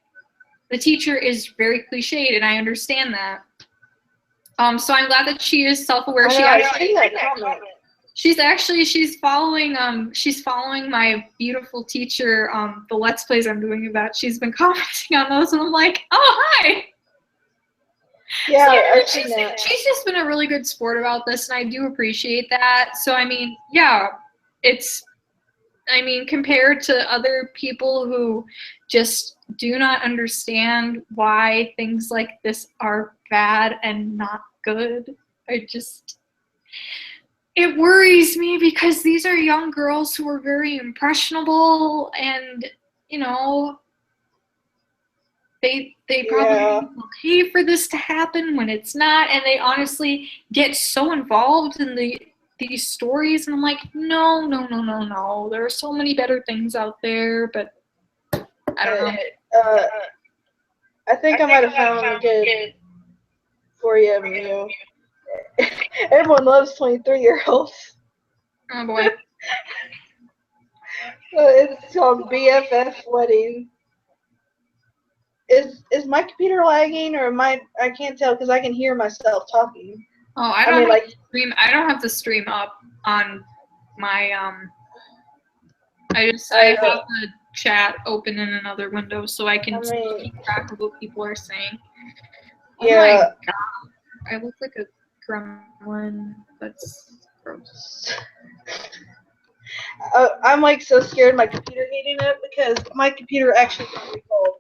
the teacher is very cliched, and I understand that. So I'm glad that she is self-aware. She's following my beautiful teacher, the Let's Plays I'm doing about. She's been commenting on those, and I'm like, oh, hi. Yeah, so she's just been a really good sport about this, and I do appreciate that. So, I mean, yeah, compared to other people who just do not understand why things like this are bad and not good, it worries me, because these are young girls who are very impressionable, and, they probably okay for this to happen when it's not, and they honestly get so involved in these stories, and I'm like, no. There are so many better things out there, but I don't know. I think I might have found a good for you. Everyone loves 23-year-olds. Oh boy. It's called BFF Wedding. Is my computer lagging, or I can't tell because I can hear myself talking. Oh, I don't have the stream up on my I have the chat open in another window so I can keep track of what people are saying. Oh my God. I look like a gremlin. That's gross. I'm like so scared of my computer heating up because my computer actually got recalled.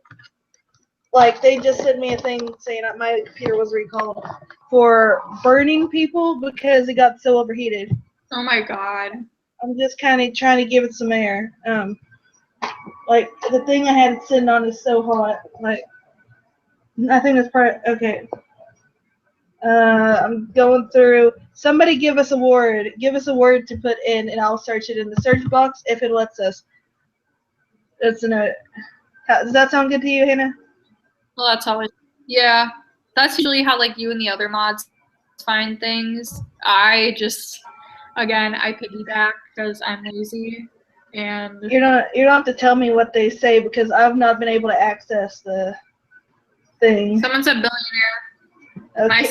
Like, they just sent me a thing saying that my computer was recalled for burning people because it got so overheated. Oh my God. I'm just kind of trying to give it some air. Like, the thing I had it sitting on is so hot. Like, I think that's part. Okay. I'm going through. Somebody give us a word. Give us a word to put in, and I'll search it in the search box if it lets us. That's a note. Does that sound good to you, Hannah? Well, that's always, yeah. That's usually how, like, you and the other mods find things. I piggyback because I'm lazy, and you don't have to tell me what they say because I've not been able to access the thing. Someone said billionaire. Okay. My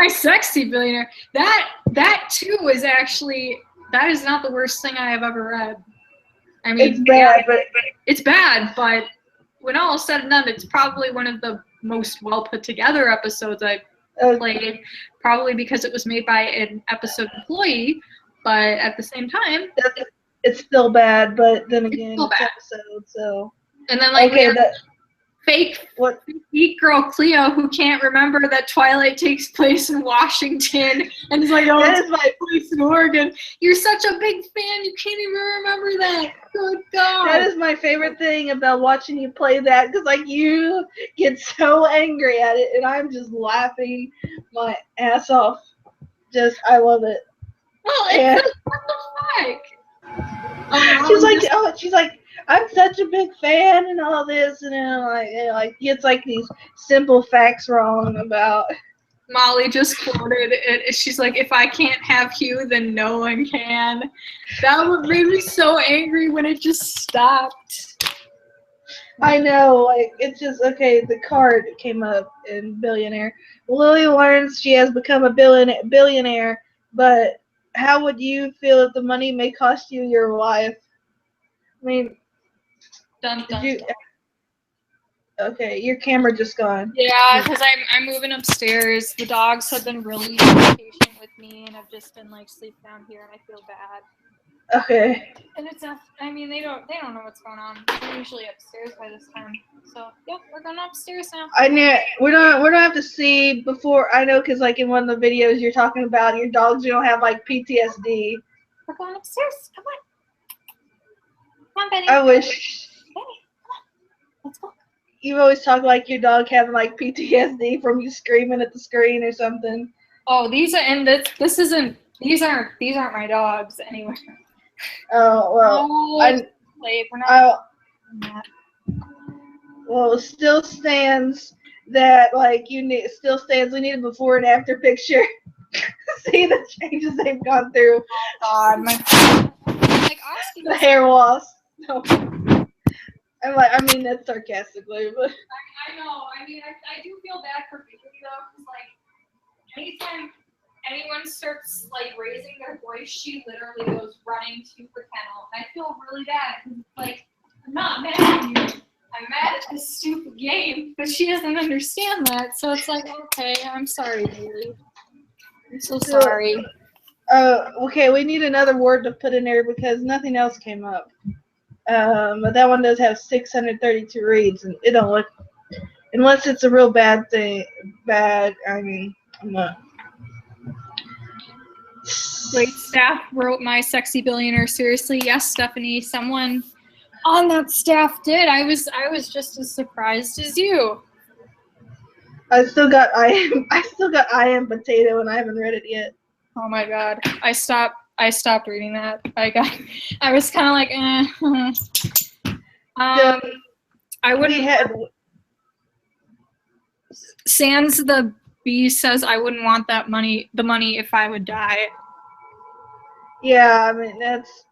sexy billionaire. That too is actually, that is not the worst thing I have ever read. I mean, it's bad, but when all is said and done, it's probably one of the most well put together episodes I've played, probably because it was made by an episode employee, but at the same time, it's still bad, but then again, it's episode, so. And then, like, fake geek girl Cleo who can't remember that Twilight takes place in Washington and is like, oh, it's my place in Oregon. You're such a big fan, you can't even remember that. Good God. That is my favorite thing about watching you play that, because, like, you get so angry at it, and I'm just laughing my ass off. I love it. Well, it's what the fuck? She's like, I'm such a big fan and all this, and then like gets like these simple facts wrong about. Molly just quoted it. She's like, if I can't have Hugh, then no one can. That would made me so angry when it just stopped. I know, like, it's just, okay, the card came up in billionaire. Lily learns she has become a billionaire, but how would you feel if the money may cost you your life? I mean, Dun, dun, you, dun. okay, your camera just gone. Yeah, because I'm moving upstairs. The dogs have been really patient with me, and I've just been like sleep down here, and I feel bad. Okay. And it's not. I mean, they don't know what's going on. They're usually upstairs by this time. So yeah, we're going upstairs now. I knew we don't have to see before. I know, because like in one of the videos you're talking about your dogs, you don't have like PTSD. We're going upstairs. Come on. Come on, Benny. I wish. Benny, come on. Let's go. You've always talked like your dog having like PTSD from you screaming at the screen or something. Oh, these are this isn't. These aren't my dogs anyway. Oh well. No, late. We're not. Well, it still stands that like we need a before and after picture. See the changes they've gone through. Oh God, like asking the hair loss. No. I mean that's sarcastically, but I know. I mean, I do feel bad for Bailey though, because like anytime anyone starts like raising their voice, she literally goes running to the kennel, and I feel really bad because it's like I'm not mad at you. I'm mad at this stupid game, but she doesn't understand that. So it's like, okay, I'm sorry, Bailey. I'm so sorry. Okay, we need another word to put in there because nothing else came up. But that one does have 632 reads, and it don't look, unless it's a real bad thing. Bad, I mean, I'm not. Great staff wrote my sexy billionaire. Seriously, yes, Stephanie. Someone on that staff did. I was just as surprised as you. I still got I am potato, and I haven't read it yet. Oh my God, I stopped reading that. I was kind of like, eh. I wouldn't. Sans the Bee says I wouldn't want the money if I would die. Yeah, I mean that's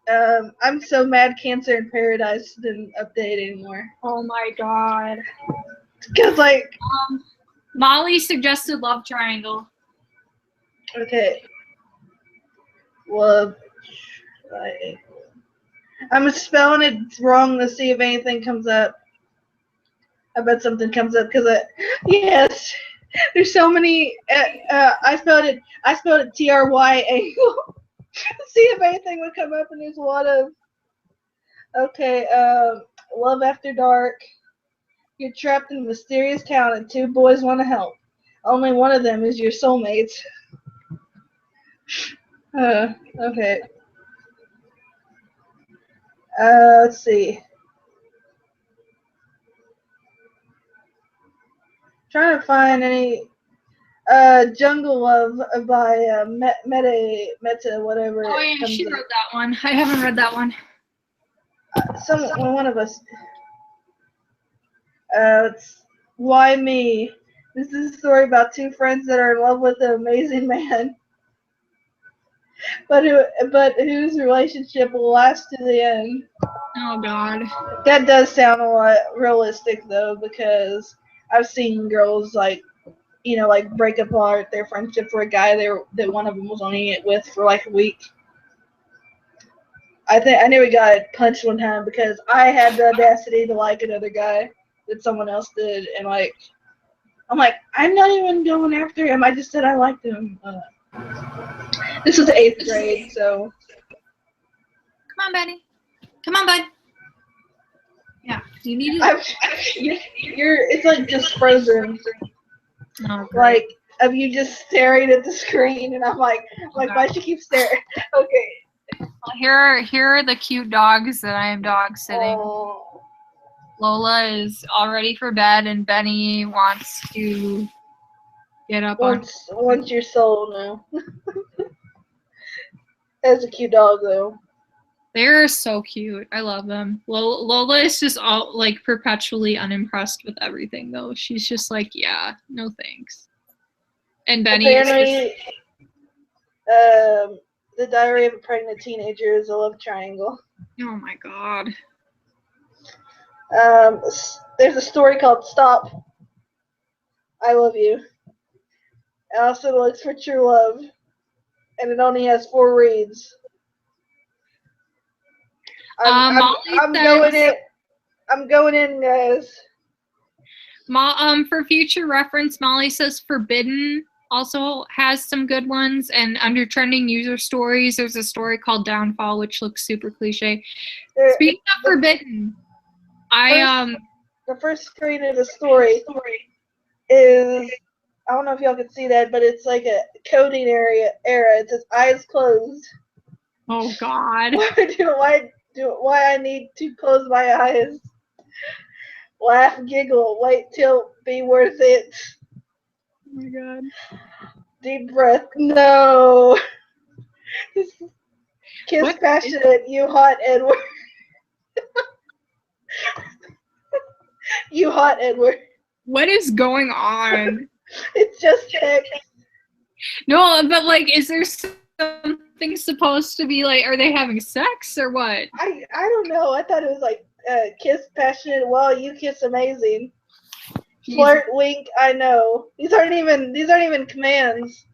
I'm so mad Cancer in Paradise didn't update anymore. Oh my God. Because like Molly suggested love triangle. Okay. Love triangle. I'm spelling it wrong to see if anything comes up. I bet something comes up because yes, there's so many. I spelled it triangle. See if anything would come up, and there's a lot of. Okay, Love After Dark. You're trapped in a mysterious town, and two boys want to help. Only one of them is your soulmate. Okay. Let's see. Trying to find any. Jungle Love by Meta, whatever. Oh yeah, she wrote that one. I haven't read that one. One of us. It's Why Me? This is a story about two friends that are in love with an amazing man, but whose relationship will last to the end. Oh God. That does sound a lot realistic though, because I've seen girls like break apart their friendship for a guy that one of them was only with for like a week. I nearly got punched one time because I had the audacity to like another guy that someone else did, and I'm like, I'm not even going after him. I just said I liked him. This was the 8th grade, so. Come on, Betty. Come on, bud. Yeah, you need it. It's like just frozen. Oh, like of you just staring at the screen, and I'm like, why she keep staring? Okay. Well, here are the cute dogs that I am dog sitting. Oh. Lola is all ready for bed, and Benny wants to get up wants your soul now. That's a cute dog, though. They're so cute. I love them. Lola is just all like perpetually unimpressed with everything, though. She's just like, yeah, no thanks. And Benny apparently, the Diary of a Pregnant Teenager is a love triangle. Oh my god. There's a story called Stop, I Love You. It also looks for true love, and it only has 4 reads. I'm going in, guys. For future reference, Molly says Forbidden also has some good ones, and under trending user stories, there's a story called Downfall, which looks super cliche. Speaking of Forbidden, the first screen of the story is, I don't know if y'all can see that, but it's like a coding era. It says eyes closed. Oh God. Why I need to close my eyes? Laugh, giggle, wait till be worth it. Oh my God. Deep breath. No. Kiss passionate, you hot Edward. You hot Edward. What is going on? It's just text. No, but like, is there something supposed to be like? Are they having sex or what? I don't know. I thought it was like kiss passionate. Well, you kiss amazing. Jesus. Flirt, wink. I know. These aren't even commands.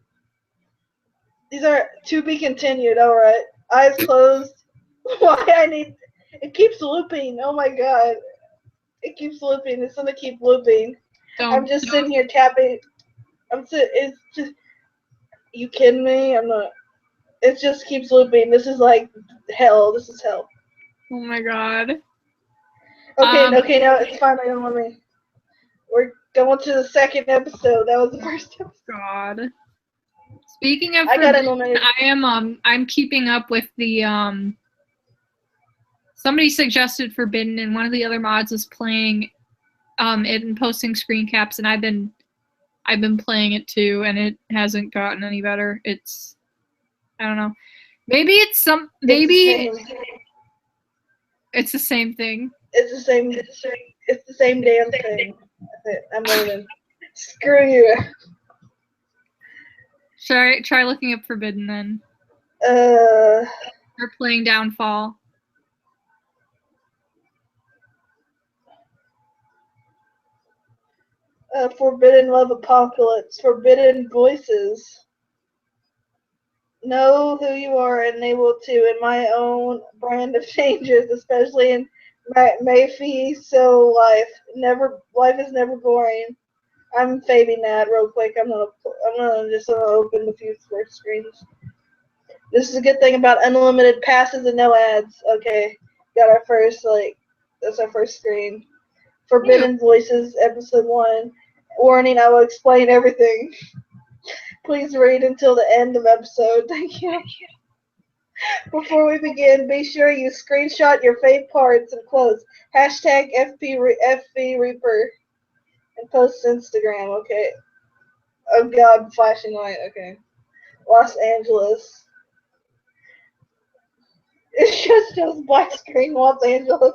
These are to be continued. All right. Eyes closed. Why I need? It keeps looping. Oh my God. It keeps looping. It's gonna keep looping. I'm just sitting here tapping. It's just. You kidding me? I'm not. It just keeps looping. This is like hell. This is hell. Oh my God. Okay, no, it's fine. I don't want me. We're going to the second episode. That was the first episode. God. Speaking of Forbidden, I'm keeping up with the somebody suggested Forbidden, and one of the other mods was playing it and posting screen caps, and I've been playing it too, and it hasn't gotten any better. It's, I don't know. Maybe it's the same thing. It's the same damn thing. I'm leaving. Screw you. Try looking up Forbidden then. Or playing Downfall. Forbidden Love Apocalypse. Forbidden Voices. Know who you are and able to in my own brand of changes, especially in Mayfie. So life is never boring. I'm fading that real quick. I'm gonna just open a few first screens. This is a good thing about unlimited passes and no ads. Okay, got our first that's our first screen. Forbidden Voices, episode 1. Warning: I will explain everything. Please read until the end of episode. Thank you. Before we begin, be sure you screenshot your fave parts and quotes. Hashtag FB Reaper. And post to Instagram, okay. Oh God, flashing light, okay. Los Angeles. It's just black screen, Los Angeles.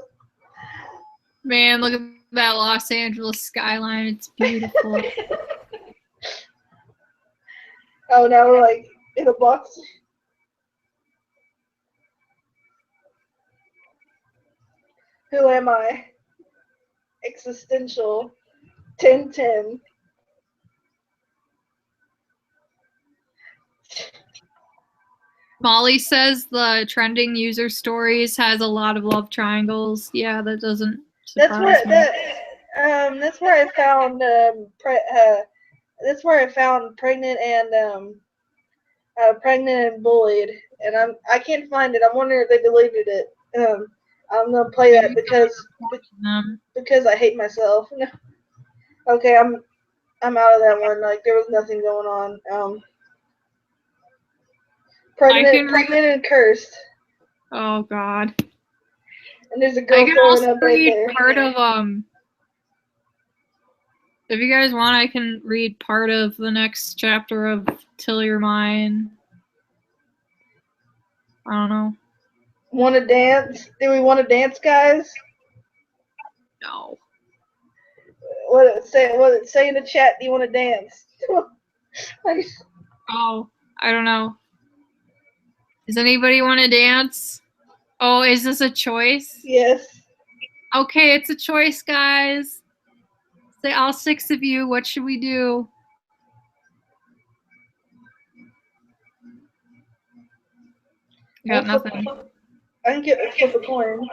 Man, look at that Los Angeles skyline. It's beautiful. Oh, now we're like in a box. Who am I? Existential. 1010. Molly says the trending user stories has a lot of love triangles. Yeah, that doesn't surprise me. That's where I found pregnant and bullied, and I can't find it. I'm wondering if they deleted it. I'm gonna play that because I hate myself. Okay, I'm out of that one. Like there was nothing going on. Pregnant and cursed. Oh God. And there's a girl throwing up right there. Part of if you guys want, I can read part of the next chapter of Till You're Mine. I don't know. Want to dance? Do we want to dance, guys? No. What it say in the chat? Do you want to dance? Oh, I don't know. Does anybody want to dance? Oh, is this a choice? Yes. Okay, it's a choice, guys. Say all 6 of you. What should we do? Got nothing. I can flip a coin.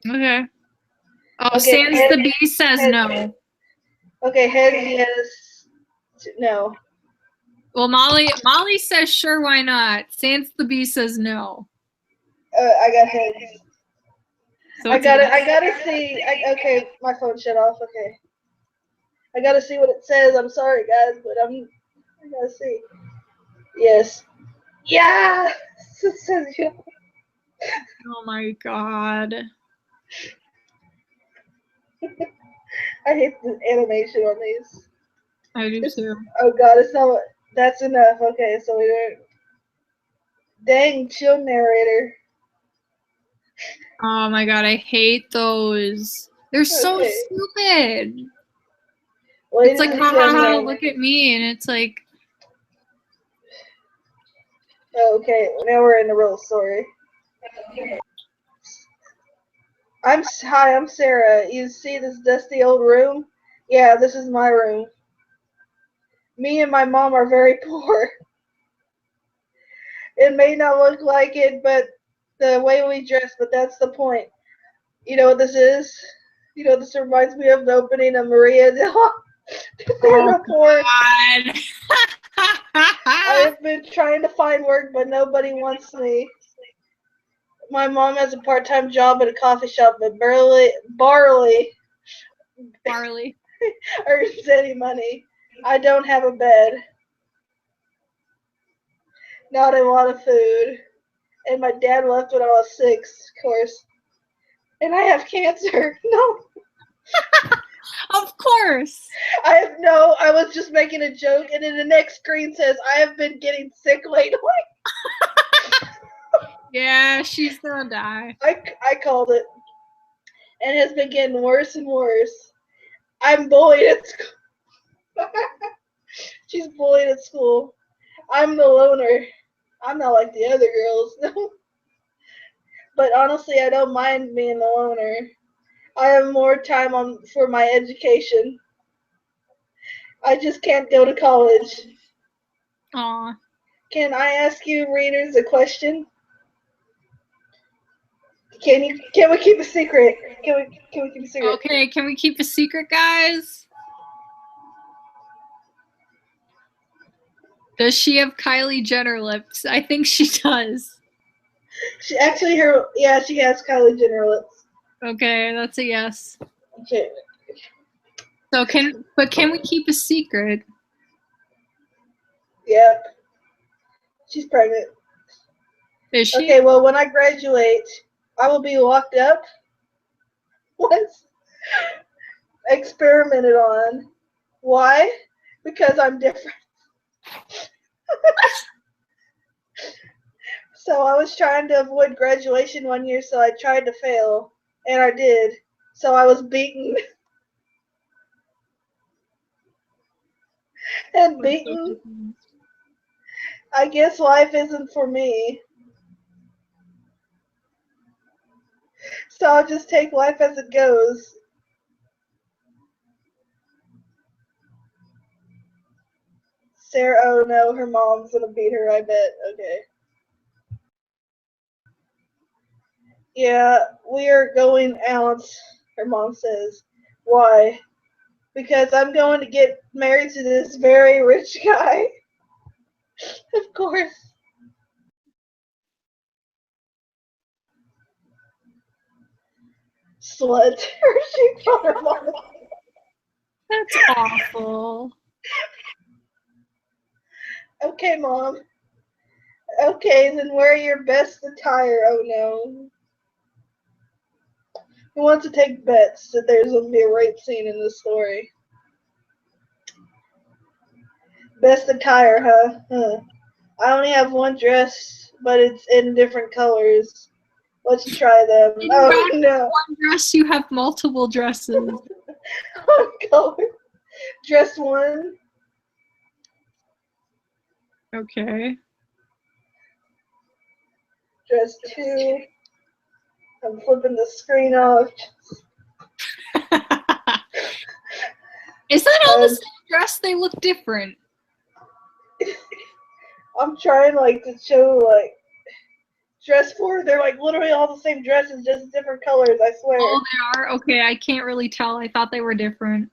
Okay. Oh, Okay, Sans the Bee says no. Okay, heads, yes. No. Well, Molly says sure, why not? Sans the Bee says no. I got heads. So I gotta see. Okay, my phone shut off. Okay. I gotta see what it says. I'm sorry, guys, but I gotta see. Yes. Yeah. It says yeah. Oh my god. I hate the animation on these. I do too. Oh god, it's not. That's enough. Okay, so we don't. Dang, chill, narrator. Oh my god, I hate those. They're so stupid. Well, it's like, ha, look at me, and it's like. Okay, now we're in the real story. Hi, I'm Sarah. You see this dusty old room? Yeah, this is my room. Me and my mom are very poor. It may not look like it, but the way we dress, but that's the point. You know what this is? You know, this reminds me of the opening of Maria del Report. God. I've been trying to find work, but nobody wants me. My mom has a part-time job at a coffee shop, but barely earns any money. I don't have a bed. Not a lot of food. And my dad left when I was 6, of course. And I have cancer. No. Of course. I was just making a joke, and then the next screen says, I have been getting sick lately. Yeah, she's gonna die. I called it. And it has been getting worse and worse. I'm bullied at school. She's bullied at school. I'm the loner. I'm not like the other girls, no. But honestly, I don't mind being the loner. I have more time for my education. I just can't go to college. Aw. Can I ask you readers a question? Can we keep a secret? Can we keep a secret? Okay, can we keep a secret, guys? Does she have Kylie Jenner lips? I think she does. She has Kylie Jenner lips. Okay, that's a yes. Okay. So can we keep a secret? Yep. She's pregnant. Is she? Okay, well, when I graduate, I will be locked up once experimented on. Why? Because I'm different. So I was trying to avoid graduation one year, so I tried to fail, and I did. So I was beaten. And beaten. I guess life isn't for me. So I'll just take life as it goes. Sarah, oh no, her mom's gonna beat her, I bet. Okay. Yeah, we are going out, her mom says. Why? Because I'm going to get married to this very rich guy. Of course. Slut. She called her mom. That's awful. Okay, Mom. Okay, then wear your best attire. Oh no. Who wants to take bets that there's going to be a rape scene in this story? Best attire, huh? I only have one dress, but it's in different colors. Let's try them. Oh no. One dress, you have multiple dresses. One color. Dress 1. Okay. Dress 2. I'm flipping the screen off. Is that all the same dress? They look different. I'm trying like to show like dress 4. They're like literally all the same dresses, just different colors. I swear. Oh, they are? Okay, I can't really tell. I thought they were different.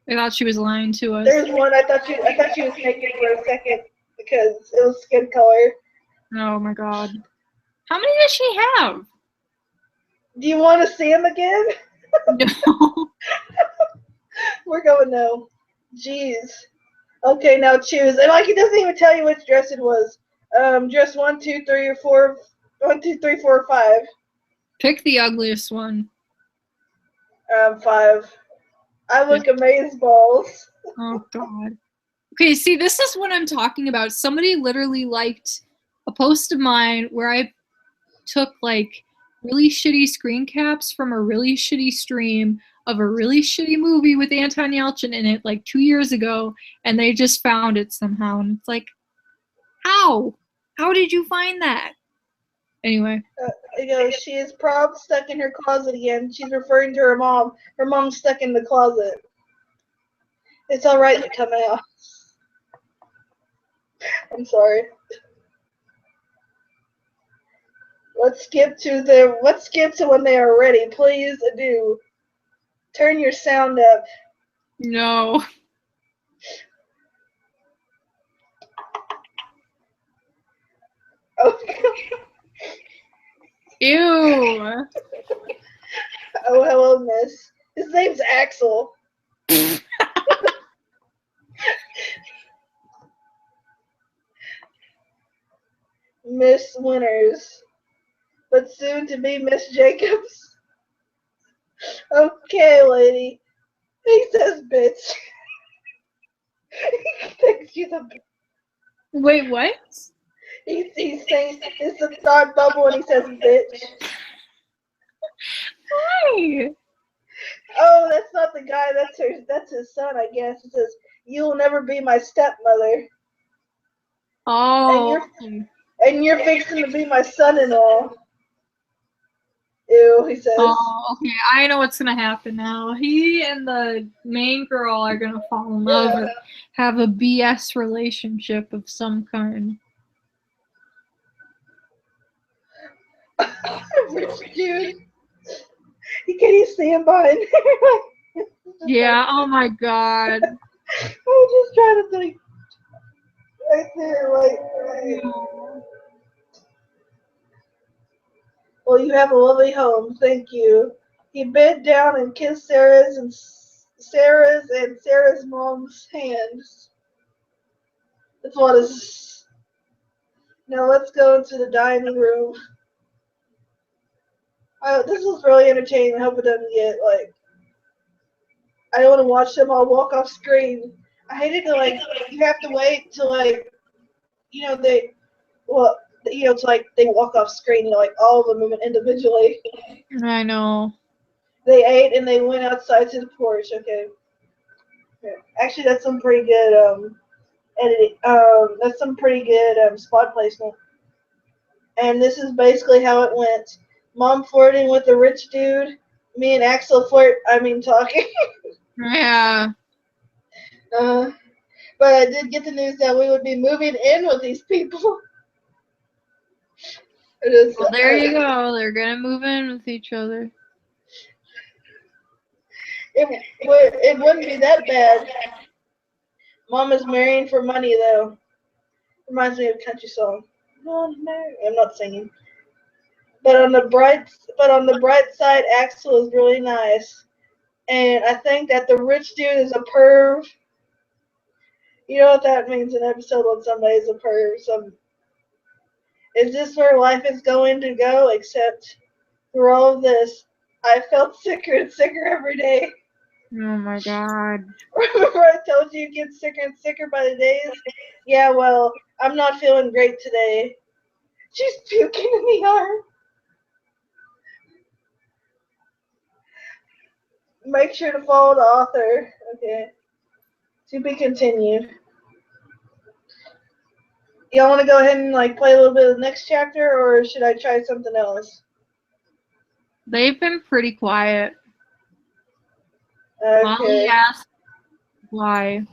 I thought she was lying to us. There's one I thought she was naked for a second because it was skin color. Oh my god. How many does she have? Do you want to see him again? No. We're going no. Jeez. Okay, now choose. And like it doesn't even tell you which dress it was. Dress 1, 2, 3, or 4. 1, 2, 3, 4, or 5. Pick the ugliest one. 5. I look amazeballs. Oh god. Okay, see, this is what I'm talking about. Somebody literally liked a post of mine where I took like really shitty screen caps from a really shitty stream of a really shitty movie with Anton Yelchin in it like 2 years ago, and they just found it somehow. And it's like, how? How did you find that? Anyway. She is probably stuck in her closet again. She's referring to her mom. Her mom's stuck in the closet. It's alright to come out. I'm sorry. Let's skip to when they are ready. Please do. Turn your sound up. No. Oh, Ew. oh, hello, miss. His name's Axel. Miss Winters. But soon to be Miss Jacobs. Okay, lady. He says bitch. He thinks she's a bitch. Wait, what? He thinks it's a thought bubble and he says bitch. Why? Oh, that's not the guy. That's his son, I guess. It says, "You'll never be my stepmother." Oh. And you're fixing to be my son-in-law. Ew, he says. Oh, okay. I know what's gonna happen now. He and the main girl are gonna fall in love or have a BS relationship of some kind. Rich dude. Can you see him behind there? Yeah, oh my god. I'm just trying to think. Right there, like. Well, you have a lovely home, thank you. He bent down and kissed Sarah's and Sarah's mom's hands. That's what is. Now let's go into the dining room. This is really entertaining. I hope it doesn't get like. I don't want to watch them all walk off screen. I hate it to like. You have to wait till like, they, well, to like they walk off screen. Like all of them individually. I know. They ate and they went outside to the porch. Okay. Actually, that's some pretty good editing. That's some pretty good spot placement. And this is basically how it went. Mom flirting with a rich dude. Me and Axel talking. Yeah. But I did get the news that we would be moving in with these people. Well, there you go. They're gonna move in with each other. It wouldn't be that bad. Mom is marrying for money, though. Reminds me of a country song. I'm not singing. But on the bright side, Axel is really nice, and I think that the rich dude is a perv. You know what that means? An episode when somebody is a perv. Is this where life is going to go? Except through all of this, I felt sicker and sicker every day. Oh my god. Remember I told you get sicker and sicker by the days? Yeah, well, I'm not feeling great today. She's puking in the arm. Make sure to follow the author. Okay. To be continued. Y'all want to go ahead and like play a little bit of the next chapter, or should I try something else? They've been pretty quiet. Okay. Molly asked why.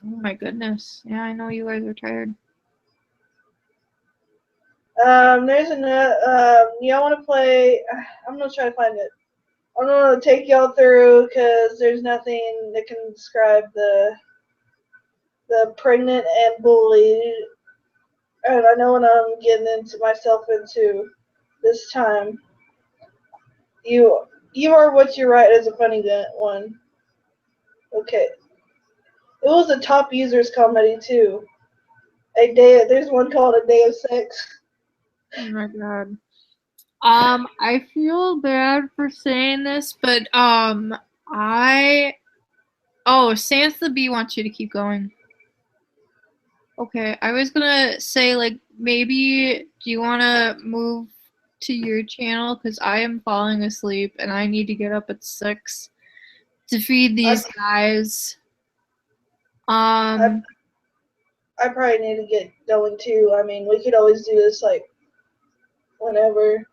Oh my goodness. Yeah, I know you guys are tired. There's another. Y'all want to play? I'm gonna try to find it. I'm gonna take y'all through because there's nothing that can describe the pregnant and bullied. And I know what I'm getting into myself into this time. You are what you write as a funny one. Okay. It was a top users comedy too. There's one called A Day of Sex. Oh my god. I feel bad for saying this, but Sans the Bee wants you to keep going. Okay, I was gonna say like maybe do you wanna move to your channel because I am falling asleep and I need to get up at 6 to feed these guys. I probably need to get going too. I mean, we could always do this like whenever.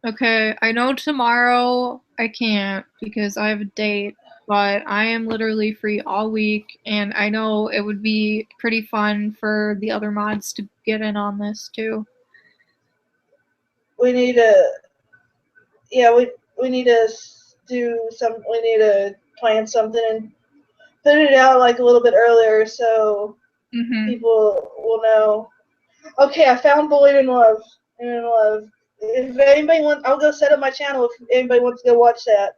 Okay, I know tomorrow I can't because I have a date, but I am literally free all week, and I know it would be pretty fun for the other mods to get in on this too. We need to, yeah, we need to we need to plan something and put it out like a little bit earlier so people will know. Okay, I found Bullied in Love. If anybody wants, I'll go set up my channel if anybody wants to go watch that.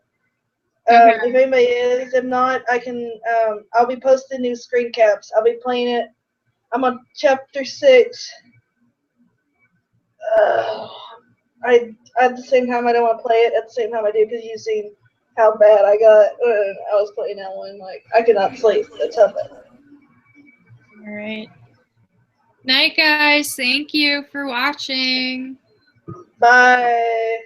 If anybody is, if not, I can. I'll be posting new screen caps. I'll be playing it. I'm on chapter 6. At the same time I don't want to play it. At the same time I do because you've seen how bad I got when I was playing that one. Like I could not sleep. That's how bad. All right. Night, guys. Thank you for watching. Bye.